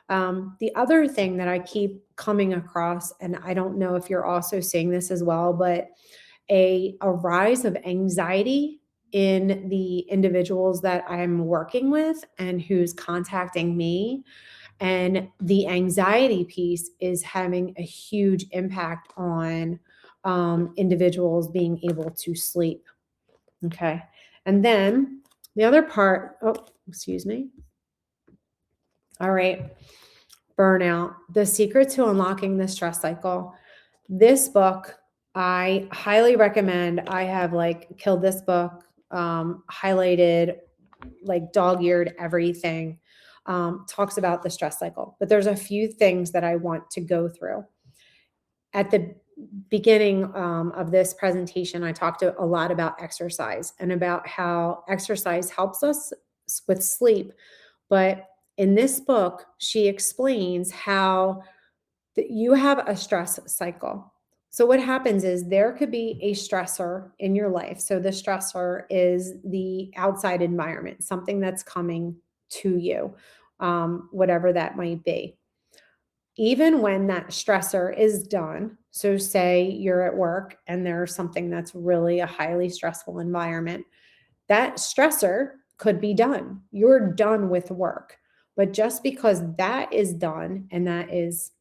The other thing that I keep coming across, and I don't know if you're also seeing this as well, but a rise of anxiety in the individuals that I'm working with and who's contacting me. And the anxiety piece is having a huge impact on individuals being able to sleep. Okay. And then the other part, excuse me. All right. Burnout, the secret to unlocking the stress cycle. This book, I highly recommend. I have like killed this book, highlighted, like dog-eared everything. Talks about the stress cycle, but there's a few things that I want to go through. At the beginning of this presentation, I talked a lot about exercise and about how exercise helps us with sleep. But in this book, she explains how you have a stress cycle. So what happens is there could be a stressor in your life. So the stressor is the outside environment, something that's coming to you, whatever that might be. Even when that stressor is done, so say you're at work and there's something that's really a highly stressful environment, that stressor could be done. You're done with work. But just because that is done and that is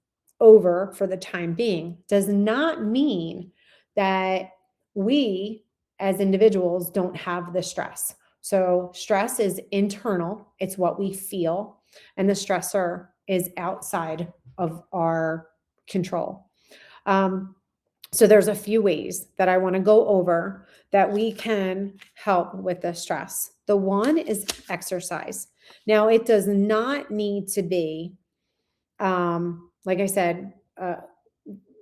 over for the time being does not mean that we as individuals don't have the stress. So stress is internal, it's what we feel, and the stressor is outside of our control. So there's a few ways that I want to go over that we can help with the stress. The one is exercise. Now, it does not need to be, like I said,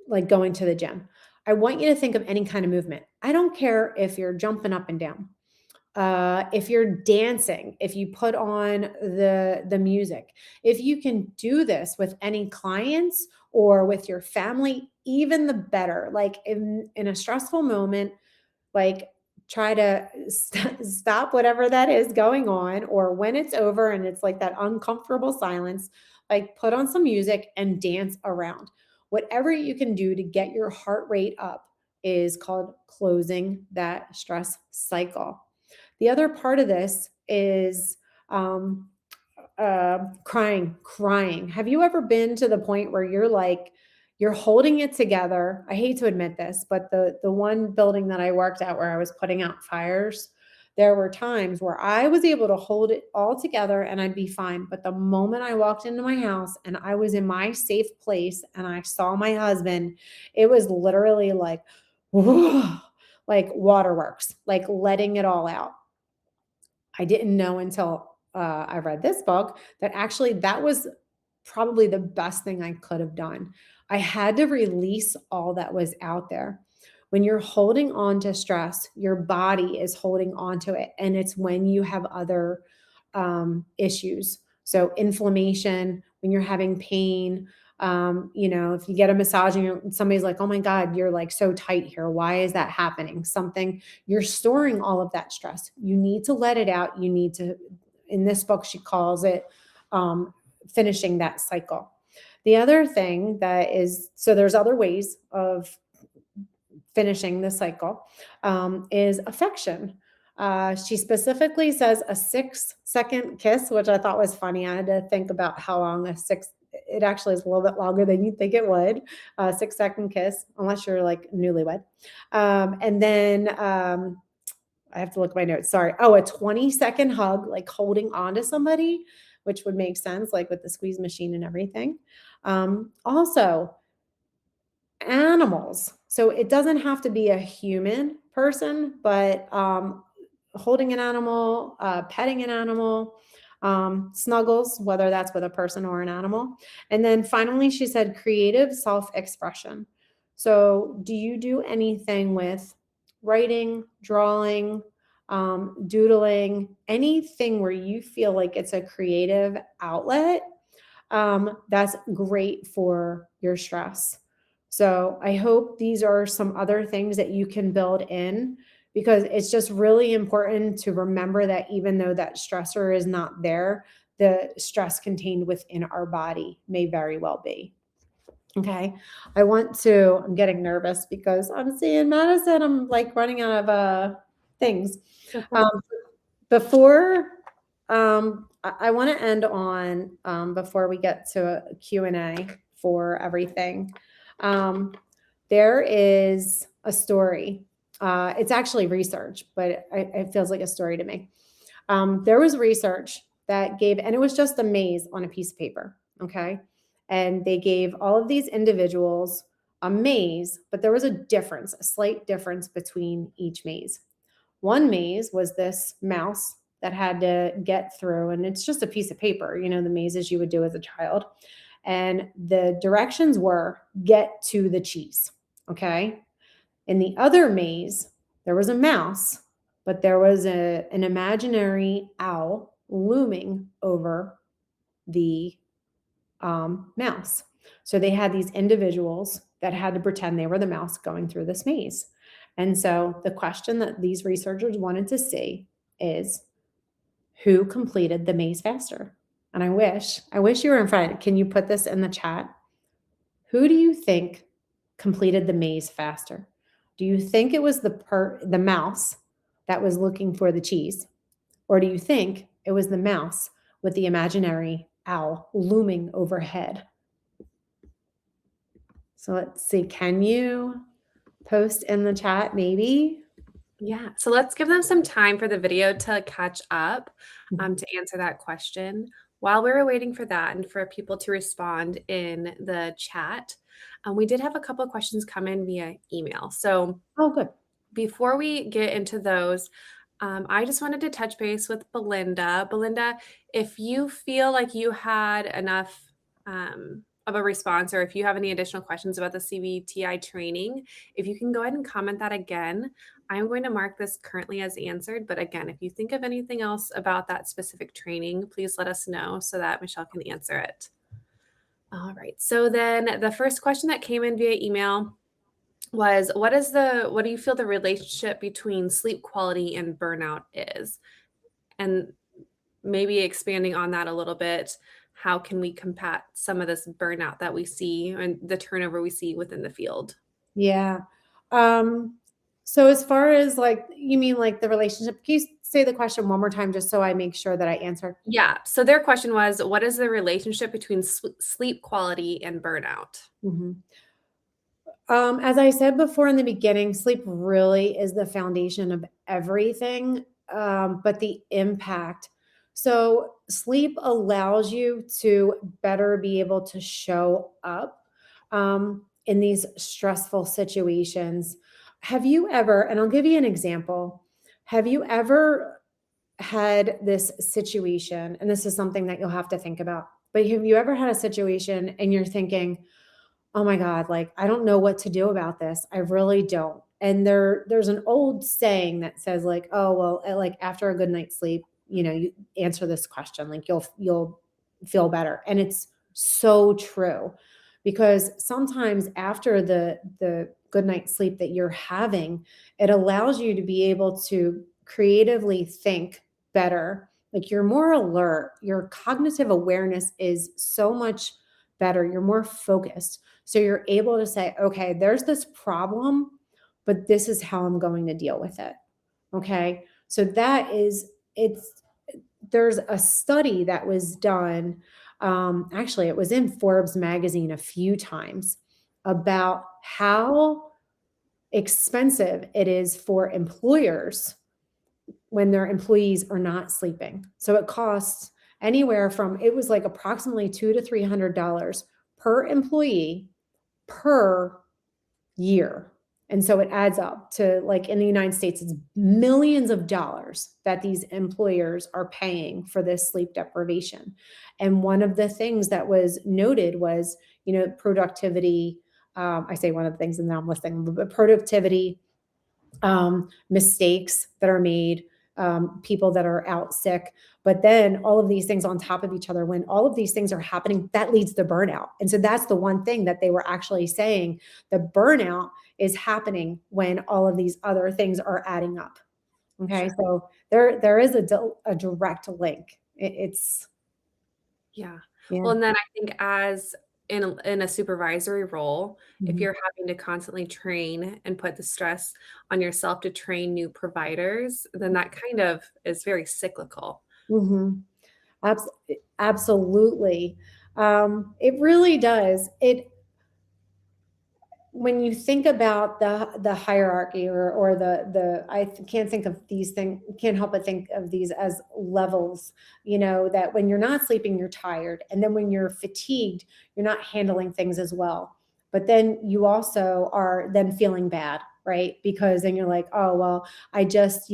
like going to the gym. I want you to think of any kind of movement. I don't care if you're jumping up and down. If you're dancing, if you put on the music, if you can do this with any clients or with your family, even the better. Like in a stressful moment, like try to stop whatever that is going on, or when it's over and it's like that uncomfortable silence, like put on some music and dance around. Whatever you can do to get your heart rate up is called closing that stress cycle. The other part of this is crying. Have you ever been to the point where you're holding it together? I hate to admit this, but the one building that I worked at where I was putting out fires, there were times where I was able to hold it all together and I'd be fine. But the moment I walked into my house and I was in my safe place and I saw my husband, it was literally like, whoa, like waterworks, like letting it all out. I didn't know until I read this book that actually that was probably the best thing I could have done. I had to release all that was out there. When you're holding on to stress, your body is holding on to it. And it's when you have other issues. So, inflammation, when you're having pain, if you get a massage and somebody's like, oh my God, you're like so tight here. Why is that happening? Something, you're storing all of that stress. You need to let it out. You need to, in this book, she calls it finishing that cycle. The other thing that is, so there's other ways of finishing the cycle, is affection. She specifically says a 6-second kiss, which I thought was funny. I had to think about how long it actually is a little bit longer than you'd think it would. 6-second kiss, unless you're like newlywed. And then I have to look at my notes. Sorry. Oh, a 20-second hug, like holding on to somebody, which would make sense, like with the squeeze machine and everything. Also, animals. So it doesn't have to be a human person, but holding an animal, petting an animal, snuggles, whether that's with a person or an animal. And then finally, she said creative self-expression. So do you do anything with writing, drawing, doodling, anything where you feel like it's a creative outlet? That's great for your stress. So I hope these are some other things that you can build in, because it's just really important to remember that even though that stressor is not there, the stress contained within our body may very well be. Okay. I'm getting nervous because I'm seeing Madison. I'm like running out of things. Before I want to end on before we get to a Q&A for everything. There is a story. It's actually research, but it feels like a story to me. There was research that gave, and it was just a maze on a piece of paper. Okay. And they gave all of these individuals a maze, but there was a slight difference between each maze. One maze was this mouse that had to get through, and it's just a piece of paper, the mazes you would do as a child. And the directions were get to the cheese. Okay. In the other maze, there was a mouse, but there was an imaginary owl looming over the mouse. So they had these individuals that had to pretend they were the mouse going through this maze. And so the question that these researchers wanted to see is who completed the maze faster? And I wish you were in front. Can you put this in the chat? Who do you think completed the maze faster? Do you think it was the mouse that was looking for the cheese? Or do you think it was the mouse with the imaginary owl looming overhead? So let's see. Can you post in the chat maybe? Yeah, so let's give them some time for the video to catch up to answer that question. While we were waiting for that and for people to respond in the chat, we did have a couple of questions come in via email. So good. Before we get into those, I just wanted to touch base with Belinda. Belinda, if you feel like you had enough of a response, or if you have any additional questions about the CBTI training, if you can go ahead and comment that again. I'm going to mark this currently as answered. But again, if you think of anything else about that specific training, please let us know so that Michelle can answer it. All right. So then the first question that came in via email was, what do you feel the relationship between sleep quality and burnout is? And maybe expanding on that a little bit, how can we combat some of this burnout that we see and the turnover we see within the field? Yeah. So as far as you mean like the relationship, can you say the question one more time just so I make sure that I answer? Yeah. So their question was, what is the relationship between sleep quality and burnout? Mm-hmm. As I said before in the beginning, sleep really is the foundation of everything, but the impact. So sleep allows you to better be able to show up in these stressful situations. Have you ever, and I'll give you an example, have you ever had this situation, and this is something that you'll have to think about, but have you ever had a situation and you're thinking, oh my God, like, I don't know what to do about this. I really don't. And there's an old saying that says like, oh, well, like after a good night's sleep, you answer this question, like you'll feel better. And it's so true because sometimes after the good night's sleep that you're having, it allows you to be able to creatively think better. Like you're more alert, your cognitive awareness is so much better, you're more focused. So you're able to say, okay, there's this problem, but this is how I'm going to deal with it. Okay. So there's a study that was done. Actually, it was in Forbes magazine a few times about how expensive it is for employers when their employees are not sleeping. So it costs anywhere from, it was like approximately $200 to $300 per employee per year. And so it adds up to, like, in the United States, it's millions of dollars that these employers are paying for this sleep deprivation. And one of the things that was noted was, productivity. I say one of the things and now I'm listing, but productivity, mistakes that are made, people that are out sick, but then all of these things on top of each other. When all of these things are happening, that leads to burnout. And so that's the one thing that they were actually saying, the burnout is happening when all of these other things are adding up. Okay. Sure. So there is a direct link. It's Yeah. yeah. Well, and then I think as in a supervisory role, if Mhm. you're having to constantly train and put the stress on yourself to train new providers, then that kind of is very cyclical. Mhm. Abs- Absolutely. It really does. When you think about the hierarchy, or can't think of these things, can't help but think of these as levels, that when you're not sleeping, you're tired. And then when you're fatigued, you're not handling things as well. But then you also are then feeling bad, right? Because then you're like, oh, well, I just,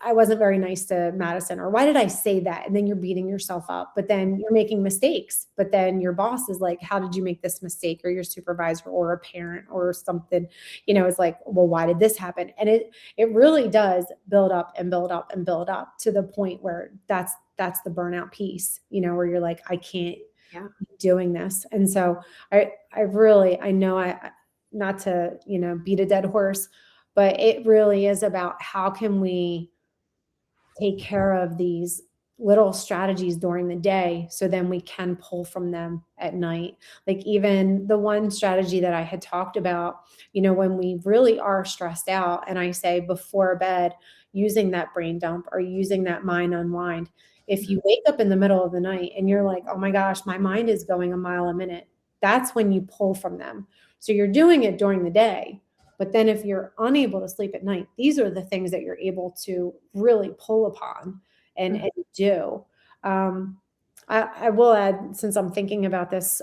I wasn't very nice to Madison, or why did I say that? And then you're beating yourself up, but then you're making mistakes. But then your boss is like, how did you make this mistake? Or your supervisor or a parent or something, it's like, well, why did this happen? And it really does build up and build up and build up to the point where that's the burnout piece, where you're like, I can't Yeah. keep doing this. And so I know not to, beat a dead horse, but it really is about how can we take care of these little strategies during the day so then we can pull from them at night. Like even the one strategy that I had talked about, when we really are stressed out, and I say before bed, using that brain dump or using that mind unwind. If you wake up in the middle of the night and you're like, oh my gosh, my mind is going a mile a minute, that's when you pull from them. So you're doing it during the day, but then if you're unable to sleep at night, these are the things that you're able to really pull upon and do. Um, I will add, since I'm thinking about this,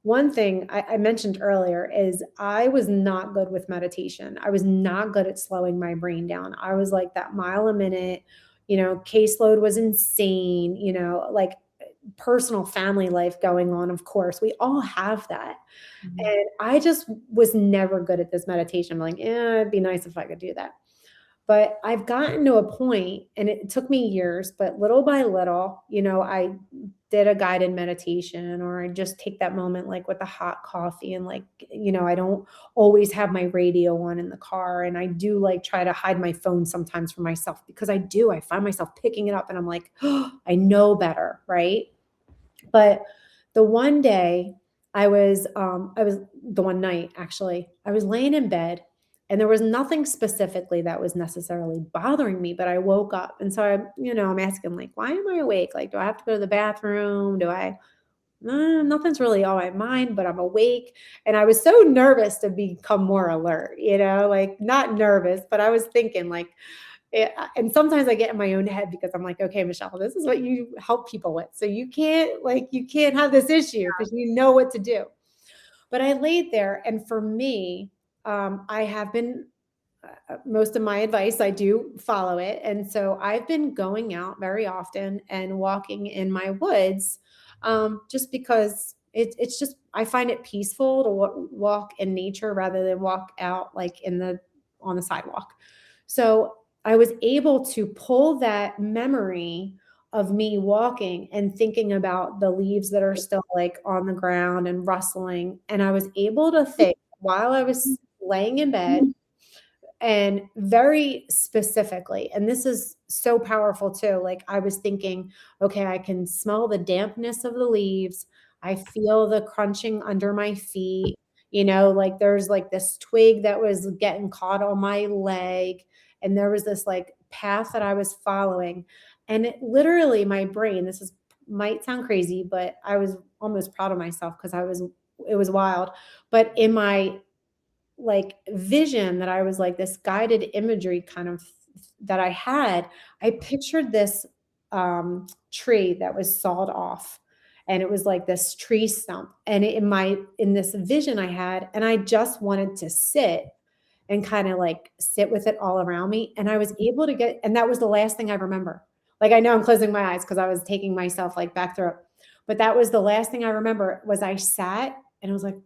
one thing I mentioned earlier is I was not good with meditation. I was not good at slowing my brain down. I was like that mile a minute, caseload was insane, like personal family life going on. Of course, we all have that. Mhm. And I just was never good at this meditation. I'm like, it'd be nice if I could do that. But I've gotten to a point, and it took me years, but little by little, I did a guided meditation, or I just take that moment like with a hot coffee, and like, I don't always have my radio on in the car. And I do like try to hide my phone sometimes from myself, because I find myself picking it up and I'm like, oh, I know better. Right. But the one day I was the one night actually, I was laying in bed and there was nothing specifically that was necessarily bothering me, but I woke up. And so I'm asking like, why am I awake? Like, do I have to go to the bathroom? Nothing's really on my mind, but I'm awake. And I was so nervous to become more alert, like not nervous, but I was thinking like, and sometimes I get in my own head because I'm like, okay, Michelle, this is what you help people with. So you can't have this issue because you know what to do. But I laid there, and for me, I have been most of my advice, I do follow it. And so I've been going out very often and walking in my woods, just because it's just, I find it peaceful to walk in nature rather than walk out like on the sidewalk. So I was able to pull that memory of me walking and thinking about the leaves that are still like on the ground and rustling. And I was able to think while I was laying in bed, and very specifically, and this is so powerful too, like I was thinking, okay, I can smell the dampness of the leaves, I feel the crunching under my feet, like there's like this twig that was getting caught on my leg, and there was this like path that I was following, and it literally, my brain, this is might sound crazy, but I was almost proud of myself because it was wild, but in my like vision that I was like this guided imagery kind of that I had, I pictured this tree that was sawed off, and it was like this tree stump, and in this vision I had, and I just wanted to sit and kind of like sit with it all around me, and I was able to get, and that was the last thing I remember. Like I know I'm closing my eyes because I was taking myself like back through it, but that was the last thing I remember was I sat and I was like,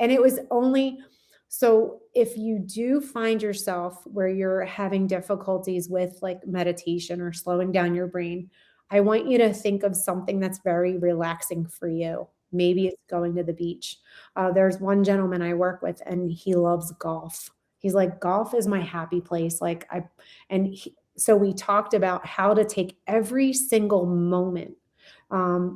and it was only, so if you do find yourself where you're having difficulties with like meditation or slowing down your brain, I want you to think of something that's very relaxing for you. Maybe it's going to the beach. There's one gentleman I work with, and he loves golf. He's like, golf is my happy place. So we talked about how to take every single moment.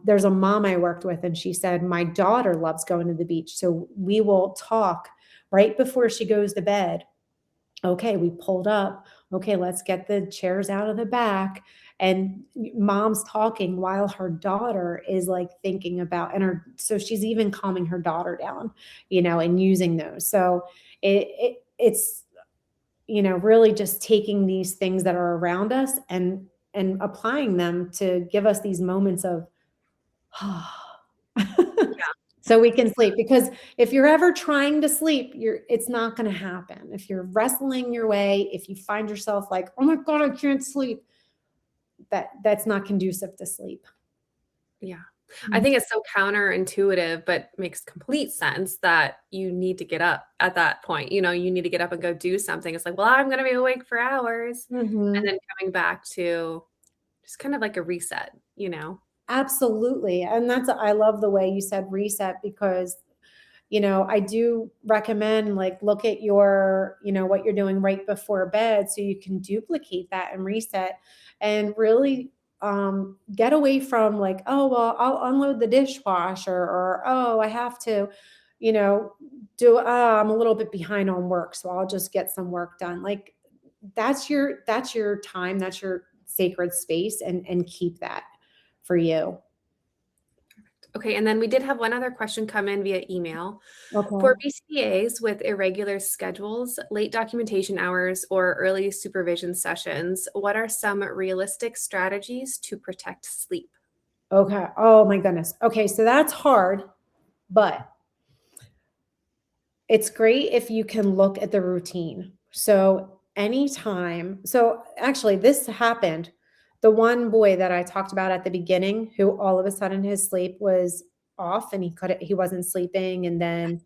There's a mom I worked with, and she said, my daughter loves going to the beach. So we will talk right before she goes to bed. Okay, we pulled up. Okay, let's get the chairs out of the back. And mom's talking while her daughter is like thinking about, so she's even calming her daughter down, and using those. So it's, really just taking these things that are around us and applying them to give us these moments of Yeah. so we can sleep. Because if you're ever trying to sleep, it's not going to happen. If you're wrestling your way, if you find yourself like, oh my God, I can't sleep, that's not conducive to sleep. Yeah. I think it's so counterintuitive, but makes complete sense that you need to get up at that point. You need to get up and go do something. It's like, well, I'm going to be awake for hours. And Mhm. then coming back to just kind of like a reset. Absolutely. And I love the way you said reset, because I do recommend like look at your, what you're doing right before bed so you can duplicate that and reset and really get away from like, oh, well, I'll unload the dishwasher, or, oh, I have to, I'm a little bit behind on work, so I'll just get some work done. Like that's your time, that's your sacred space, and keep that for you. Okay, and then we did have one other question come in via email. For Okay. BCBAs with irregular schedules, late documentation hours, or early supervision sessions, what are some realistic strategies to protect sleep? Okay. Oh my goodness. Okay. So that's hard, but it's great if you can look at the routine. So so actually this happened. The one boy that I talked about at the beginning, who all of a sudden his sleep was off and he wasn't sleeping. And then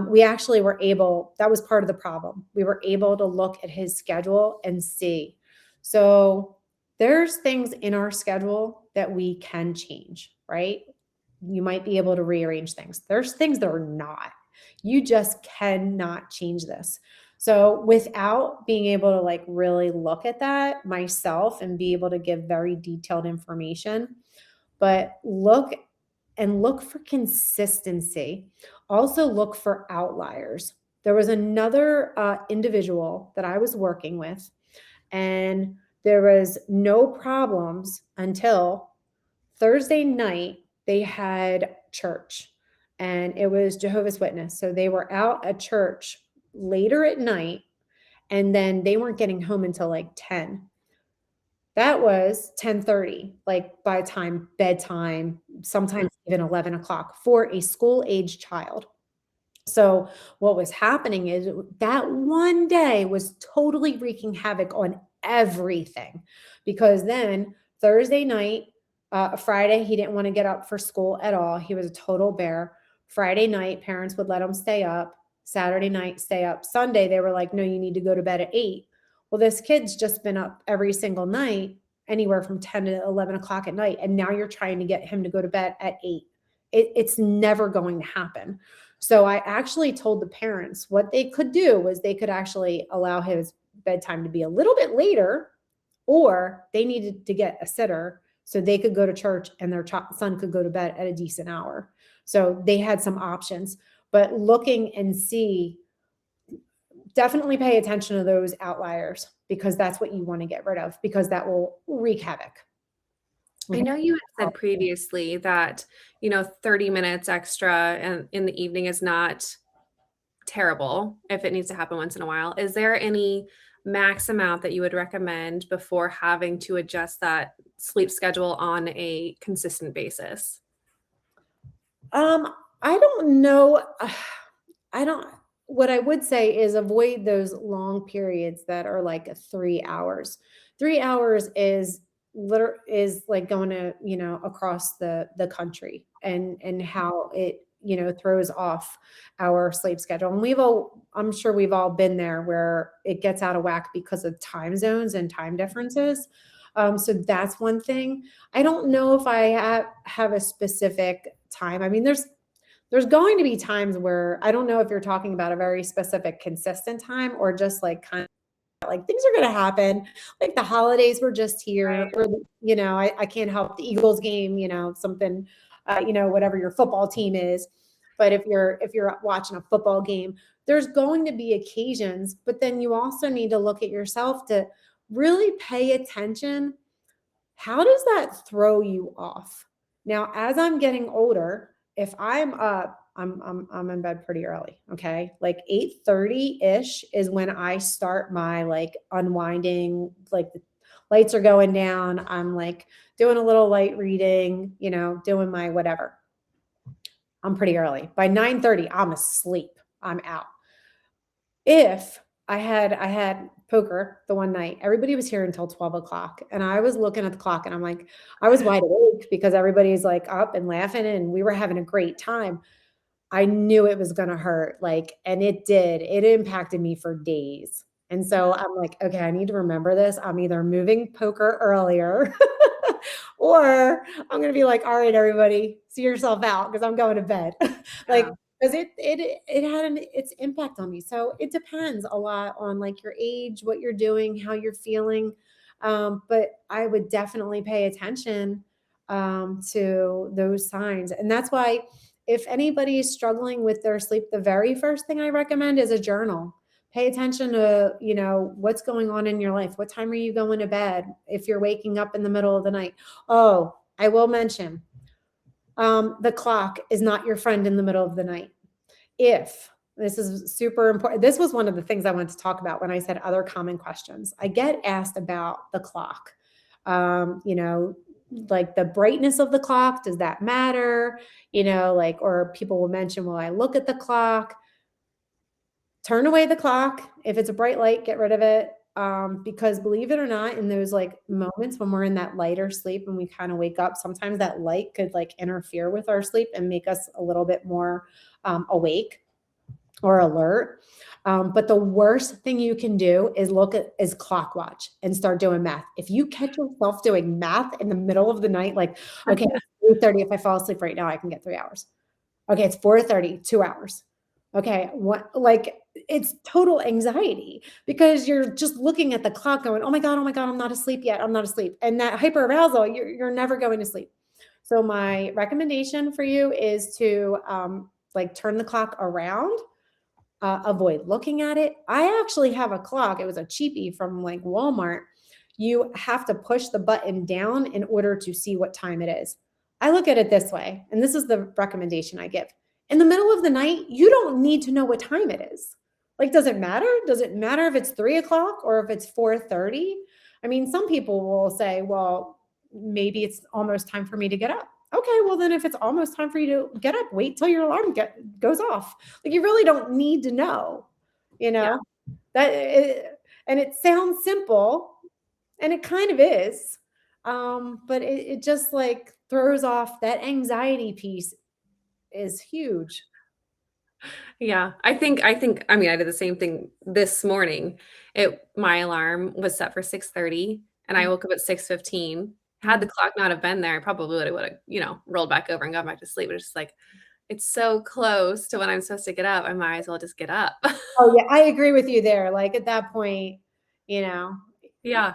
we actually were able, that was part of the problem. We were able to look at his schedule and see. So there's things in our schedule that we can change, right? You might be able to rearrange things. There's things that are not. You just cannot change this. So without being able to like really look at that myself and be able to give very detailed information, but look for consistency. Also look for outliers. There was another individual that I was working with, and there was no problems until Thursday night. They had church, and it was Jehovah's Witness. So they were out at church later at night, and then they weren't getting home until like 10. That was 10:30, like by time bedtime, Mhm. sometimes even 11 o'clock for a school age child. So what was happening is that one day was totally wreaking havoc on everything, because then Thursday night, Friday, he didn't want to get up for school at all. He was a total bear. Friday night, parents would let him stay up. Saturday night, stay up. Sunday, they were like, no, you need to go to bed at 8. Well, this kid's just been up every single night, anywhere from 10 to 11 o'clock at night. And now you're trying to get him to go to bed at 8. It's never going to happen. So I actually told the parents what they could do was they could actually allow his bedtime to be a little bit later, or they needed to get a sitter so they could go to church and their son could go to bed at a decent hour. So they had some options, but looking and see, definitely pay attention to those outliers, because that's what you want to get rid of, because that will wreak havoc. I know you had said previously that, 30 minutes extra and in the evening is not terrible if it needs to happen once in a while. Is there any max amount that you would recommend before having to adjust that sleep schedule on a consistent basis? I don't know. I don't, what I would say is avoid those long periods that are like 3 hours. 3 hours is like going to, across the country, and how it, throws off our sleep schedule. And I'm sure we've all been there where it gets out of whack because of time zones and time differences. So that's one thing. I don't know if I have a specific time. I mean, there's going to be times where, I don't know if you're talking about a very specific consistent time, or just like kind of like things are going to happen. Like the holidays were just here, or, I can't help the Eagles game, something, whatever your football team is. But if you're watching a football game, there's going to be occasions, but then you also need to look at yourself to really pay attention. How does that throw you off? Now, as I'm getting older, if I'm up, I'm in bed pretty early. Okay. Like 8:30-ish is when I start my like unwinding, like the lights are going down. I'm like doing a little light reading, doing my whatever. I'm pretty early. By 9:30, I'm asleep. I'm out. If I had poker the one night, everybody was here until 12 o'clock. And I was looking at the clock and I'm like, I was wide awake because everybody's like up and laughing and we were having a great time. I knew it was going to hurt. And it did. It impacted me for days. And so I'm like, okay, I need to remember this. I'm either moving poker earlier or I'm going to be like, all right, everybody, see yourself out because I'm going to bed. Because it had its impact on me. So it depends a lot on like your age, what you're doing, how you're feeling. But I would definitely pay attention to those signs. And that's why if anybody is struggling with their sleep, the very first thing I recommend is a journal. Pay attention to, what's going on in your life. What time are you going to bed? If you're waking up in the middle of the night. Oh, I will mention, the clock is not your friend in the middle of the night. If this is super important, this was one of the things I wanted to talk about when I said other common questions. I get asked about the clock. Like the brightness of the clock, does that matter? Or people will mention, well, I look at the clock. Turn away the clock. If it's a bright light, get rid of it. Because believe it or not, in those like moments when we're in that lighter sleep and we kind of wake up, sometimes that light could like interfere with our sleep and make us a little bit more awake or alert. But the worst thing you can do is clock watch and start doing math. If you catch yourself doing math in the middle of the night, like, okay, it's 3:30. If I fall asleep right now, I can get 3 hours. Okay, it's 4:30, 2 hours. Okay, it's total anxiety because you're just looking at the clock going, oh my God, I'm not asleep yet. I'm not asleep. And that hyperarousal, you're never going to sleep. So my recommendation for you is to turn the clock around, avoid looking at it. I actually have a clock. It was a cheapie from like Walmart. You have to push the button down in order to see what time it is. I look at it this way, and this is the recommendation I give. In the middle of the night, you don't need to know what time it is. Like, does it matter? Does it matter if it's 3 o'clock or if it's 4:30? I mean, some people will say, well, maybe it's almost time for me to get up. Okay, well then if it's almost time for you to get up, wait till your alarm goes off. Like you really don't need to know, you Yeah. know, and it sounds simple and it kind of is. But it just like throws off that anxiety piece is huge. Yeah. I mean, I did the same thing this morning. My alarm was set for 6:30 and I woke up at 6:15. Had the Mhm. clock not have been there, I probably would have, rolled back over and gone back to sleep. But it's just like it's so close to when I'm supposed to get up. I might as well just get up. Oh yeah, I agree with you there. Like at that point, you know, Yeah.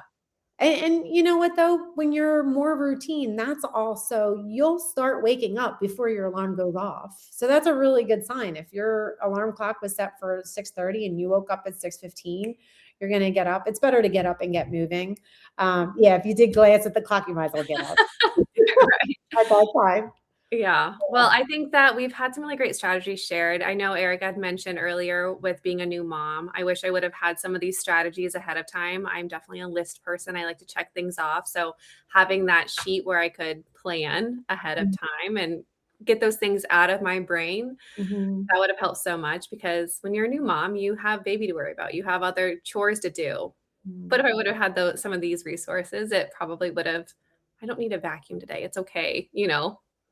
and you know what though, when you're more routine, that's also you'll start waking up before your alarm goes off. So that's a really good sign. If your alarm clock was set for 6:30 and you woke up at 6:15, you're gonna get up. It's better to get up and get moving. Yeah, if you did glance at the clock, you might as well get up Right. at that time. Yeah. Well, I think that we've had some really great strategies shared. I know Erica had mentioned earlier with being a new mom. I wish I would have had some of these strategies ahead of time. I'm definitely a list person. I like to check things off. So having that sheet where I could plan ahead of time and get those things out of my brain, Mhm. that would have helped so much because when you're a new mom, you have baby to worry about. You have other chores to do. But Mhm. if I would have had some of these resources, it probably would have, I don't need a vacuum today. It's okay.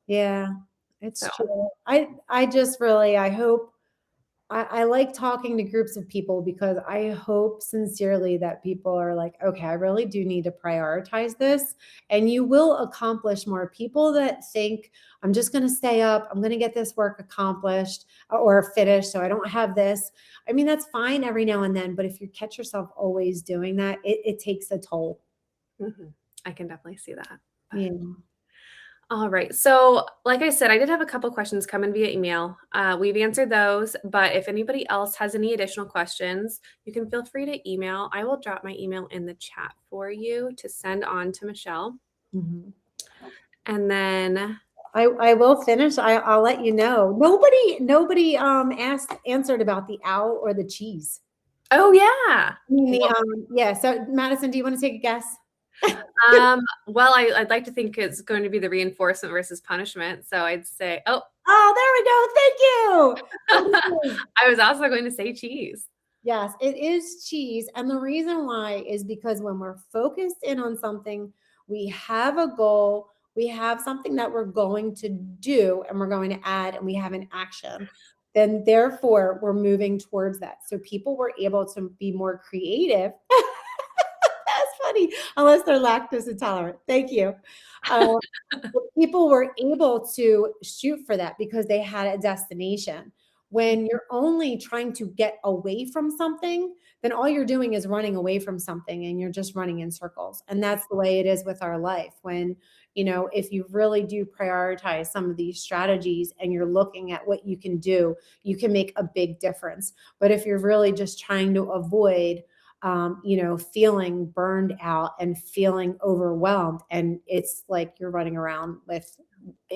Yeah, So it's true. I just really I hope I like talking to groups of people because I hope sincerely that people are like, okay, I really do need to prioritize this. And you will accomplish more. People that think, I'm just going to stay up, I'm going to get this work accomplished or finished so I don't have this. I mean, that's fine every now and then. But if you catch yourself always doing that, it takes a toll. I can definitely see that. But Yeah. all right. So, like I said, I did have a couple questions come in via email. We've answered those, but if anybody else has any additional questions, you can feel free to email. I will drop my email in the chat for you to send on to Michelle. Mhm. And then, I will finish. I'll let you know. Nobody asked answered about the owl or the cheese. oh yeah. I mean the Well, yeah. So Madison, do you want to take a guess? well, I'd like to think it's going to be the reinforcement versus punishment. So I'd say, oh, Oh, there we go. Thank you. It is. I was also going to say cheese. Yes, it is cheese. And the reason why is because when we're focused in on something, we have a goal, we have something that we're going to do and we're going to add and we have an action, then therefore we're moving towards that. So people were able to be more creative. That's funny, unless they're lactose intolerant. Thank you. Um, but people were able to shoot for that because they had a destination. When you're only trying to get away from something, then all you're doing is running away from something and you're just running in circles. And that's the way it is with our life. When, if you really do prioritize some of these strategies and you're looking at what you can do, you can make a big difference. But if you're really just trying to avoid, feeling burned out and feeling overwhelmed, and it's like you're running around with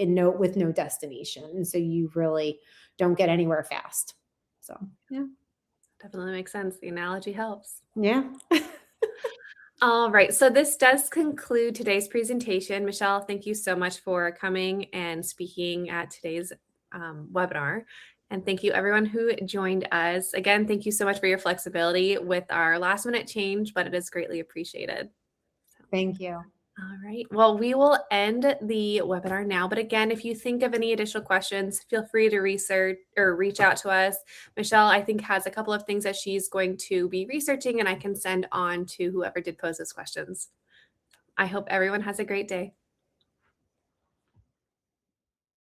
no destination, and so you really don't get anywhere fast. So yeah, Definitely makes sense. The analogy helps. yeah. All right. So this does conclude today's presentation. Michelle, thank you so much for coming and speaking at today's webinar. And thank you everyone who joined us. Again, thank you so much for your flexibility with our last minute change, but it is greatly appreciated. Thank you. All right. Well, we will end the webinar now. But again, if you think of any additional questions, feel free to research or reach out to us. Michelle, I think, has a couple of things that she's going to be researching and I can send on to whoever did pose those questions. I hope everyone has a great day.